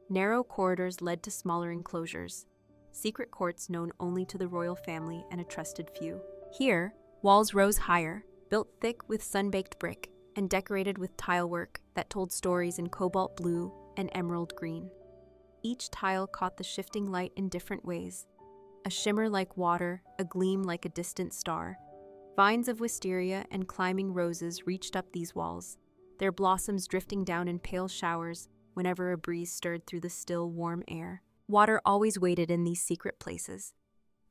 narrow corridors led to smaller enclosures, secret courts known only to the royal family and a trusted few. Here, walls rose higher, built thick with sun-baked brick, and decorated with tilework that told stories in cobalt blue and emerald green. Each tile caught the shifting light in different ways, a shimmer like water, a gleam like a distant star. Vines of wisteria and climbing roses reached up these walls, their blossoms drifting down in pale showers whenever a breeze stirred through the still, warm air. Water always waited in these secret places.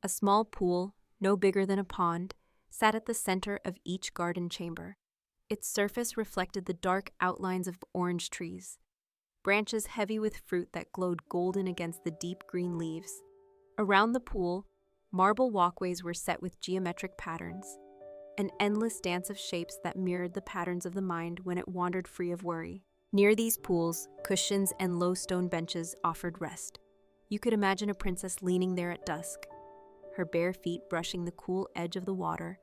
A small pool, no bigger than a pond, sat at the center of each garden chamber. Its surface reflected the dark outlines of orange trees, branches heavy with fruit that glowed golden against the deep green leaves. Around the pool, marble walkways were set with geometric patterns, an endless dance of shapes that mirrored the patterns of the mind when it wandered free of worry. Near these pools, cushions and low stone benches offered rest. You could imagine a princess leaning there at dusk, her bare feet brushing the cool edge of the water,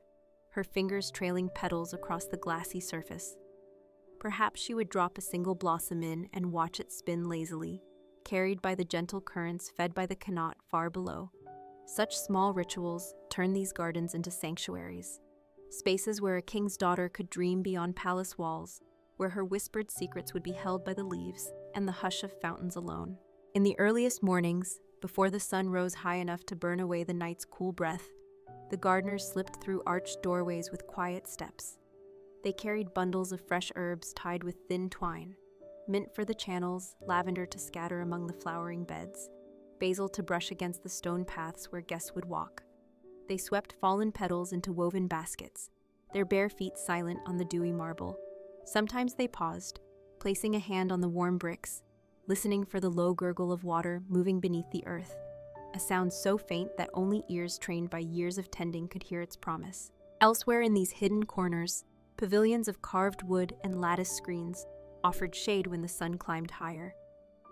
her fingers trailing petals across the glassy surface. Perhaps she would drop a single blossom in and watch it spin lazily, carried by the gentle currents fed by the Connaught far below. Such small rituals turned these gardens into sanctuaries, spaces where a king's daughter could dream beyond palace walls, where her whispered secrets would be held by the leaves and the hush of fountains alone. In the earliest mornings, before the sun rose high enough to burn away the night's cool breath, the gardeners slipped through arched doorways with quiet steps. They carried bundles of fresh herbs tied with thin twine, mint for the channels, lavender to scatter among the flowering beds, basil to brush against the stone paths where guests would walk. They swept fallen petals into woven baskets, their bare feet silent on the dewy marble. Sometimes they paused, placing a hand on the warm bricks, listening for the low gurgle of water moving beneath the earth, a sound so faint that only ears trained by years of tending could hear its promise. Elsewhere in these hidden corners, pavilions of carved wood and lattice screens offered shade when the sun climbed higher.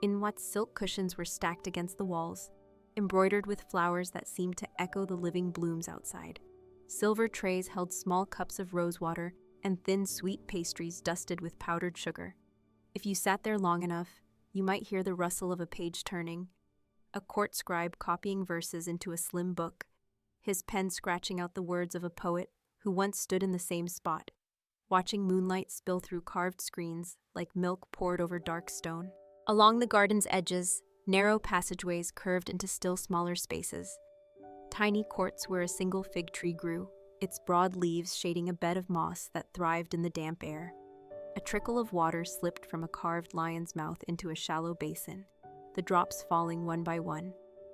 In what silk cushions were stacked against the walls, embroidered with flowers that seemed to echo the living blooms outside. Silver trays held small cups of rosewater and thin sweet pastries dusted with powdered sugar. If you sat there long enough, you might hear the rustle of a page turning, a court scribe copying verses into a slim book, his pen scratching out the words of a poet who once stood in the same spot, watching moonlight spill through carved screens like milk poured over dark stone. Along the garden's edges, narrow passageways curved into still smaller spaces. Tiny courts where a single fig tree grew, its broad leaves shading a bed of moss that thrived in the damp air. A trickle of water slipped from a carved lion's mouth into a shallow basin, the drops falling one by one,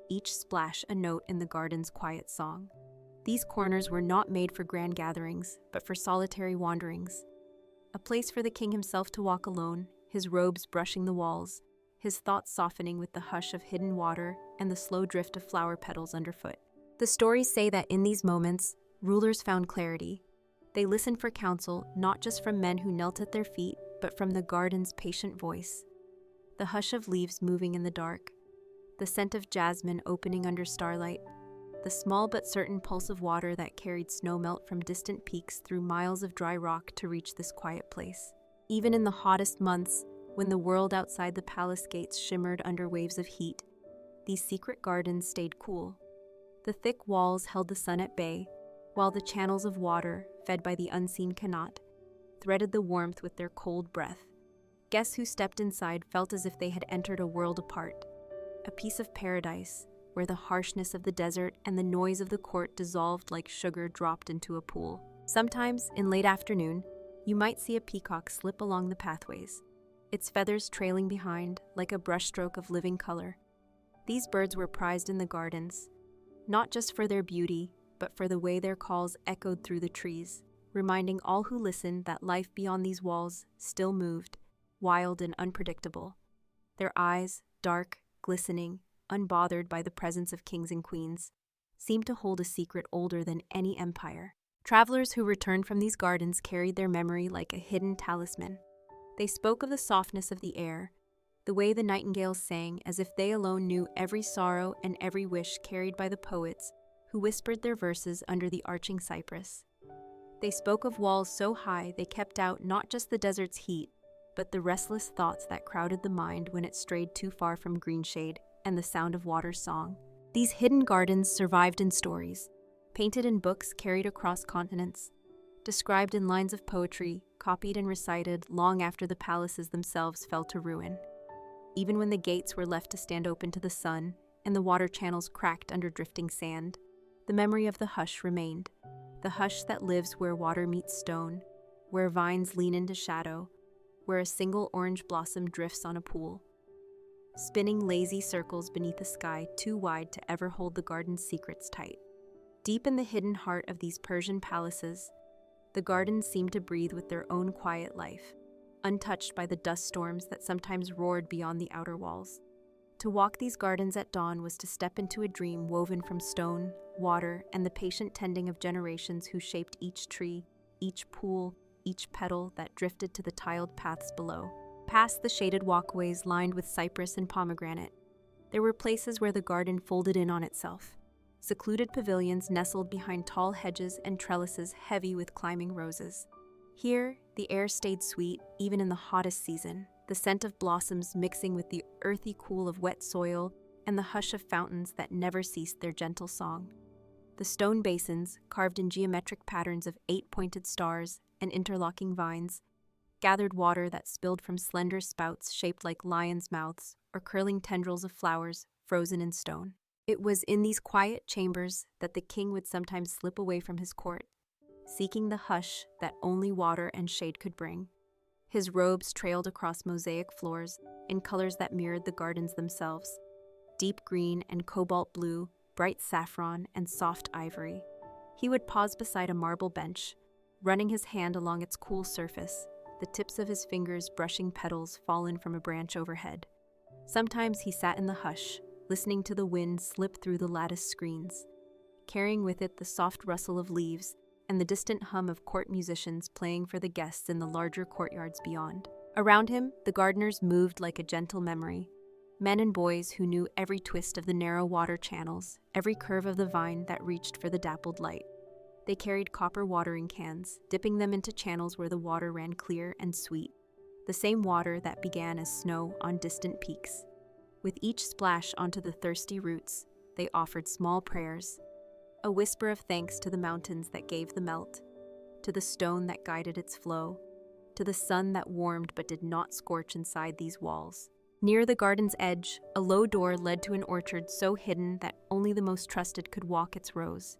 each splash a note in the garden's quiet song. These corners were not made for grand gatherings, but for solitary wanderings. A place for the king himself to walk alone, his robes brushing the walls, his thoughts softening with the hush of hidden water and the slow drift of flower petals underfoot. The stories say that in these moments, rulers found clarity. They listened for counsel, not just from men who knelt at their feet, but from the garden's patient voice. The hush of leaves moving in the dark, the scent of jasmine opening under starlight, the small but certain pulse of water that carried snowmelt from distant peaks through miles of dry rock to reach this quiet place. Even in the hottest months, when the world outside the palace gates shimmered under waves of heat, these secret gardens stayed cool. The thick walls held the sun at bay, while the channels of water, fed by the unseen Kanat, threaded the warmth with their cold breath. Guests who stepped inside felt as if they had entered a world apart, a piece of paradise, where the harshness of the desert and the noise of the court dissolved like sugar dropped into a pool. Sometimes, in late afternoon, you might see a peacock slip along the pathways, its feathers trailing behind like a brushstroke of living color. These birds were prized in the gardens, not just for their beauty, but for the way their calls echoed through the trees, reminding all who listened that life beyond these walls still moved, wild and unpredictable. Their eyes, dark, glistening, unbothered by the presence of kings and queens, seemed to hold a secret older than any empire. Travelers who returned from these gardens carried their memory like a hidden talisman. They spoke of the softness of the air, the way the nightingales sang as if they alone knew every sorrow and every wish carried by the poets who whispered their verses under the arching cypress. They spoke of walls so high they kept out not just the desert's heat, but the restless thoughts that crowded the mind when it strayed too far from green shade and the sound of water's song. These hidden gardens survived in stories, painted in books carried across continents, described in lines of poetry, copied and recited long after the palaces themselves fell to ruin. Even when the gates were left to stand open to the sun and the water channels cracked under drifting sand, the memory of the hush remained, the hush that lives where water meets stone, where vines lean into shadow, where a single orange blossom drifts on a pool, spinning lazy circles beneath a sky too wide to ever hold the garden's secrets tight. Deep in the hidden heart of these Persian palaces, the gardens seemed to breathe with their own quiet life, untouched by the dust storms that sometimes roared beyond the outer walls. To walk these gardens at dawn was to step into a dream woven from stone, water, and the patient tending of generations who shaped each tree, each pool, each petal that drifted to the tiled paths below. Past the shaded walkways lined with cypress and pomegranate, there were places where the garden folded in on itself. Secluded pavilions nestled behind tall hedges and trellises heavy with climbing roses. Here, the air stayed sweet even in the hottest season, the scent of blossoms mixing with the earthy cool of wet soil and the hush of fountains that never ceased their gentle song. The stone basins, carved in geometric patterns of 8 pointed stars and interlocking vines, gathered water that spilled from slender spouts shaped like lions' mouths or curling tendrils of flowers frozen in stone. It was in these quiet chambers that the king would sometimes slip away from his court, seeking the hush that only water and shade could bring. His robes trailed across mosaic floors in colors that mirrored the gardens themselves, deep green and cobalt blue, bright saffron and soft ivory. He would pause beside a marble bench, running his hand along its cool surface, the tips of his fingers brushing petals fallen from a branch overhead. Sometimes he sat in the hush, listening to the wind slip through the lattice screens, carrying with it the soft rustle of leaves and the distant hum of court musicians playing for the guests in the larger courtyards beyond. Around him, the gardeners moved like a gentle memory, men and boys who knew every twist of the narrow water channels, every curve of the vine that reached for the dappled light. They carried copper watering cans, dipping them into channels where the water ran clear and sweet, the same water that began as snow on distant peaks. With each splash onto the thirsty roots, they offered small prayers, a whisper of thanks to the mountains that gave the melt, to the stone that guided its flow, to the sun that warmed but did not scorch inside these walls. Near the garden's edge, a low door led to an orchard so hidden that only the most trusted could walk its rows.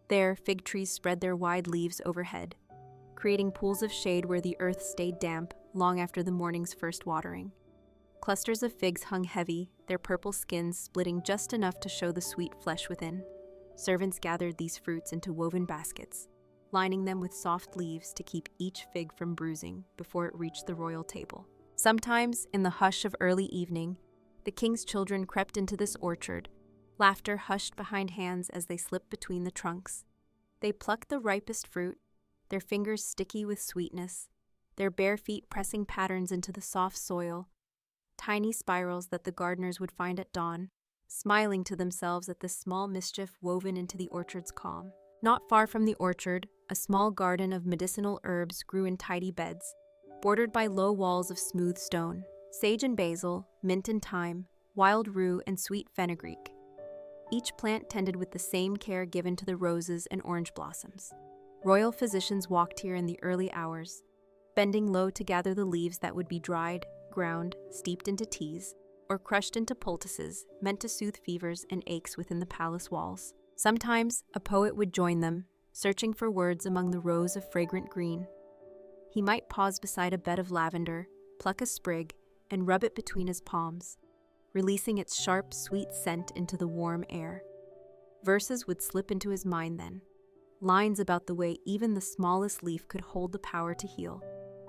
There, fig trees spread their wide leaves overhead, creating pools of shade where the earth stayed damp long after the morning's first watering. Clusters of figs hung heavy, their purple skins splitting just enough to show the sweet flesh within. Servants gathered these fruits into woven baskets, lining them with soft leaves to keep each fig from bruising before it reached the royal table. Sometimes, in the hush of early evening, the king's children crept into this orchard, laughter hushed behind hands as they slipped between the trunks. They plucked the ripest fruit, their fingers sticky with sweetness, their bare feet pressing patterns into the soft soil, tiny spirals that the gardeners would find at dawn, smiling to themselves at this small mischief woven into the orchard's calm. Not far from the orchard, a small garden of medicinal herbs grew in tidy beds, bordered by low walls of smooth stone. Sage and basil, mint and thyme, wild rue and sweet fenugreek. Each plant tended with the same care given to the roses and orange blossoms. Royal physicians walked here in the early hours, bending low to gather the leaves that would be dried, ground, steeped into teas, or crushed into poultices meant to soothe fevers and aches within the palace walls. Sometimes a poet would join them, searching for words among the rows of fragrant green. He might pause beside a bed of lavender, pluck a sprig, and rub it between his palms, releasing its sharp, sweet scent into the warm air. Verses would slip into his mind then, lines about the way even the smallest leaf could hold the power to heal,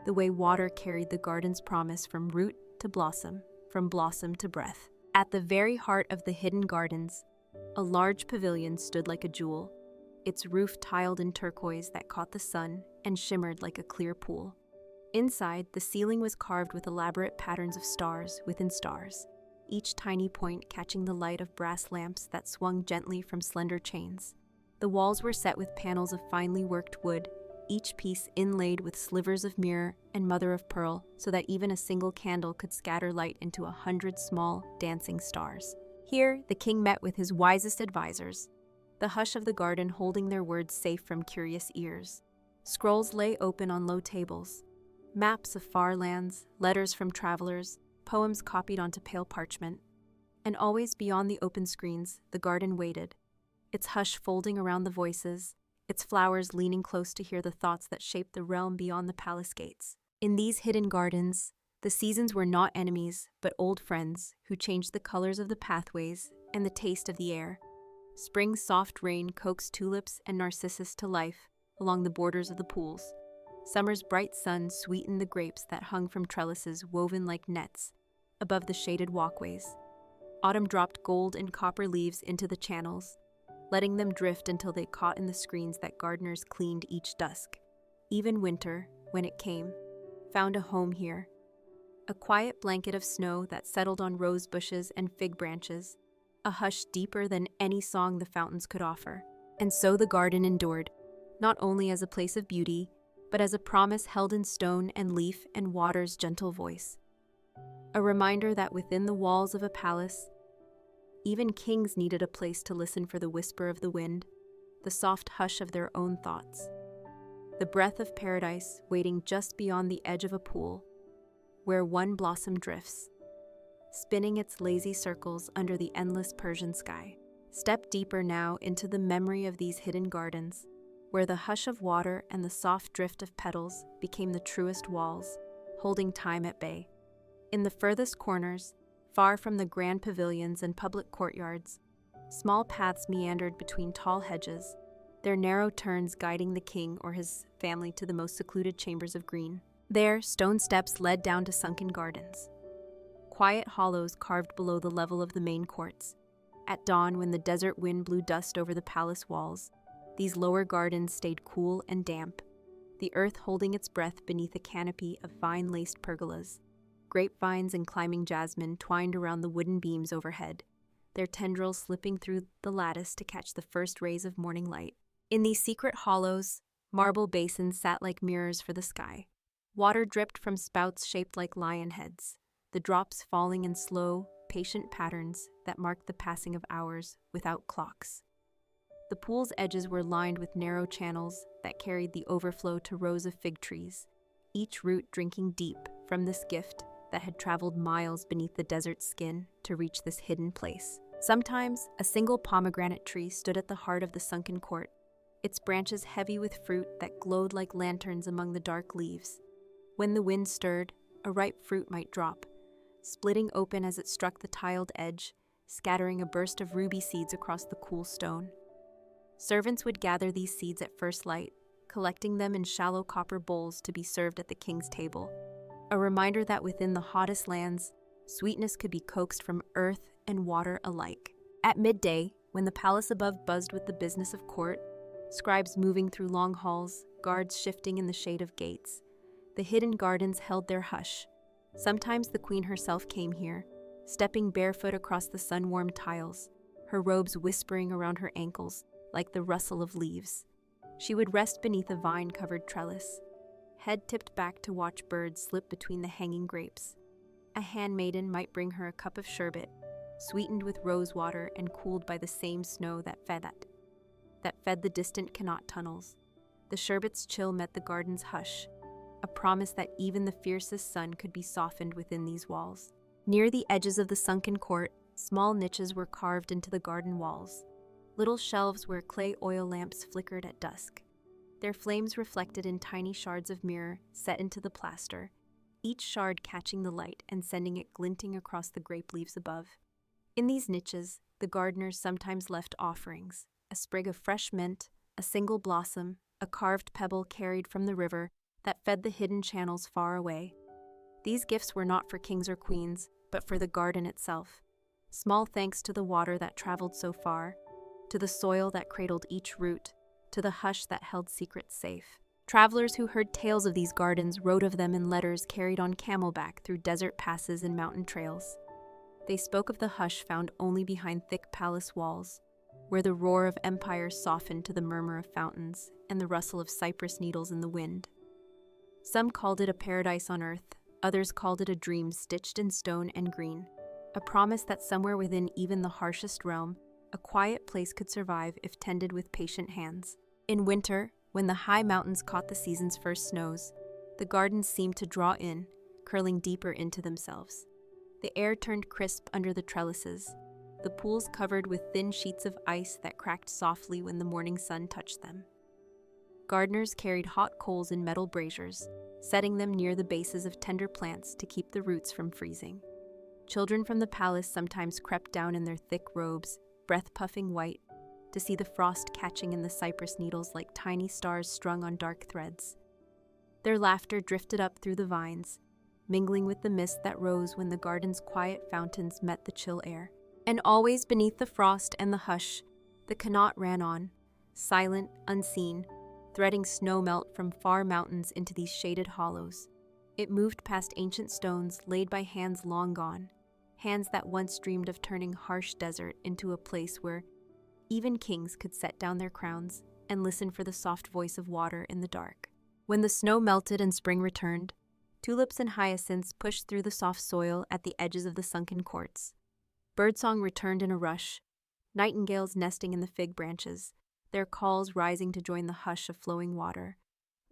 the way water carried the garden's promise from root to blossom, from blossom to breath. At the very heart of the hidden gardens, a large pavilion stood like a jewel, its roof tiled in turquoise that caught the sun and shimmered like a clear pool. Inside, the ceiling was carved with elaborate patterns of stars within stars, each tiny point catching the light of brass lamps that swung gently from slender chains. The walls were set with panels of finely worked wood, each piece inlaid with slivers of mirror and mother of pearl, so that even a single candle could scatter light into 100 small, dancing stars. Here, the king met with his wisest advisors, the hush of the garden holding their words safe from curious ears. Scrolls lay open on low tables, maps of far lands, letters from travelers, poems copied onto pale parchment. And always beyond the open screens, the garden waited, its hush folding around the voices, its flowers leaning close to hear the thoughts that shaped the realm beyond the palace gates. In these hidden gardens, the seasons were not enemies, but old friends who changed the colors of the pathways and the taste of the air. Spring's soft rain coaxed tulips and narcissus to life along the borders of the pools. Summer's bright sun sweetened the grapes that hung from trellises woven like nets above the shaded walkways. Autumn dropped gold and copper leaves into the channels, letting them drift until they caught in the screens that gardeners cleaned each dusk. Even winter, when it came, found a home here. A quiet blanket of snow that settled on rose bushes and fig branches, a hush deeper than any song the fountains could offer. And so the garden endured, not only as a place of beauty, but as a promise held in stone and leaf and water's gentle voice. A reminder that within the walls of a palace, even kings needed a place to listen for the whisper of the wind, the soft hush of their own thoughts. The breath of paradise waiting just beyond the edge of a pool, where one blossom drifts, spinning its lazy circles under the endless Persian sky. Step deeper now into the memory of these hidden gardens, where the hush of water and the soft drift of petals became the truest walls, holding time at bay. In the furthest corners, far from the grand pavilions and public courtyards, small paths meandered between tall hedges, their narrow turns guiding the king or his family to the most secluded chambers of green. There, stone steps led down to sunken gardens, quiet hollows carved below the level of the main courts. At dawn, when the desert wind blew dust over the palace walls, these lower gardens stayed cool and damp, the earth holding its breath beneath a canopy of vine-laced pergolas. Grapevines and climbing jasmine twined around the wooden beams overhead, their tendrils slipping through the lattice to catch the first rays of morning light. In these secret hollows, marble basins sat like mirrors for the sky. Water dripped from spouts shaped like lion heads, the drops falling in slow, patient patterns that marked the passing of hours without clocks. The pool's edges were lined with narrow channels that carried the overflow to rows of fig trees, each root drinking deep from this gift that had traveled miles beneath the desert's skin to reach this hidden place. Sometimes, a single pomegranate tree stood at the heart of the sunken court, its branches heavy with fruit that glowed like lanterns among the dark leaves. When the wind stirred, a ripe fruit might drop, splitting open as it struck the tiled edge, scattering a burst of ruby seeds across the cool stone. Servants would gather these seeds at first light, collecting them in shallow copper bowls to be served at the king's table, a reminder that within the hottest lands, sweetness could be coaxed from earth and water alike. At midday, when the palace above buzzed with the business of court, scribes moving through long halls, guards shifting in the shade of gates, the hidden gardens held their hush. Sometimes the queen herself came here, stepping barefoot across the sun-warmed tiles, her robes whispering around her ankles like the rustle of leaves. She would rest beneath a vine-covered trellis, head tipped back to watch birds slip between the hanging grapes. A handmaiden might bring her a cup of sherbet, sweetened with rose water and cooled by the same snow that fed the distant Connaught tunnels. The sherbet's chill met the garden's hush, a promise that even the fiercest sun could be softened within these walls. Near the edges of the sunken court, small niches were carved into the garden walls, little shelves where clay oil lamps flickered at dusk, their flames reflected in tiny shards of mirror set into the plaster, each shard catching the light and sending it glinting across the grape leaves above. In these niches, the gardeners sometimes left offerings, a sprig of fresh mint, a single blossom, a carved pebble carried from the river that fed the hidden channels far away. These gifts were not for kings or queens, but for the garden itself. Small thanks to the water that traveled so far, to the soil that cradled each root, to the hush that held secrets safe. Travelers who heard tales of these gardens wrote of them in letters carried on camelback through desert passes and mountain trails. They spoke of the hush found only behind thick palace walls, where the roar of empires softened to the murmur of fountains and the rustle of cypress needles in the wind. Some called it a paradise on earth, others called it a dream stitched in stone and green, a promise that somewhere within even the harshest realm, a quiet place could survive if tended with patient hands. In winter, when the high mountains caught the season's first snows, the gardens seemed to draw in, curling deeper into themselves. The air turned crisp under the trellises, the pools covered with thin sheets of ice that cracked softly when the morning sun touched them. Gardeners carried hot coals in metal braziers, setting them near the bases of tender plants to keep the roots from freezing. Children from the palace sometimes crept down in their thick robes, breath-puffing white, to see the frost catching in the cypress needles like tiny stars strung on dark threads. Their laughter drifted up through the vines, mingling with the mist that rose when the garden's quiet fountains met the chill air. And always beneath the frost and the hush, the Connaught ran on, silent, unseen, threading snowmelt from far mountains into these shaded hollows. It moved past ancient stones laid by hands long gone, hands that once dreamed of turning harsh desert into a place where even kings could set down their crowns and listen for the soft voice of water in the dark. When the snow melted and spring returned, tulips and hyacinths pushed through the soft soil at the edges of the sunken courts. Birdsong returned in a rush, nightingales nesting in the fig branches, their calls rising to join the hush of flowing water.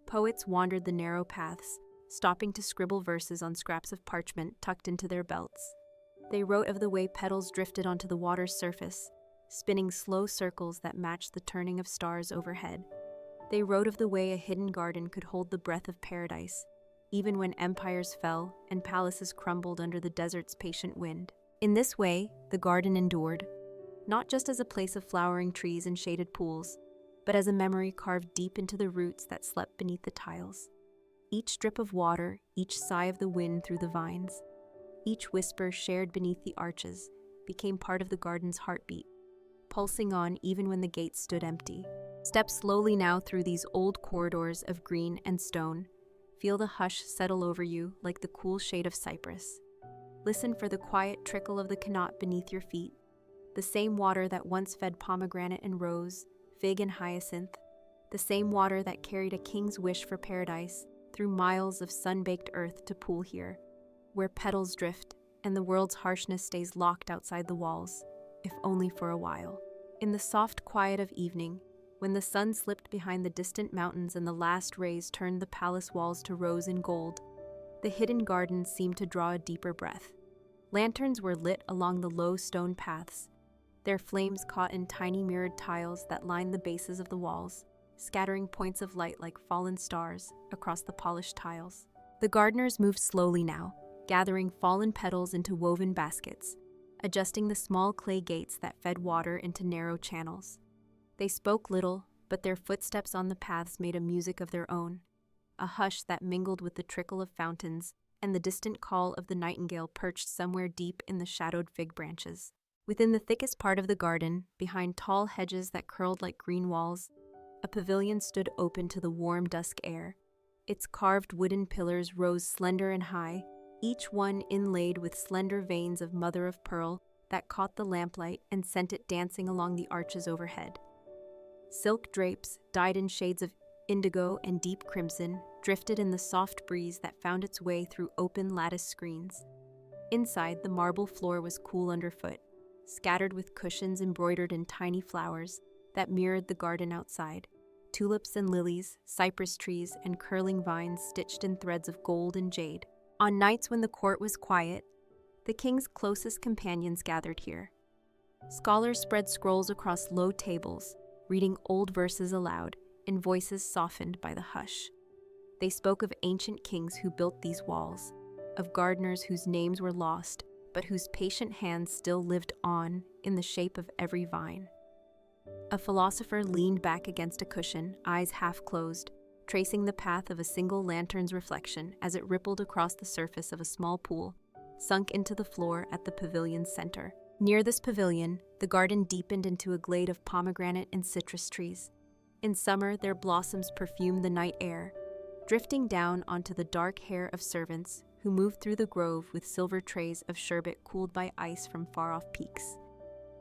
Poets wandered the narrow paths, stopping to scribble verses on scraps of parchment tucked into their belts. They wrote of the way petals drifted onto the water's surface, spinning slow circles that matched the turning of stars overhead. They wrote of the way a hidden garden could hold the breath of paradise, even when empires fell and palaces crumbled under the desert's patient wind. In this way, the garden endured, not just as a place of flowering trees and shaded pools, but as a memory carved deep into the roots that slept beneath the tiles. Each drip of water, each sigh of the wind through the vines, each whisper shared beneath the arches, became part of the garden's heartbeat, pulsing on even when the gates stood empty. Step slowly now through these old corridors of green and stone. Feel the hush settle over you like the cool shade of cypress. Listen for the quiet trickle of the Connaught beneath your feet, the same water that once fed pomegranate and rose, fig and hyacinth, the same water that carried a king's wish for paradise through miles of sun-baked earth to pool here, where petals drift and the world's harshness stays locked outside the walls, if only for a while. In the soft quiet of evening, when the sun slipped behind the distant mountains and the last rays turned the palace walls to rose and gold, the hidden gardens seemed to draw a deeper breath. Lanterns were lit along the low stone paths, their flames caught in tiny mirrored tiles that lined the bases of the walls, scattering points of light like fallen stars across the polished tiles. The gardeners moved slowly now, gathering fallen petals into woven baskets, adjusting the small clay gates that fed water into narrow channels. They spoke little, but their footsteps on the paths made a music of their own, a hush that mingled with the trickle of fountains and the distant call of the nightingale perched somewhere deep in the shadowed fig branches. Within the thickest part of the garden, behind tall hedges that curled like green walls, a pavilion stood open to the warm dusk air. Its carved wooden pillars rose slender and high, each one inlaid with slender veins of mother of pearl that caught the lamplight and sent it dancing along the arches overhead. Silk drapes, dyed in shades of indigo and deep crimson, drifted in the soft breeze that found its way through open lattice screens. Inside, the marble floor was cool underfoot, scattered with cushions embroidered in tiny flowers that mirrored the garden outside. Tulips and lilies, cypress trees, and curling vines stitched in threads of gold and jade. On nights when the court was quiet, the king's closest companions gathered here. Scholars spread scrolls across low tables, reading old verses aloud, in voices softened by the hush. They spoke of ancient kings who built these walls, of gardeners whose names were lost, but whose patient hands still lived on in the shape of every vine. A philosopher leaned back against a cushion, eyes half closed, tracing the path of a single lantern's reflection as it rippled across the surface of a small pool, sunk into the floor at the pavilion's center. Near this pavilion, the garden deepened into a glade of pomegranate and citrus trees. In summer, their blossoms perfumed the night air, drifting down onto the dark hair of servants who moved through the grove with silver trays of sherbet cooled by ice from far-off peaks.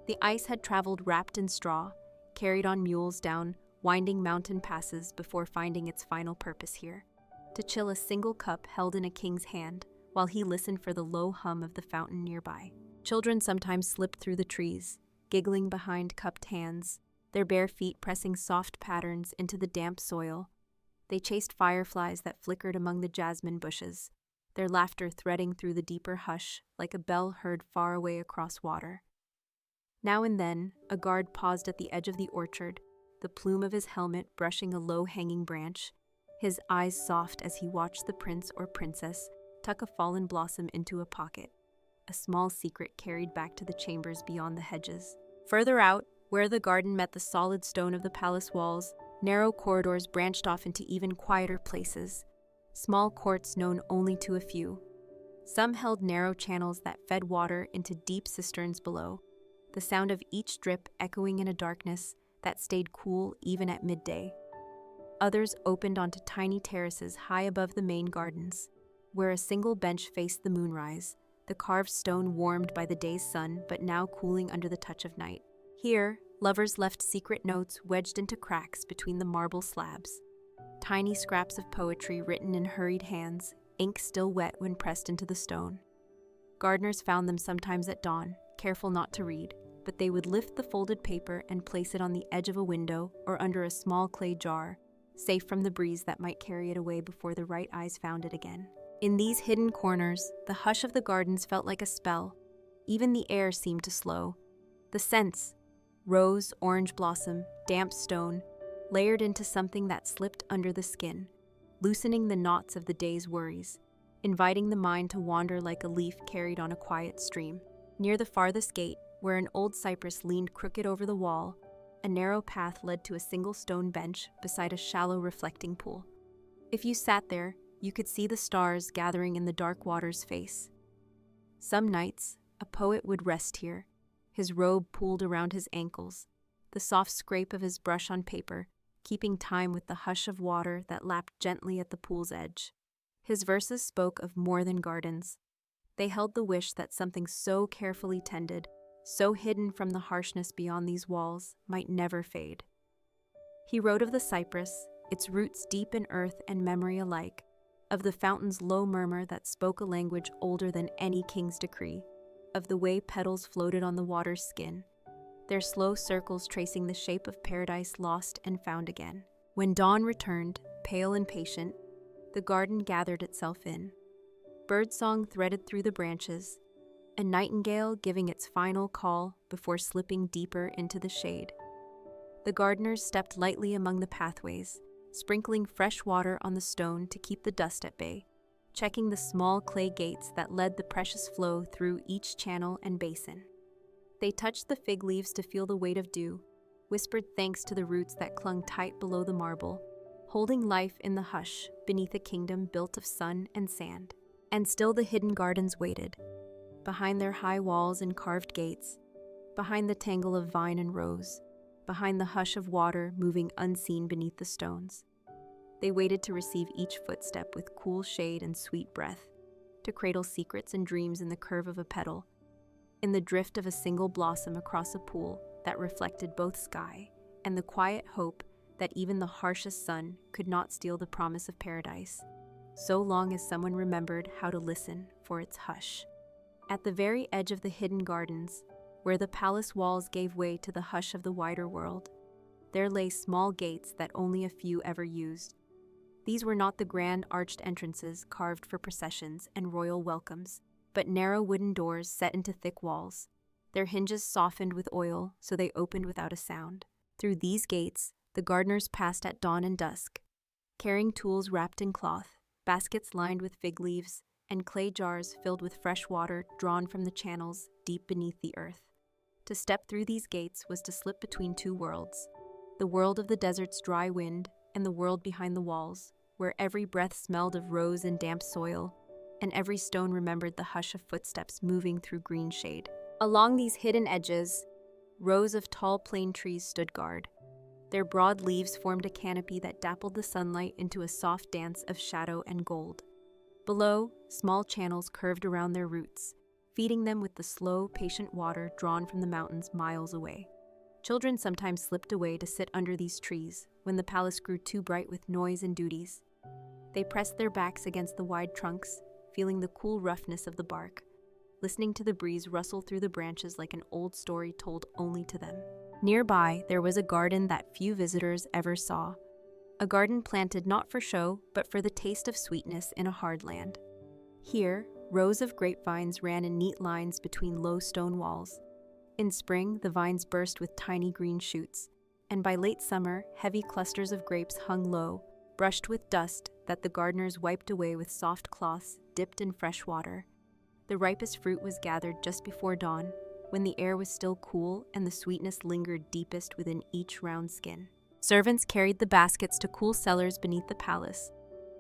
The ice had traveled wrapped in straw, carried on mules down winding mountain passes before finding its final purpose here, to chill a single cup held in a king's hand while he listened for the low hum of the fountain nearby. Children sometimes slipped through the trees, giggling behind cupped hands, their bare feet pressing soft patterns into the damp soil. They chased fireflies that flickered among the jasmine bushes, their laughter threading through the deeper hush like a bell heard far away across water. Now and then, a guard paused at the edge of the orchard, the plume of his helmet brushing a low-hanging branch, his eyes soft as he watched the prince or princess tuck a fallen blossom into a pocket, a small secret carried back to the chambers beyond the hedges. Further out, where the garden met the solid stone of the palace walls, narrow corridors branched off into even quieter places, small courts known only to a few. Some held narrow channels that fed water into deep cisterns below, the sound of each drip echoing in a darkness that stayed cool even at midday. Others opened onto tiny terraces high above the main gardens, where a single bench faced the moonrise, the carved stone warmed by the day's sun but now cooling under the touch of night. Here, lovers left secret notes wedged into cracks between the marble slabs, tiny scraps of poetry written in hurried hands, ink still wet when pressed into the stone. Gardeners found them sometimes at dawn, careful not to read, but they would lift the folded paper and place it on the edge of a window or under a small clay jar, safe from the breeze that might carry it away before the right eyes found it again. In these hidden corners, the hush of the gardens felt like a spell. Even the air seemed to slow. The scents, rose, orange blossom, damp stone, layered into something that slipped under the skin, loosening the knots of the day's worries, inviting the mind to wander like a leaf carried on a quiet stream. Near the farthest gate, where an old cypress leaned crooked over the wall, a narrow path led to a single stone bench beside a shallow reflecting pool. If you sat there, you could see the stars gathering in the dark water's face. Some nights, a poet would rest here, his robe pooled around his ankles, the soft scrape of his brush on paper, keeping time with the hush of water that lapped gently at the pool's edge. His verses spoke of more than gardens. They held the wish that something so carefully tended, so hidden from the harshness beyond these walls, might never fade. He wrote of the cypress, its roots deep in earth and memory alike, of the fountain's low murmur that spoke a language older than any king's decree, of the way petals floated on the water's skin, their slow circles tracing the shape of paradise lost and found again. When dawn returned, pale and patient, the garden gathered itself in. Birdsong threaded through the branches, a nightingale giving its final call before slipping deeper into the shade. The gardeners stepped lightly among the pathways, sprinkling fresh water on the stone to keep the dust at bay, checking the small clay gates that led the precious flow through each channel and basin. They touched the fig leaves to feel the weight of dew, whispered thanks to the roots that clung tight below the marble, holding life in the hush beneath a kingdom built of sun and sand. And still the hidden gardens waited, behind their high walls and carved gates, behind the tangle of vine and rose, behind the hush of water moving unseen beneath the stones. They waited to receive each footstep with cool shade and sweet breath, to cradle secrets and dreams in the curve of a petal, in the drift of a single blossom across a pool that reflected both sky and the quiet hope that even the harshest sun could not steal the promise of paradise, so long as someone remembered how to listen for its hush. At the very edge of the hidden gardens, where the palace walls gave way to the hush of the wider world, there lay small gates that only a few ever used. These were not the grand arched entrances carved for processions and royal welcomes, but narrow wooden doors set into thick walls, their hinges softened with oil so they opened without a sound. Through these gates, the gardeners passed at dawn and dusk, carrying tools wrapped in cloth, baskets lined with fig leaves, and clay jars filled with fresh water drawn from the channels deep beneath the earth. To step through these gates was to slip between two worlds, the world of the desert's dry wind and the world behind the walls, where every breath smelled of rose and damp soil, and every stone remembered the hush of footsteps moving through green shade. Along these hidden edges, rows of tall plane trees stood guard. Their broad leaves formed a canopy that dappled the sunlight into a soft dance of shadow and gold. Below, small channels curved around their roots, feeding them with the slow, patient water drawn from the mountains miles away. Children sometimes slipped away to sit under these trees when the palace grew too bright with noise and duties. They pressed their backs against the wide trunks, feeling the cool roughness of the bark, listening to the breeze rustle through the branches like an old story told only to them. Nearby, there was a garden that few visitors ever saw, a garden planted not for show, but for the taste of sweetness in a hard land. Here, rows of grapevines ran in neat lines between low stone walls. In spring, the vines burst with tiny green shoots, and by late summer, heavy clusters of grapes hung low, brushed with dust that the gardeners wiped away with soft cloths dipped in fresh water. The ripest fruit was gathered just before dawn, when the air was still cool and the sweetness lingered deepest within each round skin. Servants carried the baskets to cool cellars beneath the palace,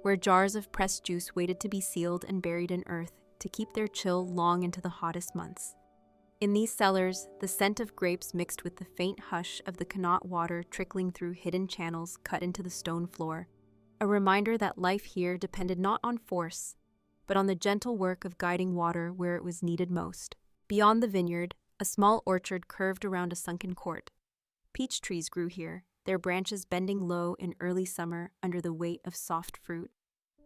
where jars of pressed juice waited to be sealed and buried in earth to keep their chill long into the hottest months. In these cellars, the scent of grapes mixed with the faint hush of the Connaught water trickling through hidden channels cut into the stone floor, a reminder that life here depended not on force, but on the gentle work of guiding water where it was needed most. Beyond the vineyard, a small orchard curved around a sunken court. Peach trees grew here, their branches bending low in early summer under the weight of soft fruit.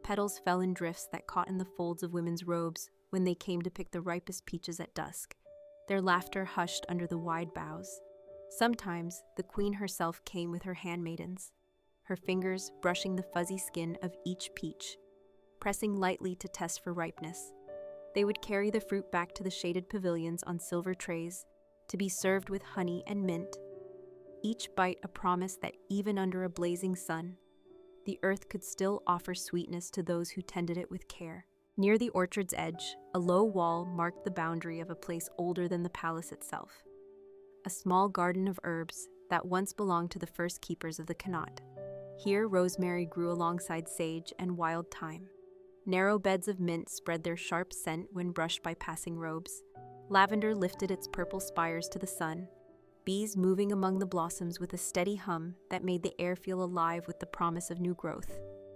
Petals fell in drifts that caught in the folds of women's robes when they came to pick the ripest peaches at dusk, their laughter hushed under the wide boughs. Sometimes the queen herself came with her handmaidens, her fingers brushing the fuzzy skin of each peach, pressing lightly to test for ripeness. They would carry the fruit back to the shaded pavilions on silver trays, to be served with honey and mint, each bite a promise that even under a blazing sun, the earth could still offer sweetness to those who tended it with care. Near the orchard's edge, a low wall marked the boundary of a place older than the palace itself, a small garden of herbs that once belonged to the first keepers of the Connaught. Here, rosemary grew alongside sage and wild thyme. Narrow beds of mint spread their sharp scent when brushed by passing robes. Lavender lifted its purple spires to the sun, bees moving among the blossoms with a steady hum that made the air feel alive with the promise of new growth.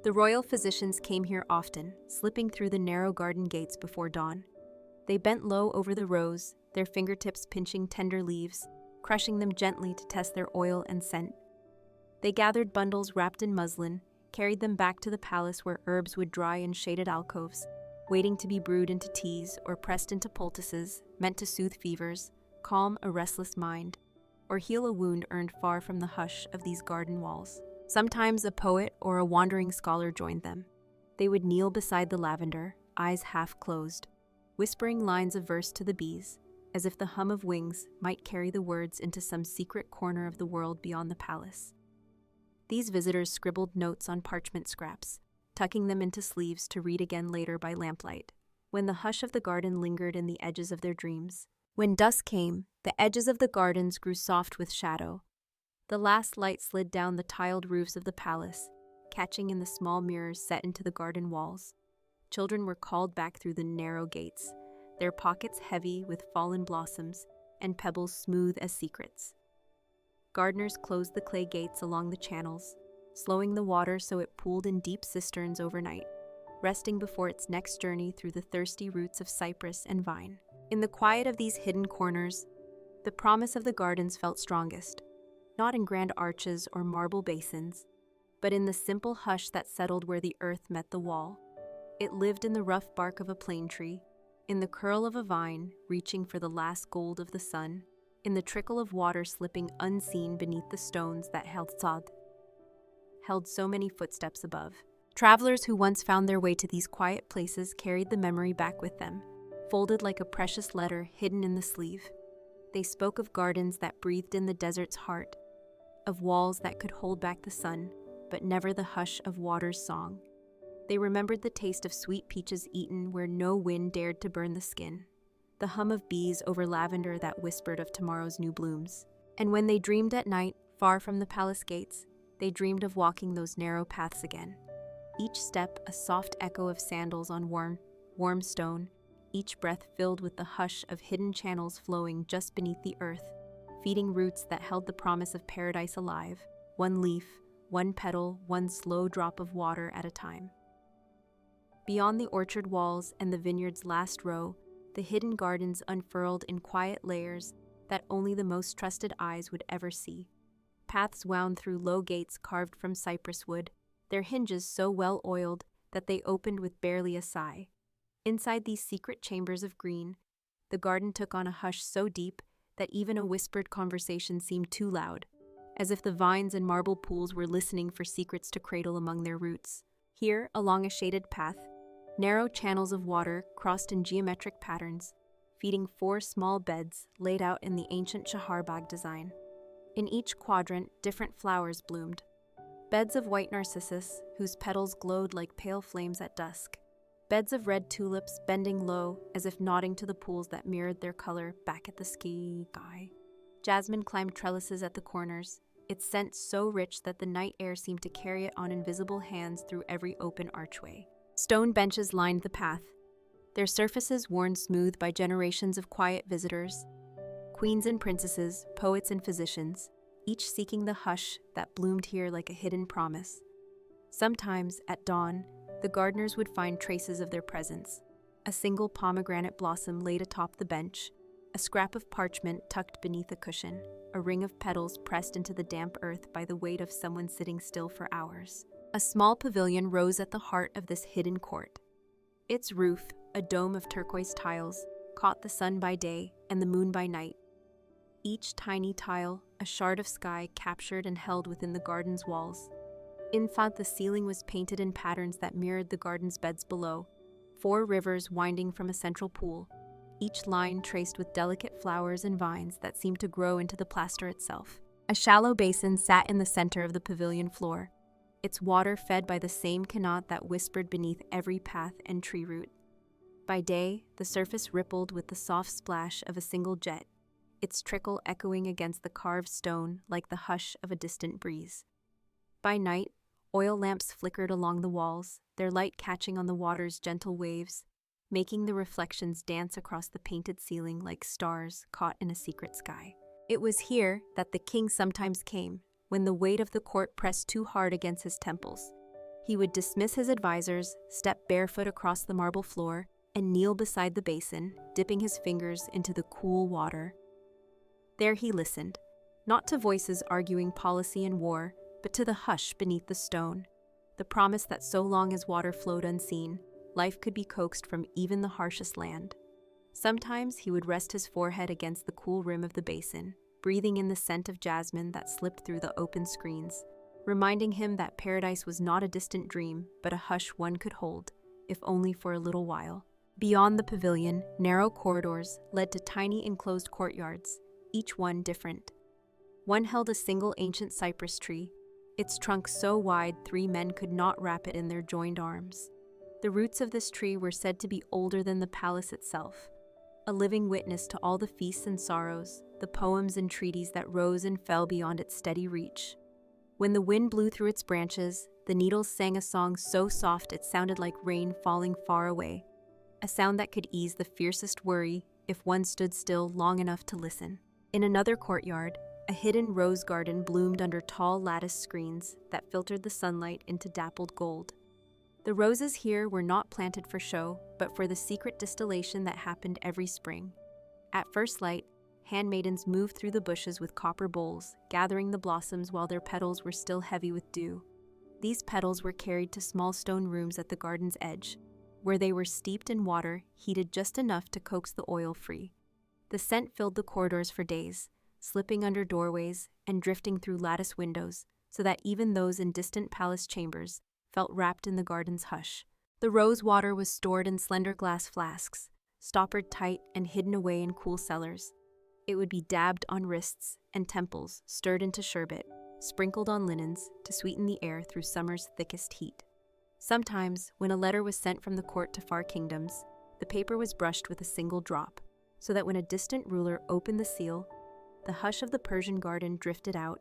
The royal physicians came here often, slipping through the narrow garden gates before dawn. They bent low over the rows, their fingertips pinching tender leaves, crushing them gently to test their oil and scent. They gathered bundles wrapped in muslin, carried them back to the palace where herbs would dry in shaded alcoves, waiting to be brewed into teas or pressed into poultices meant to soothe fevers, calm a restless mind, or heal a wound earned far from the hush of these garden walls. Sometimes a poet or a wandering scholar joined them. They would kneel beside the lavender, eyes half closed, whispering lines of verse to the bees, as if the hum of wings might carry the words into some secret corner of the world beyond the palace. These visitors scribbled notes on parchment scraps, tucking them into sleeves to read again later by lamplight. When the hush of the garden lingered in the edges of their dreams. When dusk came, the edges of the gardens grew soft with shadow. The last light slid down the tiled roofs of the palace, catching in the small mirrors set into the garden walls. Children were called back through the narrow gates, their pockets heavy with fallen blossoms and pebbles smooth as secrets. Gardeners closed the clay gates along the channels, slowing the water so it pooled in deep cisterns overnight, resting before its next journey through the thirsty roots of cypress and vine. In the quiet of these hidden corners, the promise of the gardens felt strongest, not in grand arches or marble basins, but in the simple hush that settled where the earth met the wall. It lived in the rough bark of a plane tree, in the curl of a vine reaching for the last gold of the sun, in the trickle of water slipping unseen beneath the stones that held so many footsteps above. Travelers who once found their way to these quiet places carried the memory back with them, folded like a precious letter hidden in the sleeve. They spoke of gardens that breathed in the desert's heart, of walls that could hold back the sun, but never the hush of water's song. They remembered the taste of sweet peaches eaten where no wind dared to burn the skin, the hum of bees over lavender that whispered of tomorrow's new blooms. And when they dreamed at night, far from the palace gates, they dreamed of walking those narrow paths again. Each step a soft echo of sandals on warm stone, each breath filled with the hush of hidden channels flowing just beneath the earth, feeding roots that held the promise of paradise alive, one leaf, one petal, one slow drop of water at a time. Beyond the orchard walls and the vineyard's last row, the hidden gardens unfurled in quiet layers that only the most trusted eyes would ever see. Paths wound through low gates carved from cypress wood, their hinges so well oiled that they opened with barely a sigh. Inside these secret chambers of green, the garden took on a hush so deep that even a whispered conversation seemed too loud, as if the vines and marble pools were listening for secrets to cradle among their roots. Here, along a shaded path, narrow channels of water crossed in geometric patterns, feeding 4 small beds laid out in the ancient chaharbagh design. In each quadrant, different flowers bloomed. Beds of white narcissus, whose petals glowed like pale flames at dusk. Beds of red tulips bending low, as if nodding to the pools that mirrored their color back at the sky. Jasmine climbed trellises at the corners, its scent so rich that the night air seemed to carry it on invisible hands through every open archway. Stone benches lined the path, their surfaces worn smooth by generations of quiet visitors. Queens and princesses, poets and physicians, each seeking the hush that bloomed here like a hidden promise. Sometimes, at dawn, the gardeners would find traces of their presence. A single pomegranate blossom laid atop the bench, a scrap of parchment tucked beneath a cushion, a ring of petals pressed into the damp earth by the weight of someone sitting still for hours. A small pavilion rose at the heart of this hidden court. Its roof, a dome of turquoise tiles, caught the sun by day and the moon by night. Each tiny tile, a shard of sky captured and held within the garden's walls. In front, the ceiling was painted in patterns that mirrored the garden's beds below, 4 rivers winding from a central pool, each line traced with delicate flowers and vines that seemed to grow into the plaster itself. A shallow basin sat in the center of the pavilion floor, its water fed by the same qanat that whispered beneath every path and tree root. By day, the surface rippled with the soft splash of a single jet, its trickle echoing against the carved stone like the hush of a distant breeze. By night, oil lamps flickered along the walls, their light catching on the water's gentle waves, making the reflections dance across the painted ceiling like stars caught in a secret sky. It was here that the king sometimes came, when the weight of the court pressed too hard against his temples. He would dismiss his advisors, step barefoot across the marble floor, and kneel beside the basin, dipping his fingers into the cool water. There he listened, not to voices arguing policy and war, but to the hush beneath the stone, the promise that so long as water flowed unseen, life could be coaxed from even the harshest land. Sometimes he would rest his forehead against the cool rim of the basin, breathing in the scent of jasmine that slipped through the open screens, reminding him that paradise was not a distant dream, but a hush one could hold, if only for a little while. Beyond the pavilion, narrow corridors led to tiny enclosed courtyards, each one different. One held a single ancient cypress tree, its trunk so wide 3 men could not wrap it in their joined arms. The roots of this tree were said to be older than the palace itself, a living witness to all the feasts and sorrows, the poems and treaties that rose and fell beyond its steady reach. When the wind blew through its branches, the needles sang a song so soft it sounded like rain falling far away, a sound that could ease the fiercest worry if one stood still long enough to listen. In another courtyard, a hidden rose garden bloomed under tall lattice screens that filtered the sunlight into dappled gold. The roses here were not planted for show, but for the secret distillation that happened every spring. At first light, handmaidens moved through the bushes with copper bowls, gathering the blossoms while their petals were still heavy with dew. These petals were carried to small stone rooms at the garden's edge, where they were steeped in water, heated just enough to coax the oil free. The scent filled the corridors for days, slipping under doorways and drifting through lattice windows, so that even those in distant palace chambers felt wrapped in the garden's hush. The rose water was stored in slender glass flasks, stoppered tight and hidden away in cool cellars. It would be dabbed on wrists and temples, stirred into sherbet, sprinkled on linens to sweeten the air through summer's thickest heat. Sometimes, when a letter was sent from the court to far kingdoms, the paper was brushed with a single drop, so that when a distant ruler opened the seal, the hush of the Persian garden drifted out,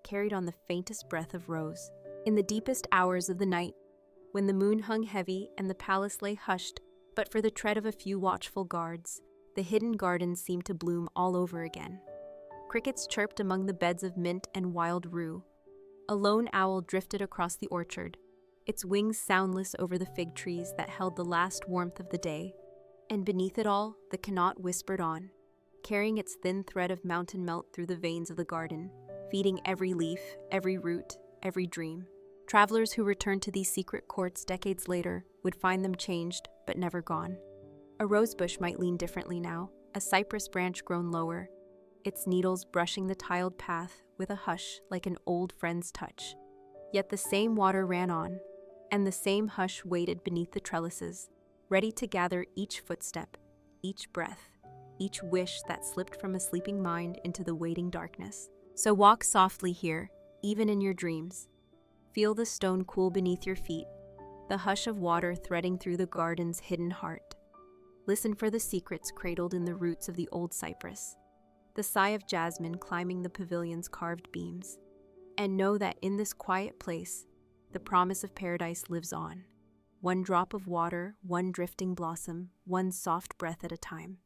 carried on the faintest breath of rose. In the deepest hours of the night, when the moon hung heavy and the palace lay hushed, but for the tread of a few watchful guards, the hidden garden seemed to bloom all over again. Crickets chirped among the beds of mint and wild rue. A lone owl drifted across the orchard, its wings soundless over the fig trees that held the last warmth of the day. And beneath it all, the Connaught whispered on, carrying its thin thread of mountain melt through the veins of the garden, feeding every leaf, every root, every dream. Travelers who returned to these secret courts decades later would find them changed, but never gone. A rosebush might lean differently now, a cypress branch grown lower, its needles brushing the tiled path with a hush like an old friend's touch. Yet the same water ran on, and the same hush waited beneath the trellises, ready to gather each footstep, each breath, each wish that slipped from a sleeping mind into the waiting darkness. So walk softly here, even in your dreams. Feel the stone cool beneath your feet, the hush of water threading through the garden's hidden heart. Listen for the secrets cradled in the roots of the old cypress, the sigh of jasmine climbing the pavilion's carved beams. And know that in this quiet place, the promise of paradise lives on. One drop of water, one drifting blossom, one soft breath at a time.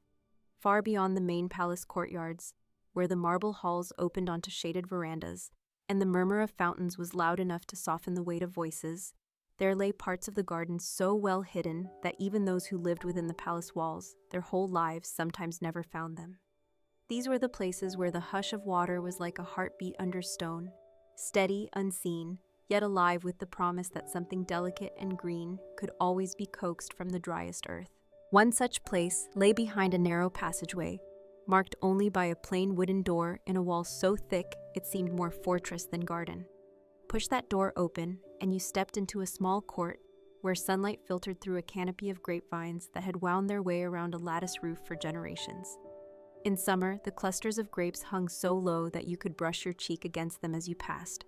Far beyond the main palace courtyards, where the marble halls opened onto shaded verandas, and the murmur of fountains was loud enough to soften the weight of voices, there lay parts of the garden so well hidden that even those who lived within the palace walls, their whole lives, sometimes never found them. These were the places where the hush of water was like a heartbeat under stone, steady, unseen, yet alive with the promise that something delicate and green could always be coaxed from the driest earth. One such place lay behind a narrow passageway, marked only by a plain wooden door in a wall so thick it seemed more fortress than garden. Push that door open, and you stepped into a small court where sunlight filtered through a canopy of grapevines that had wound their way around a lattice roof for generations. In summer, the clusters of grapes hung so low that you could brush your cheek against them as you passed,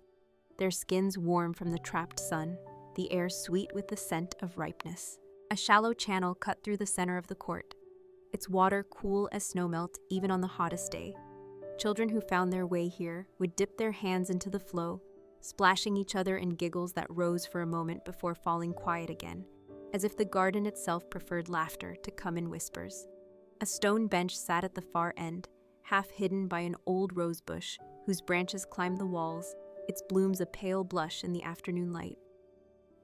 their skins warm from the trapped sun, the air sweet with the scent of ripeness. A shallow channel cut through the center of the court, its water cool as snowmelt even on the hottest day. Children who found their way here would dip their hands into the flow, splashing each other in giggles that rose for a moment before falling quiet again, as if the garden itself preferred laughter to come in whispers. A stone bench sat at the far end, half hidden by an old rose bush whose branches climbed the walls, its blooms a pale blush in the afternoon light.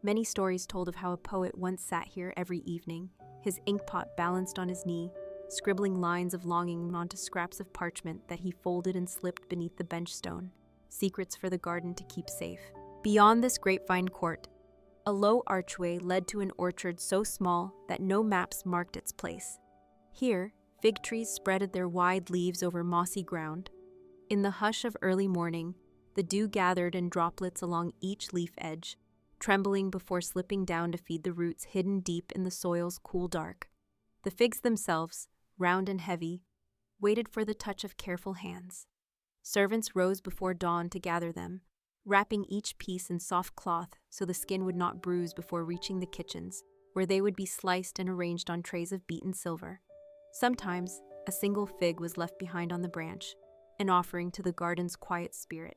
Many stories told of how a poet once sat here every evening, his inkpot balanced on his knee, scribbling lines of longing onto scraps of parchment that he folded and slipped beneath the bench stone, secrets for the garden to keep safe. Beyond this grapevine court, a low archway led to an orchard so small that no maps marked its place. Here, fig trees spreaded their wide leaves over mossy ground. In the hush of early morning, the dew gathered in droplets along each leaf edge, trembling before slipping down to feed the roots hidden deep in the soil's cool dark. The figs themselves, round and heavy, waited for the touch of careful hands. Servants rose before dawn to gather them, wrapping each piece in soft cloth so the skin would not bruise before reaching the kitchens, where they would be sliced and arranged on trays of beaten silver. Sometimes, a single fig was left behind on the branch, an offering to the garden's quiet spirit,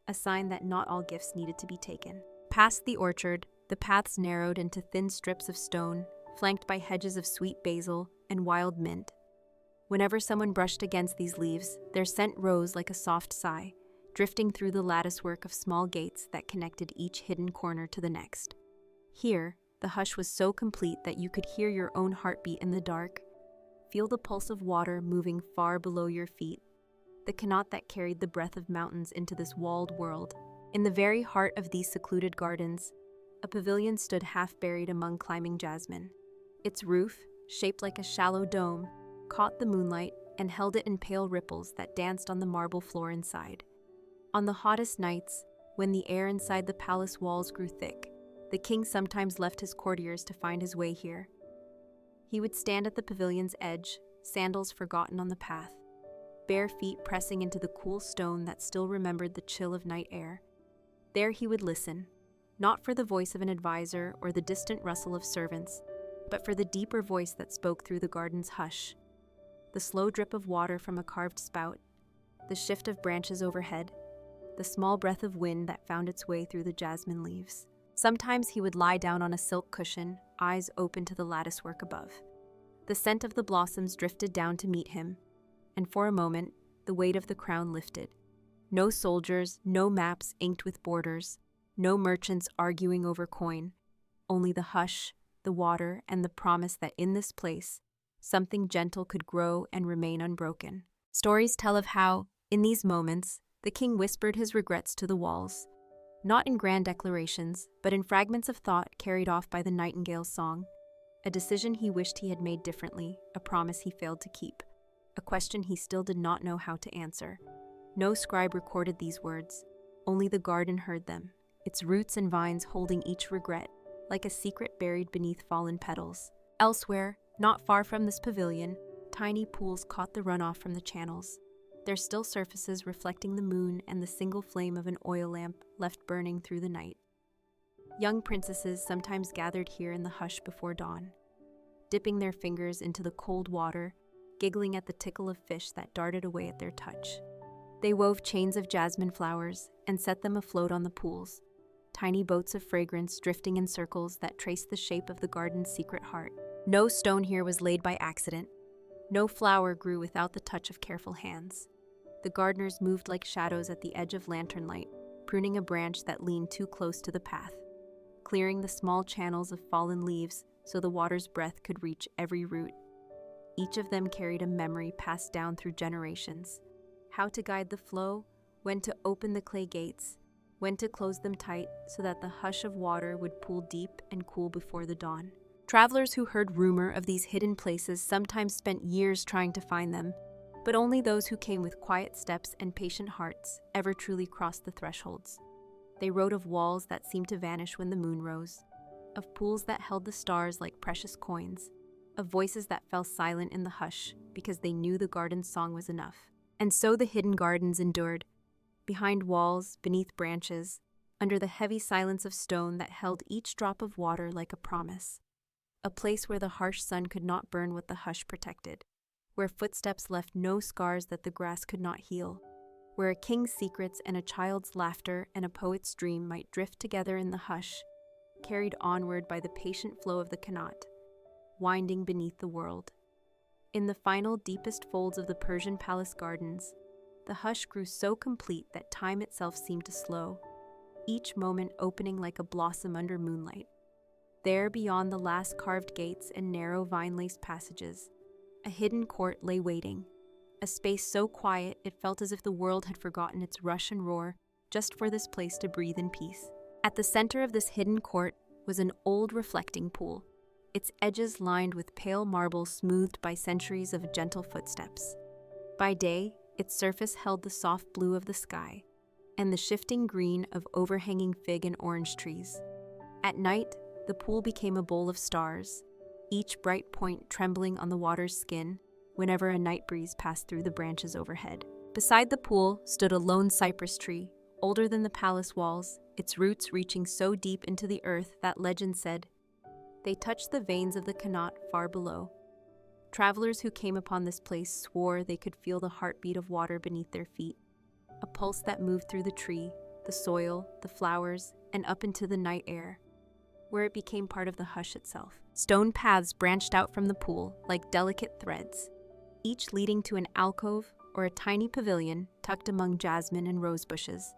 a sign that not all gifts needed to be taken. Past the orchard, the paths narrowed into thin strips of stone, flanked by hedges of sweet basil and wild mint. Whenever someone brushed against these leaves, their scent rose like a soft sigh, drifting through the latticework of small gates that connected each hidden corner to the next. Here, the hush was so complete that you could hear your own heartbeat in the dark, feel the pulse of water moving far below your feet, the canot that carried the breath of mountains into this walled world. In the very heart of these secluded gardens, a pavilion stood half-buried among climbing jasmine. Its roof, shaped like a shallow dome, caught the moonlight and held it in pale ripples that danced on the marble floor inside. On the hottest nights, when the air inside the palace walls grew thick, the king sometimes left his courtiers to find his way here. He would stand at the pavilion's edge, sandals forgotten on the path, bare feet pressing into the cool stone that still remembered the chill of night air. There he would listen, not for the voice of an advisor or the distant rustle of servants, but for the deeper voice that spoke through the garden's hush. The slow drip of water from a carved spout, the shift of branches overhead, the small breath of wind that found its way through the jasmine leaves. Sometimes he would lie down on a silk cushion, eyes open to the latticework above. The scent of the blossoms drifted down to meet him, and for a moment, the weight of the crown lifted. No soldiers, no maps inked with borders, no merchants arguing over coin, only the hush, the water, and the promise that in this place, something gentle could grow and remain unbroken. Stories tell of how, in these moments, the king whispered his regrets to the walls, not in grand declarations, but in fragments of thought carried off by the nightingale's song. A decision he wished he had made differently, a promise he failed to keep, a question he still did not know how to answer. No scribe recorded these words, only the garden heard them, its roots and vines holding each regret, like a secret buried beneath fallen petals. Elsewhere, not far from this pavilion, tiny pools caught the runoff from the channels, their still surfaces reflecting the moon and the single flame of an oil lamp left burning through the night. Young princesses sometimes gathered here in the hush before dawn, dipping their fingers into the cold water, giggling at the tickle of fish that darted away at their touch. They wove chains of jasmine flowers and set them afloat on the pools, tiny boats of fragrance drifting in circles that traced the shape of the garden's secret heart. No stone here was laid by accident. No flower grew without the touch of careful hands. The gardeners moved like shadows at the edge of lantern light, pruning a branch that leaned too close to the path, clearing the small channels of fallen leaves so the water's breath could reach every root. Each of them carried a memory passed down through generations. How to guide the flow, when to open the clay gates, when to close them tight so that the hush of water would pool deep and cool before the dawn. Travelers who heard rumor of these hidden places sometimes spent years trying to find them, but only those who came with quiet steps and patient hearts ever truly crossed the thresholds. They wrote of walls that seemed to vanish when the moon rose, of pools that held the stars like precious coins, of voices that fell silent in the hush because they knew the garden's song was enough. And so the hidden gardens endured, behind walls, beneath branches, under the heavy silence of stone that held each drop of water like a promise. A place where the harsh sun could not burn what the hush protected, where footsteps left no scars that the grass could not heal, where a king's secrets and a child's laughter and a poet's dream might drift together in the hush, carried onward by the patient flow of the canot, winding beneath the world. In the final deepest folds of the Persian palace gardens, the hush grew so complete that time itself seemed to slow, each moment opening like a blossom under moonlight. There, beyond the last carved gates and narrow vine-laced passages, a hidden court lay waiting, a space so quiet it felt as if the world had forgotten its rush and roar just for this place to breathe in peace. At the center of this hidden court was an old reflecting pool, its edges lined with pale marble smoothed by centuries of gentle footsteps. By day, its surface held the soft blue of the sky and the shifting green of overhanging fig and orange trees. At night, the pool became a bowl of stars, each bright point trembling on the water's skin whenever a night breeze passed through the branches overhead. Beside the pool stood a lone cypress tree, older than the palace walls, its roots reaching so deep into the earth that legend said they touched the veins of the Connaught far below. Travelers who came upon this place swore they could feel the heartbeat of water beneath their feet, a pulse that moved through the tree, the soil, the flowers, and up into the night air, where it became part of the hush itself. Stone paths branched out from the pool like delicate threads, each leading to an alcove or a tiny pavilion tucked among jasmine and rose bushes.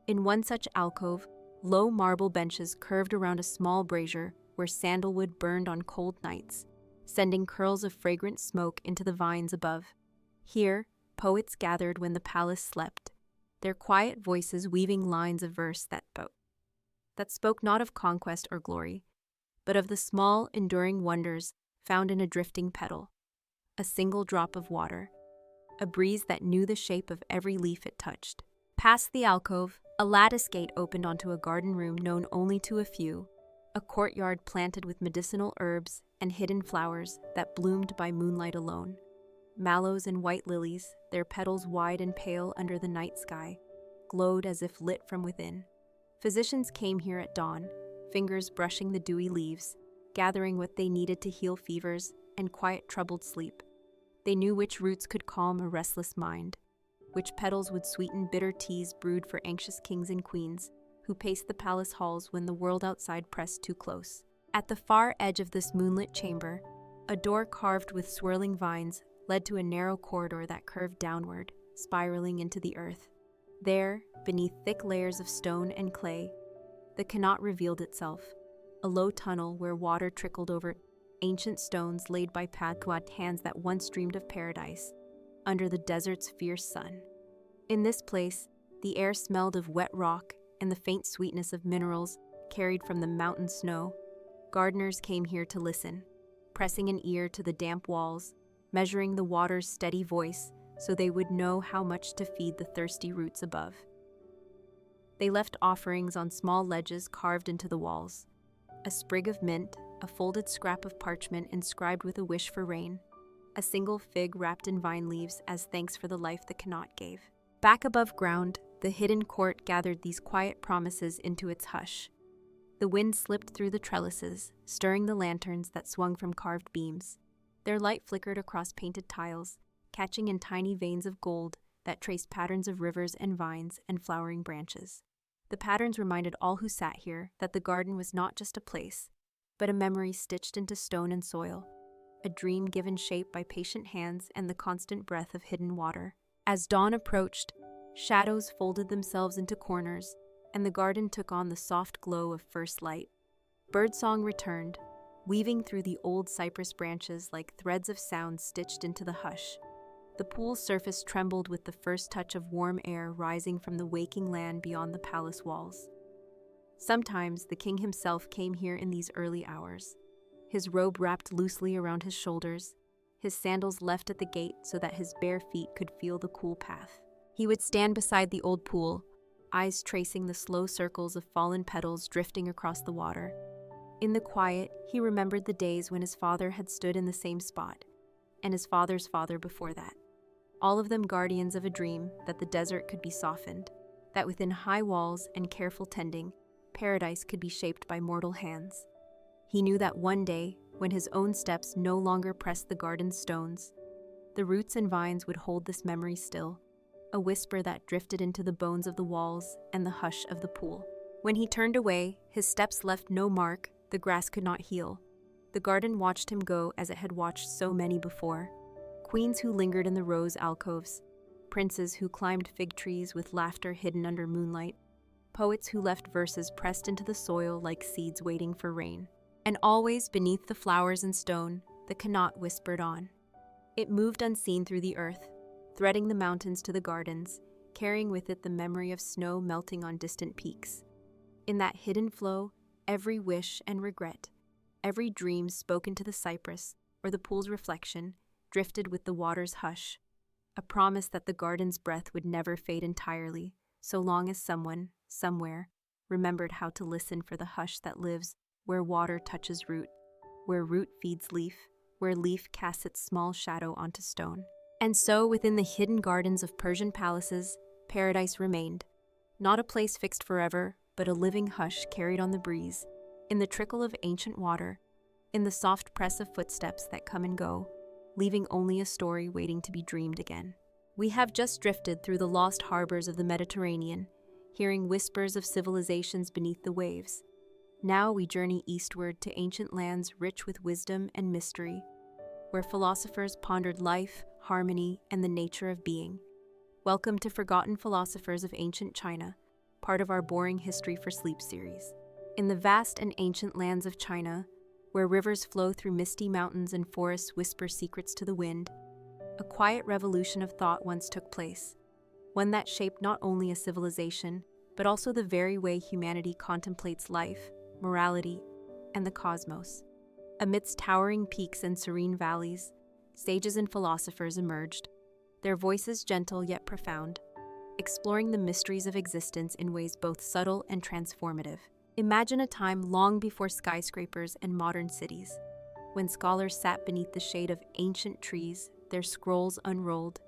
In one such alcove, low marble benches curved around a small brazier where sandalwood burned on cold nights, sending curls of fragrant smoke into the vines above. Here, poets gathered when the palace slept, their quiet voices weaving lines of verse that spoke not of conquest or glory, but of the small, enduring wonders found in a drifting petal, a single drop of water, a breeze that knew the shape of every leaf it touched. Past the alcove, a lattice gate opened onto a garden room known only to a few, a courtyard planted with medicinal herbs and hidden flowers that bloomed by moonlight alone. Mallows and white lilies, their petals wide and pale under the night sky, glowed as if lit from within. Physicians came here at dawn, fingers brushing the dewy leaves, gathering what they needed to heal fevers and quiet troubled sleep. They knew which roots could calm a restless mind, which petals would sweeten bitter teas brewed for anxious kings and queens who paced the palace halls when the world outside pressed too close. At the far edge of this moonlit chamber, a door carved with swirling vines led to a narrow corridor that curved downward, spiraling into the earth. There, beneath thick layers of stone and clay, the Connaught revealed itself, a low tunnel where water trickled over ancient stones laid by Pequot hands that once dreamed of paradise, under the desert's fierce sun. In this place, the air smelled of wet rock and the faint sweetness of minerals carried from the mountain snow. Gardeners came here to listen, pressing an ear to the damp walls, measuring the water's steady voice so they would know how much to feed the thirsty roots above. They left offerings on small ledges carved into the walls, a sprig of mint, a folded scrap of parchment inscribed with a wish for rain, a single fig wrapped in vine leaves as thanks for the life the Connaught gave. Back above ground, the hidden court gathered these quiet promises into its hush. The wind slipped through the trellises, stirring the lanterns that swung from carved beams. Their light flickered across painted tiles, catching in tiny veins of gold that traced patterns of rivers and vines and flowering branches. The patterns reminded all who sat here that the garden was not just a place, but a memory stitched into stone and soil, a dream given shape by patient hands and the constant breath of hidden water. As dawn approached, shadows folded themselves into corners, and the garden took on the soft glow of first light. Birdsong returned, weaving through the old cypress branches like threads of sound stitched into the hush. The pool's surface trembled with the first touch of warm air rising from the waking land beyond the palace walls. Sometimes the king himself came here in these early hours, his robe wrapped loosely around his shoulders, his sandals left at the gate so that his bare feet could feel the cool path. He would stand beside the old pool, eyes tracing the slow circles of fallen petals drifting across the water. In the quiet, he remembered the days when his father had stood in the same spot, and his father's father before that. All of them guardians of a dream that the desert could be softened, that within high walls and careful tending, paradise could be shaped by mortal hands. He knew that one day, when his own steps no longer pressed the garden's stones, the roots and vines would hold this memory still, a whisper that drifted into the bones of the walls and the hush of the pool. When he turned away, his steps left no mark, the grass could not heal. The garden watched him go as it had watched so many before. Queens who lingered in the rose alcoves, princes who climbed fig trees with laughter hidden under moonlight, poets who left verses pressed into the soil like seeds waiting for rain. And always beneath the flowers and stone, the Connaught whispered on. It moved unseen through the earth, threading the mountains to the gardens, carrying with it the memory of snow melting on distant peaks. In that hidden flow, every wish and regret, every dream spoken to the cypress or the pool's reflection, drifted with the water's hush, a promise that the garden's breath would never fade entirely, so long as someone, somewhere, remembered how to listen for the hush that lives where water touches root, where root feeds leaf, where leaf casts its small shadow onto stone. And so, within the hidden gardens of Persian palaces, paradise remained, Not a place fixed forever, but a living hush carried on the breeze, in the trickle of ancient water, in the soft press of footsteps that come and go, leaving only a story waiting to be dreamed again. We have just drifted through the lost harbors of the Mediterranean, hearing whispers of civilizations beneath the waves. Now we journey eastward to ancient lands rich with wisdom and mystery, where philosophers pondered life, harmony, and the nature of being. Welcome to Forgotten Philosophers of Ancient China, part of our Boring History for Sleep series. In the vast and ancient lands of China, where rivers flow through misty mountains and forests whisper secrets to the wind, a quiet revolution of thought once took place, one that shaped not only a civilization, but also the very way humanity contemplates life, morality, and the cosmos. Amidst towering peaks and serene valleys, sages and philosophers emerged, their voices gentle yet profound, exploring the mysteries of existence in ways both subtle and transformative. Imagine a time long before skyscrapers and modern cities, when scholars sat beneath the shade of ancient trees, their scrolls unrolled,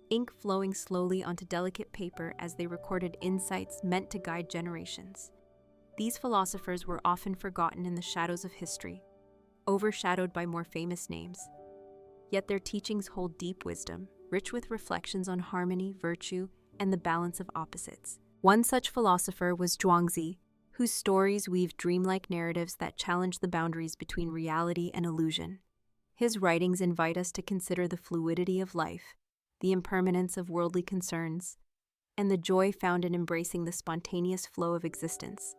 ink flowing slowly onto delicate paper as they recorded insights meant to guide generations. These philosophers were often forgotten in the shadows of history, overshadowed by more famous names. Yet their teachings hold deep wisdom, rich with reflections on harmony, virtue, and the balance of opposites. One such philosopher was Zhuangzi, whose stories weave dreamlike narratives that challenge the boundaries between reality and illusion. His writings invite us to consider the fluidity of life, the impermanence of worldly concerns, and the joy found in embracing the spontaneous flow of existence.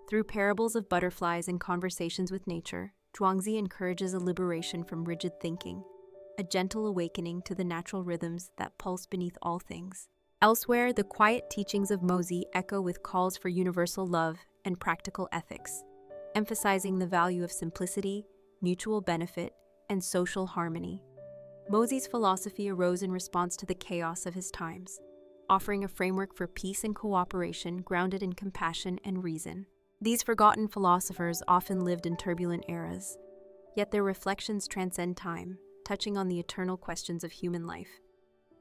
Through parables of butterflies and conversations with nature, Zhuangzi encourages a liberation from rigid thinking, a gentle awakening to the natural rhythms that pulse beneath all things. Elsewhere, the quiet teachings of Mozi echo with calls for universal love and practical ethics, emphasizing the value of simplicity, mutual benefit, and social harmony. Mozi's philosophy arose in response to the chaos of his times, offering a framework for peace and cooperation grounded in compassion and reason. These forgotten philosophers often lived in turbulent eras, yet their reflections transcend time, touching on the eternal questions of human life.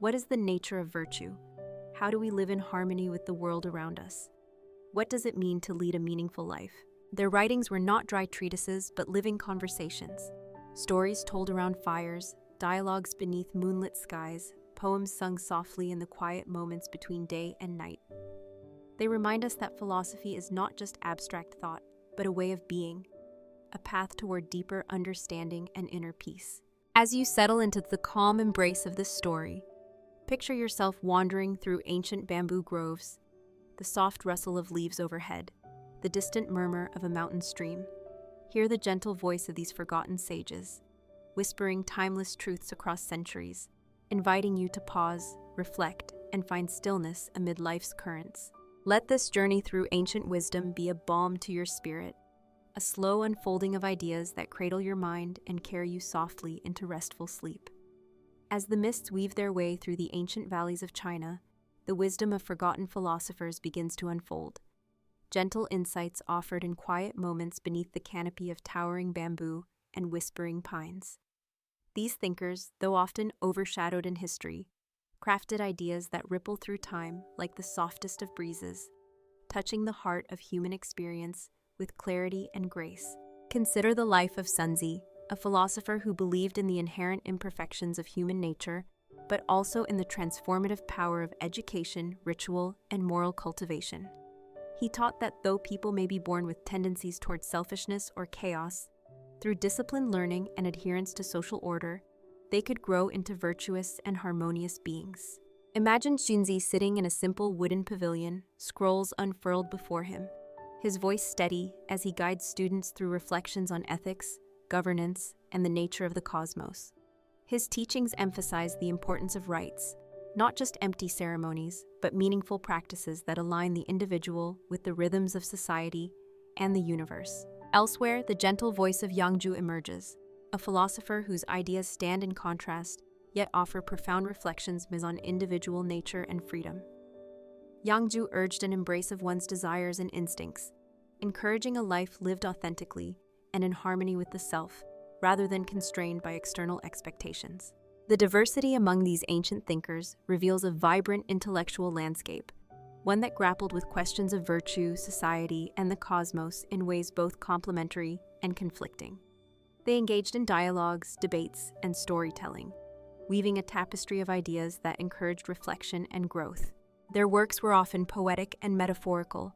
What is the nature of virtue? How do we live in harmony with the world around us? What does it mean to lead a meaningful life? Their writings were not dry treatises, but living conversations. Stories told around fires, dialogues beneath moonlit skies, poems sung softly in the quiet moments between day and night. They remind us that philosophy is not just abstract thought, but a way of being, a path toward deeper understanding and inner peace. As you settle into the calm embrace of this story, picture yourself wandering through ancient bamboo groves, the soft rustle of leaves overhead, the distant murmur of a mountain stream. Hear the gentle voice of these forgotten sages, whispering timeless truths across centuries, inviting you to pause, reflect, and find stillness amid life's currents. Let this journey through ancient wisdom be a balm to your spirit, a slow unfolding of ideas that cradle your mind and carry you softly into restful sleep. As the mists weave their way through the ancient valleys of China, the wisdom of forgotten philosophers begins to unfold. Gentle insights offered in quiet moments beneath the canopy of towering bamboo and whispering pines. These thinkers, though often overshadowed in history, crafted ideas that ripple through time like the softest of breezes, touching the heart of human experience with clarity and grace. Consider the life of Sunzi, a philosopher who believed in the inherent imperfections of human nature, but also in the transformative power of education, ritual, and moral cultivation. He taught that though people may be born with tendencies towards selfishness or chaos, through disciplined learning and adherence to social order, they could grow into virtuous and harmonious beings. Imagine Xunzi sitting in a simple wooden pavilion, scrolls unfurled before him, his voice steady as he guides students through reflections on ethics, governance, and the nature of the cosmos. His teachings emphasize the importance of rites, not just empty ceremonies, but meaningful practices that align the individual with the rhythms of society and the universe. Elsewhere, the gentle voice of Yangzhu emerges, a philosopher whose ideas stand in contrast, yet offer profound reflections on individual nature and freedom. Yangzhu urged an embrace of one's desires and instincts, encouraging a life lived authentically and in harmony with the self, rather than constrained by external expectations. The diversity among these ancient thinkers reveals a vibrant intellectual landscape, one that grappled with questions of virtue, society, and the cosmos in ways both complementary and conflicting. They engaged in dialogues, debates, and storytelling, weaving a tapestry of ideas that encouraged reflection and growth. Their works were often poetic and metaphorical,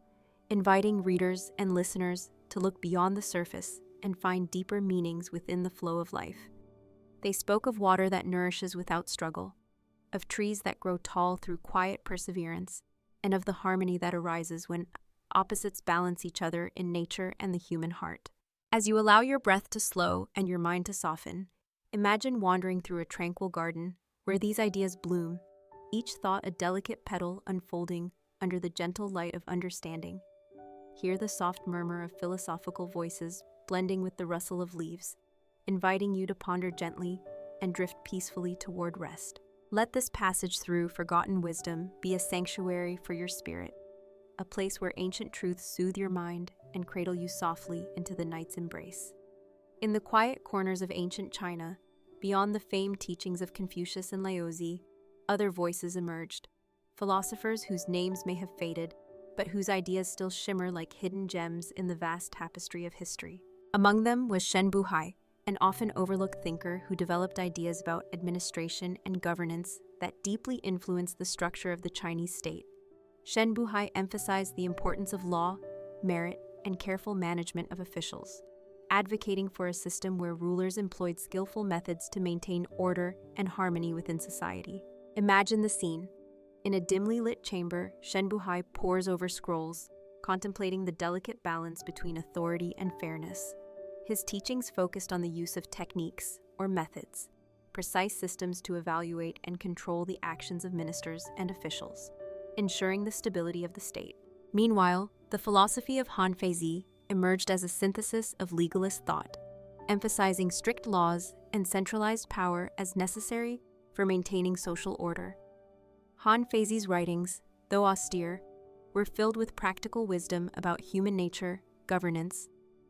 inviting readers and listeners to look beyond the surface and find deeper meanings within the flow of life. They spoke of water that nourishes without struggle, of trees that grow tall through quiet perseverance, and of the harmony that arises when opposites balance each other in nature and the human heart. As you allow your breath to slow and your mind to soften, imagine wandering through a tranquil garden where these ideas bloom, each thought a delicate petal unfolding under the gentle light of understanding. Hear the soft murmur of philosophical voices blending with the rustle of leaves, inviting you to ponder gently and drift peacefully toward rest. Let this passage through forgotten wisdom be a sanctuary for your spirit, a place where ancient truths soothe your mind and cradle you softly into the night's embrace. In the quiet corners of ancient China, beyond the famed teachings of Confucius and Laozi, other voices emerged, philosophers whose names may have faded, but whose ideas still shimmer like hidden gems in the vast tapestry of history. Among them was Shen Buhai, an often overlooked thinker who developed ideas about administration and governance that deeply influenced the structure of the Chinese state. Shen Buhai emphasized the importance of law, merit, and careful management of officials, advocating for a system where rulers employed skillful methods to maintain order and harmony within society. Imagine the scene. In a dimly lit chamber, Shen Buhai pores over scrolls, contemplating the delicate balance between authority and fairness. His teachings focused on the use of techniques, or methods, precise systems to evaluate and control the actions of ministers and officials, ensuring the stability of the state. Meanwhile, the philosophy of Han Feizi emerged as a synthesis of legalist thought, emphasizing strict laws and centralized power as necessary for maintaining social order. Han Feizi's writings, though austere, were filled with practical wisdom about human nature, governance,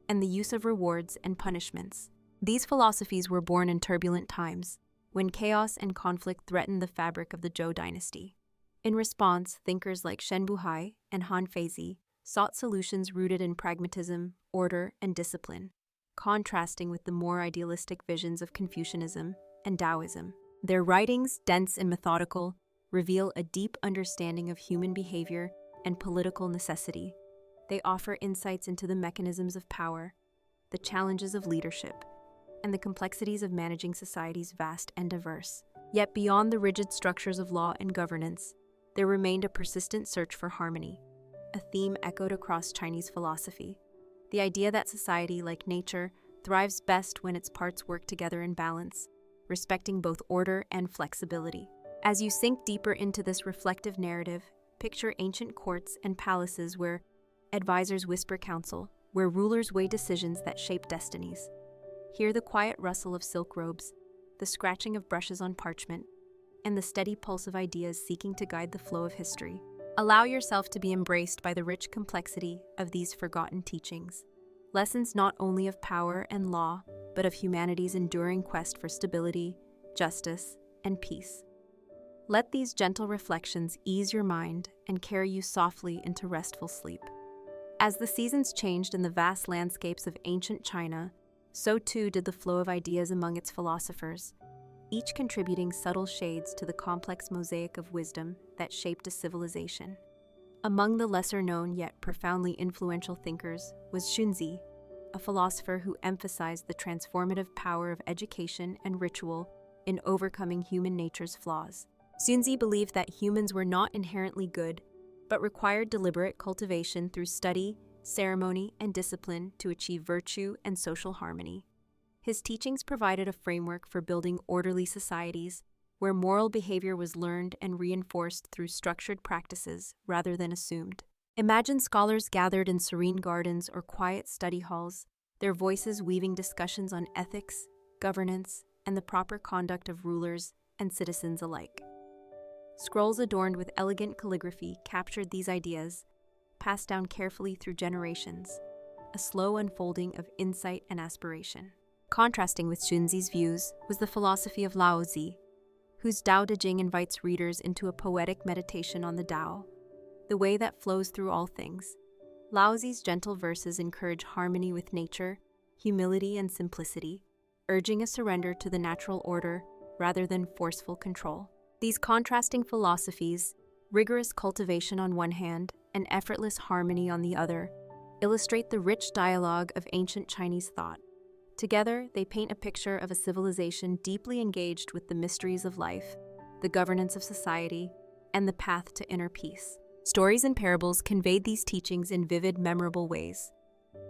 and the use of rewards and punishments. These philosophies were born in turbulent times, when chaos and conflict threatened the fabric of the Zhou dynasty. In response, thinkers like Shen Buhai and Han Feizi sought solutions rooted in pragmatism, order, and discipline, contrasting with the more idealistic visions of Confucianism and Taoism. Their writings, dense and methodical, reveal a deep understanding of human behavior and political necessity. They offer insights into the mechanisms of power, the challenges of leadership, and the complexities of managing societies vast and diverse. Yet beyond the rigid structures of law and governance, there remained a persistent search for harmony, a theme echoed across Chinese philosophy. The idea that society, like nature, thrives best when its parts work together in balance, respecting both order and flexibility. As you sink deeper into this reflective narrative, picture ancient courts and palaces where advisors whisper counsel, where rulers weigh decisions that shape destinies. Hear the quiet rustle of silk robes, the scratching of brushes on parchment, and the steady pulse of ideas seeking to guide the flow of history. Allow yourself to be embraced by the rich complexity of these forgotten teachings. Lessons not only of power and law, but of humanity's enduring quest for stability, justice, and peace. Let these gentle reflections ease your mind and carry you softly into restful sleep. As the seasons changed in the vast landscapes of ancient China, so too did the flow of ideas among its philosophers, each contributing subtle shades to the complex mosaic of wisdom that shaped a civilization. Among the lesser-known yet profoundly influential thinkers was Xunzi, a philosopher who emphasized the transformative power of education and ritual in overcoming human nature's flaws. Xunzi believed that humans were not inherently good, but required deliberate cultivation through study, ceremony, and discipline to achieve virtue and social harmony. His teachings provided a framework for building orderly societies where moral behavior was learned and reinforced through structured practices rather than assumed. Imagine scholars gathered in serene gardens or quiet study halls, their voices weaving discussions on ethics, governance, and the proper conduct of rulers and citizens alike. Scrolls adorned with elegant calligraphy captured these ideas, passed down carefully through generations, a slow unfolding of insight and aspiration. Contrasting with Xunzi's views was the philosophy of Laozi, whose Tao Te Ching invites readers into a poetic meditation on the Tao, the way that flows through all things. Laozi's gentle verses encourage harmony with nature, humility, and simplicity, urging a surrender to the natural order rather than forceful control. These contrasting philosophies, rigorous cultivation on one hand and effortless harmony on the other, illustrate the rich dialogue of ancient Chinese thought. Together, they paint a picture of a civilization deeply engaged with the mysteries of life, the governance of society, and the path to inner peace. Stories and parables conveyed these teachings in vivid, memorable ways.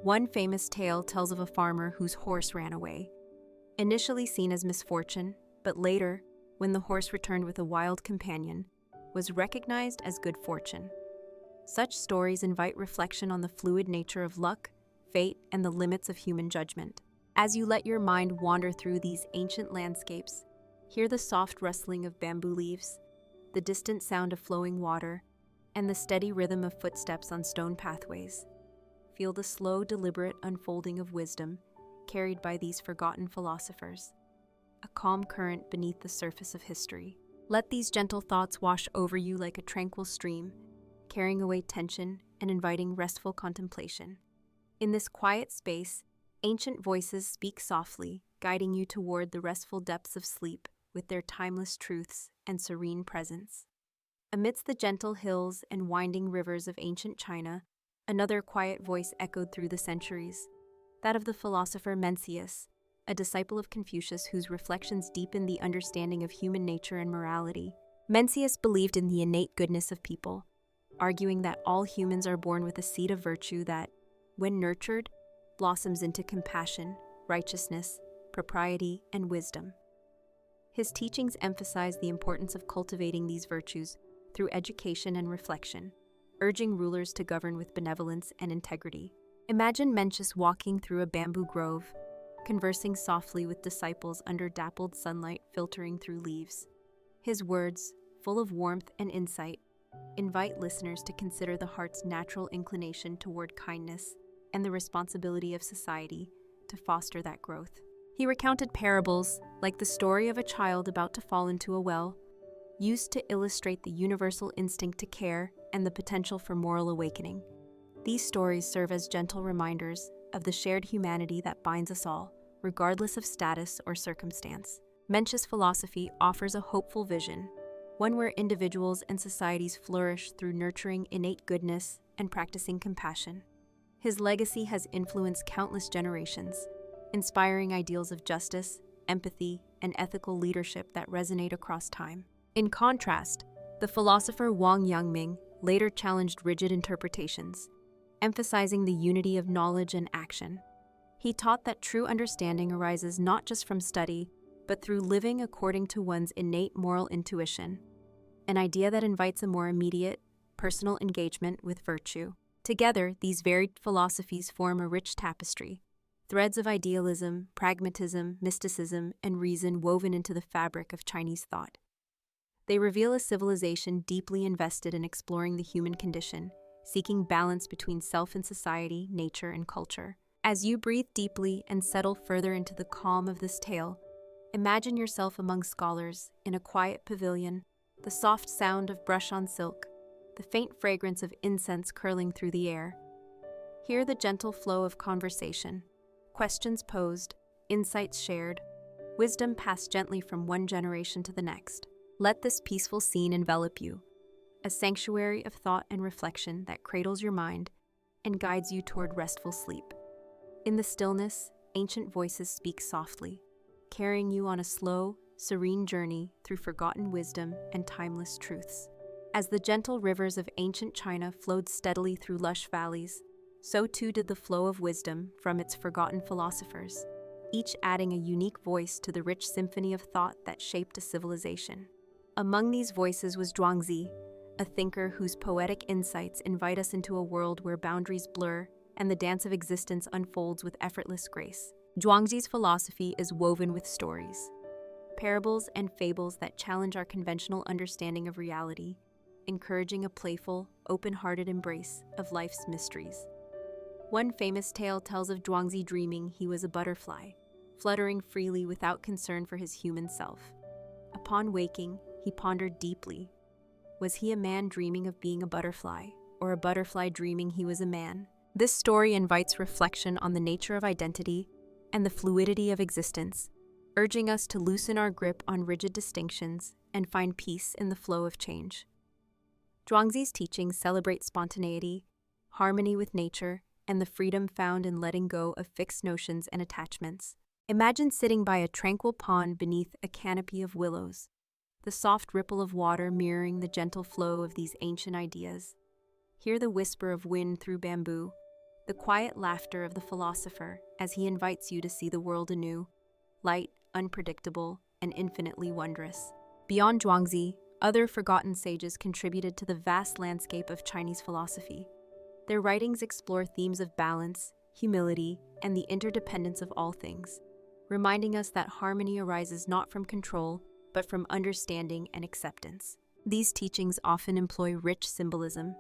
One famous tale tells of a farmer whose horse ran away. Initially seen as misfortune, but later, when the horse returned with a wild companion, was recognized as good fortune. Such stories invite reflection on the fluid nature of luck, fate, and the limits of human judgment. As you let your mind wander through these ancient landscapes, hear the soft rustling of bamboo leaves, the distant sound of flowing water, and the steady rhythm of footsteps on stone pathways. Feel the slow, deliberate unfolding of wisdom carried by these forgotten philosophers, a calm current beneath the surface of history. Let these gentle thoughts wash over you like a tranquil stream, carrying away tension and inviting restful contemplation. In this quiet space, ancient voices speak softly, guiding you toward the restful depths of sleep with their timeless truths and serene presence. Amidst the gentle hills and winding rivers of ancient China, another quiet voice echoed through the centuries, that of the philosopher Mencius, a disciple of Confucius whose reflections deepen the understanding of human nature and morality. Mencius believed in the innate goodness of people, arguing that all humans are born with a seed of virtue that, when nurtured, blossoms into compassion, righteousness, propriety, and wisdom. His teachings emphasize the importance of cultivating these virtues through education and reflection, urging rulers to govern with benevolence and integrity. Imagine Mencius walking through a bamboo grove, conversing softly with disciples under dappled sunlight filtering through leaves. His words, full of warmth and insight, invite listeners to consider the heart's natural inclination toward kindness and the responsibility of society to foster that growth. He recounted parables, like the story of a child about to fall into a well, used to illustrate the universal instinct to care and the potential for moral awakening. These stories serve as gentle reminders of the shared humanity that binds us all, regardless of status or circumstance. Mencius' philosophy offers a hopeful vision, one where individuals and societies flourish through nurturing innate goodness and practicing compassion. His legacy has influenced countless generations, inspiring ideals of justice, empathy, and ethical leadership that resonate across time. In contrast, the philosopher Wang Yangming later challenged rigid interpretations, emphasizing the unity of knowledge and action. He taught that true understanding arises not just from study, but through living according to one's innate moral intuition, an idea that invites a more immediate, personal engagement with virtue. Together, these varied philosophies form a rich tapestry, threads of idealism, pragmatism, mysticism, and reason woven into the fabric of Chinese thought. They reveal a civilization deeply invested in exploring the human condition, seeking balance between self and society, nature, and culture. As you breathe deeply and settle further into the calm of this tale, imagine yourself among scholars in a quiet pavilion, the soft sound of brush on silk, the faint fragrance of incense curling through the air. Hear the gentle flow of conversation, questions posed, insights shared, wisdom passed gently from one generation to the next. Let this peaceful scene envelop you, a sanctuary of thought and reflection that cradles your mind and guides you toward restful sleep. In the stillness, ancient voices speak softly, carrying you on a slow, serene journey through forgotten wisdom and timeless truths. As the gentle rivers of ancient China flowed steadily through lush valleys, so too did the flow of wisdom from its forgotten philosophers, each adding a unique voice to the rich symphony of thought that shaped a civilization. Among these voices was Zhuangzi, a thinker whose poetic insights invite us into a world where boundaries blur and the dance of existence unfolds with effortless grace. Zhuangzi's philosophy is woven with stories, parables, and fables that challenge our conventional understanding of reality, encouraging a playful, open-hearted embrace of life's mysteries. One famous tale tells of Zhuangzi dreaming he was a butterfly, fluttering freely without concern for his human self. Upon waking, he pondered deeply, Was he a man dreaming of being a butterfly, or a butterfly dreaming he was a man? This story invites reflection on the nature of identity and the fluidity of existence, urging us to loosen our grip on rigid distinctions and find peace in the flow of change. Zhuangzi's teachings celebrate spontaneity, harmony with nature, and the freedom found in letting go of fixed notions and attachments. Imagine sitting by a tranquil pond beneath a canopy of willows, the soft ripple of water mirroring the gentle flow of these ancient ideas. Hear the whisper of wind through bamboo, the quiet laughter of the philosopher as he invites you to see the world anew, light, unpredictable, and infinitely wondrous. Beyond Zhuangzi, other forgotten sages contributed to the vast landscape of Chinese philosophy. Their writings explore themes of balance, humility, and the interdependence of all things, reminding us that harmony arises not from control, but from understanding and acceptance. These teachings often employ rich symbolism,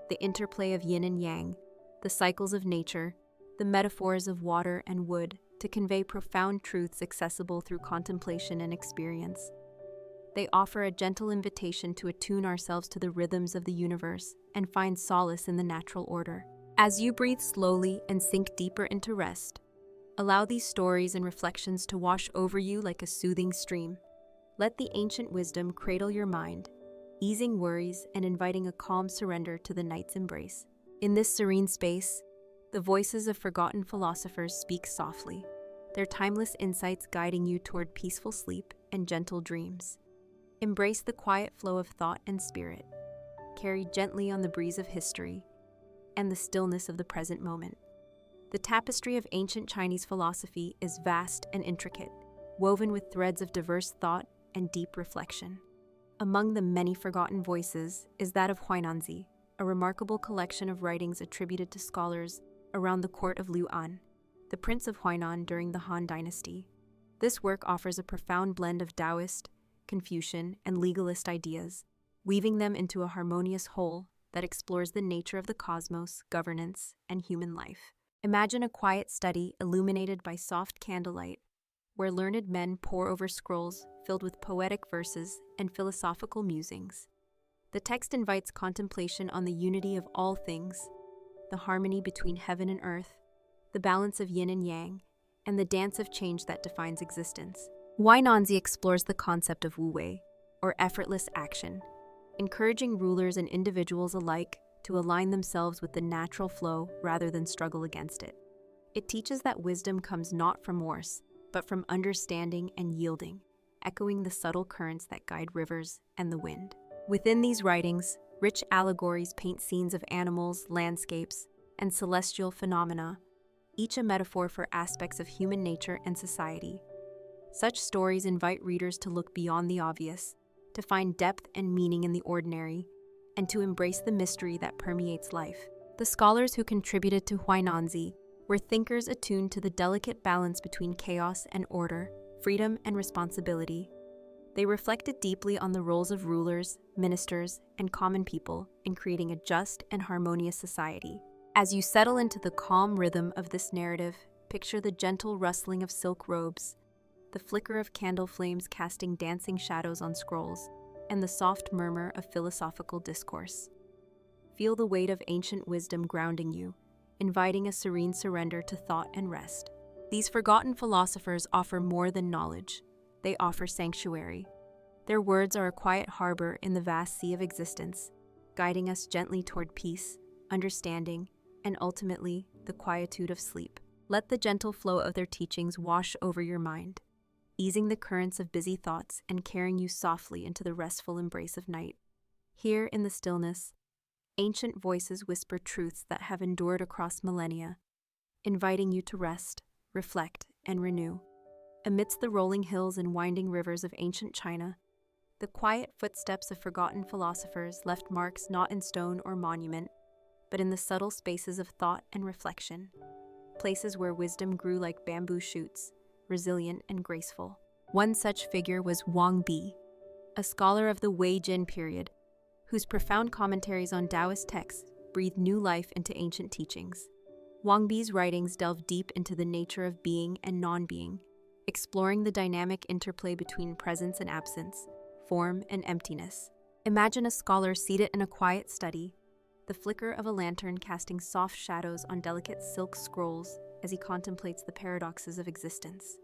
the interplay of yin and yang, the cycles of nature, the metaphors of water and wood, to convey profound truths accessible through contemplation and experience. They offer a gentle invitation to attune ourselves to the rhythms of the universe and find solace in the natural order. As you breathe slowly and sink deeper into rest, allow these stories and reflections to wash over you like a soothing stream. Let the ancient wisdom cradle your mind, easing worries and inviting a calm surrender to the night's embrace. In this serene space, the voices of forgotten philosophers speak softly, their timeless insights guiding you toward peaceful sleep and gentle dreams. Embrace the quiet flow of thought and spirit, carried gently on the breeze of history and the stillness of the present moment. The tapestry of ancient Chinese philosophy is vast and intricate, woven with threads of diverse thought and deep reflection. Among the many forgotten voices is that of Huainanzi, a remarkable collection of writings attributed to scholars around the court of Liu An, the Prince of Huainan during the Han Dynasty. This work offers a profound blend of Taoist, Confucian, and legalist ideas, weaving them into a harmonious whole that explores the nature of the cosmos, governance, and human life. Imagine a quiet study illuminated by soft candlelight, where learned men pore over scrolls filled with poetic verses and philosophical musings. The text invites contemplation on the unity of all things, the harmony between heaven and earth, the balance of yin and yang, and the dance of change that defines existence. Huainanzi explores the concept of wu wei, or effortless action, encouraging rulers and individuals alike to align themselves with the natural flow rather than struggle against it. It teaches that wisdom comes not from force, but from understanding and yielding, echoing the subtle currents that guide rivers and the wind. Within these writings, rich allegories paint scenes of animals, landscapes, and celestial phenomena, each a metaphor for aspects of human nature and society. Such stories invite readers to look beyond the obvious, to find depth and meaning in the ordinary, and to embrace the mystery that permeates life. The scholars who contributed to Huainanzi were thinkers attuned to the delicate balance between chaos and order, freedom and responsibility. They reflected deeply on the roles of rulers, ministers, and common people in creating a just and harmonious society. As you settle into the calm rhythm of this narrative, picture the gentle rustling of silk robes, the flicker of candle flames casting dancing shadows on scrolls, and the soft murmur of philosophical discourse. Feel the weight of ancient wisdom grounding you, inviting a serene surrender to thought and rest. These forgotten philosophers offer more than knowledge. They offer sanctuary. Their words are a quiet harbor in the vast sea of existence, guiding us gently toward peace, understanding, and ultimately, the quietude of sleep. Let the gentle flow of their teachings wash over your mind, easing the currents of busy thoughts and carrying you softly into the restful embrace of night. Here in the stillness, ancient voices whisper truths that have endured across millennia, inviting you to rest, reflect, and renew. Amidst the rolling hills and winding rivers of ancient China, the quiet footsteps of forgotten philosophers left marks not in stone or monument, but in the subtle spaces of thought and reflection, places where wisdom grew like bamboo shoots, resilient and graceful. One such figure was Wang Bi, a scholar of the Wei Jin period, whose profound commentaries on Taoist texts breathed new life into ancient teachings. Wang Bi's writings delve deep into the nature of being and non-being, exploring the dynamic interplay between presence and absence, form and emptiness. Imagine a scholar seated in a quiet study, the flicker of a lantern casting soft shadows on delicate silk scrolls as he contemplates the paradoxes of existence.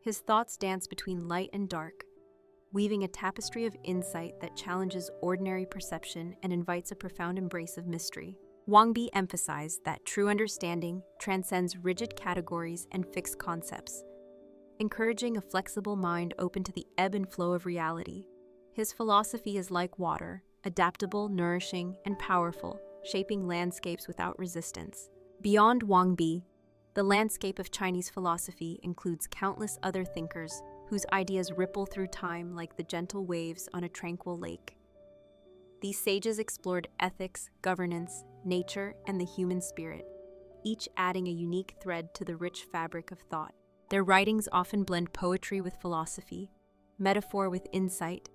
His thoughts dance between light and dark, weaving a tapestry of insight that challenges ordinary perception and invites a profound embrace of mystery. Wang Bi emphasized that true understanding transcends rigid categories and fixed concepts, encouraging a flexible mind open to the ebb and flow of reality. His philosophy is like water, adaptable, nourishing, and powerful, shaping landscapes without resistance. Beyond Wang Bi, the landscape of Chinese philosophy includes countless other thinkers whose ideas ripple through time like the gentle waves on a tranquil lake. These sages explored ethics, governance, nature, and the human spirit, each adding a unique thread to the rich fabric of thought. Their writings often blend poetry with philosophy, metaphor with insight,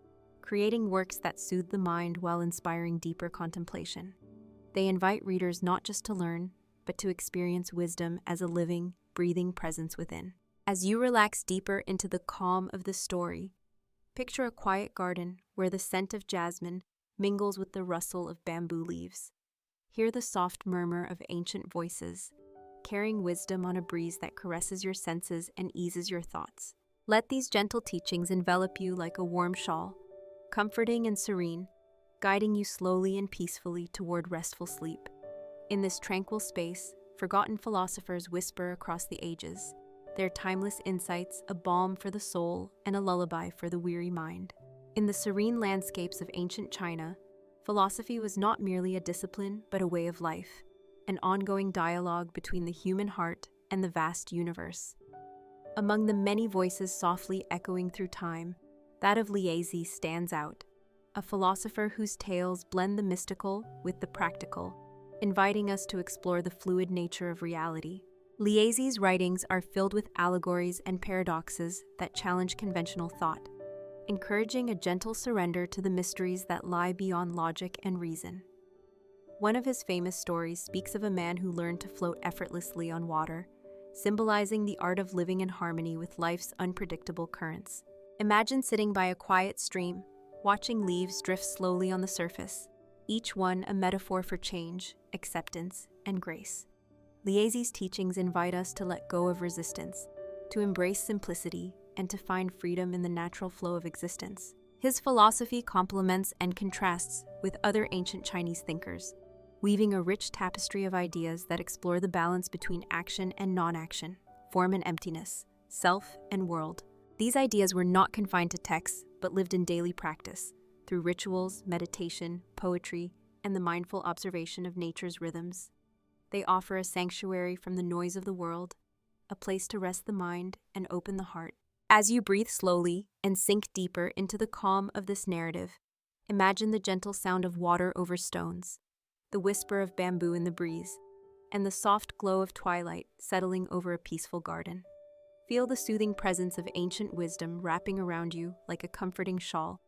creating works that soothe the mind while inspiring deeper contemplation. They invite readers not just to learn, but to experience wisdom as a living, breathing presence within. As you relax deeper into the calm of the story, picture a quiet garden where the scent of jasmine mingles with the rustle of bamboo leaves. Hear the soft murmur of ancient voices, carrying wisdom on a breeze that caresses your senses and eases your thoughts. Let these gentle teachings envelop you like a warm shawl, comforting and serene, guiding you slowly and peacefully toward restful sleep. In this tranquil space, forgotten philosophers whisper across the ages, their timeless insights a balm for the soul and a lullaby for the weary mind. In the serene landscapes of ancient China, philosophy was not merely a discipline but a way of life, an ongoing dialogue between the human heart and the vast universe. Among the many voices softly echoing through time, that of Liezi stands out, a philosopher whose tales blend the mystical with the practical, inviting us to explore the fluid nature of reality. Liezi's writings are filled with allegories and paradoxes that challenge conventional thought, encouraging a gentle surrender to the mysteries that lie beyond logic and reason. One of his famous stories speaks of a man who learned to float effortlessly on water, symbolizing the art of living in harmony with life's unpredictable currents. Imagine sitting by a quiet stream, watching leaves drift slowly on the surface, each one a metaphor for change, acceptance, and grace. Liezi's teachings invite us to let go of resistance, to embrace simplicity, and to find freedom in the natural flow of existence. His philosophy complements and contrasts with other ancient Chinese thinkers, weaving a rich tapestry of ideas that explore the balance between action and non-action, form and emptiness, self and world. These ideas were not confined to texts, but lived in daily practice, through rituals, meditation, poetry, and the mindful observation of nature's rhythms. They offer a sanctuary from the noise of the world, a place to rest the mind and open the heart. As you breathe slowly and sink deeper into the calm of this narrative, imagine the gentle sound of water over stones, the whisper of bamboo in the breeze, and the soft glow of twilight settling over a peaceful garden. Feel the soothing presence of ancient wisdom wrapping around you like a comforting shawl,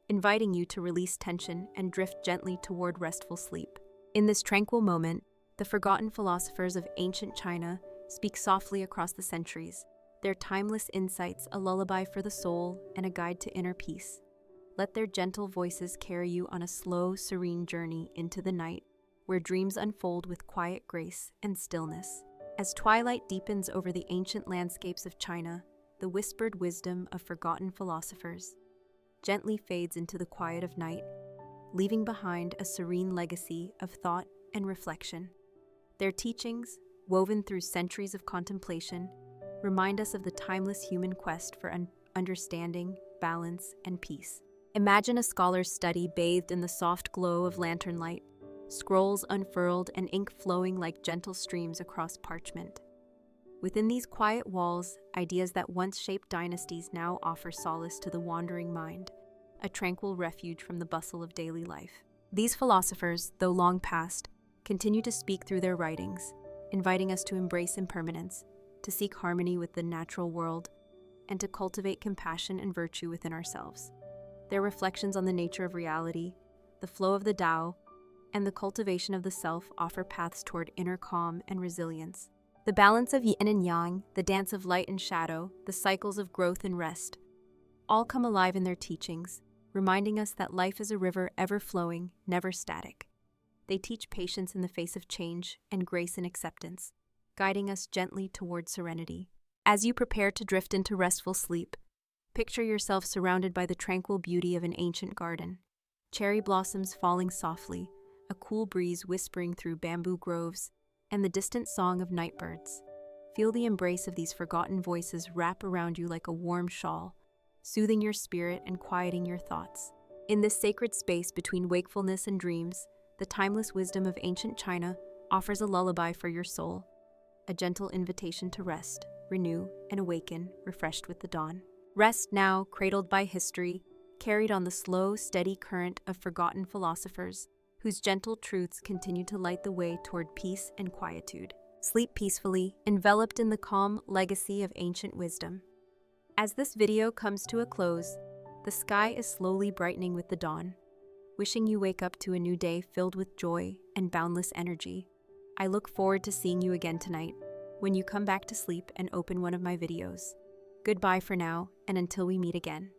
inviting you to release tension and drift gently toward restful sleep. In this tranquil moment, the forgotten philosophers of ancient China speak softly across the centuries, their timeless insights a lullaby for the soul and a guide to inner peace. Let their gentle voices carry you on a slow, serene journey into the night, where dreams unfold with quiet grace and stillness. As twilight deepens over the ancient landscapes of China, the whispered wisdom of forgotten philosophers gently fades into the quiet of night, leaving behind a serene legacy of thought and reflection. Their teachings, woven through centuries of contemplation, remind us of the timeless human quest for understanding, balance, and peace. Imagine a scholar's study bathed in the soft glow of lantern light, scrolls unfurled and ink flowing like gentle streams across parchment. Within these quiet walls, ideas that once shaped dynasties now offer solace to the wandering mind, a tranquil refuge from the bustle of daily life. These philosophers, though long past, continue to speak through their writings, inviting us to embrace impermanence, to seek harmony with the natural world, and to cultivate compassion and virtue within ourselves. Their reflections on the nature of reality, the flow of the Tao, and the cultivation of the self offer paths toward inner calm and resilience. The balance of yin and yang, the dance of light and shadow, the cycles of growth and rest, all come alive in their teachings, reminding us that life is a river ever flowing, never static. They teach patience in the face of change and grace in acceptance, guiding us gently toward serenity. As you prepare to drift into restful sleep, picture yourself surrounded by the tranquil beauty of an ancient garden. Cherry blossoms falling softly, a cool breeze whispering through bamboo groves, and the distant song of nightbirds. Feel the embrace of these forgotten voices wrap around you like a warm shawl, soothing your spirit and quieting your thoughts. In this sacred space between wakefulness and dreams, the timeless wisdom of ancient China offers a lullaby for your soul, a gentle invitation to rest, renew, and awaken, refreshed with the dawn. Rest now, cradled by history, carried on the slow, steady current of forgotten philosophers, whose gentle truths continue to light the way toward peace and quietude. Sleep peacefully, enveloped in the calm legacy of ancient wisdom. As this video comes to a close, the sky is slowly brightening with the dawn, wishing you wake up to a new day filled with joy and boundless energy. I look forward to seeing you again tonight, when you come back to sleep and open one of my videos. Goodbye for now, and until we meet again.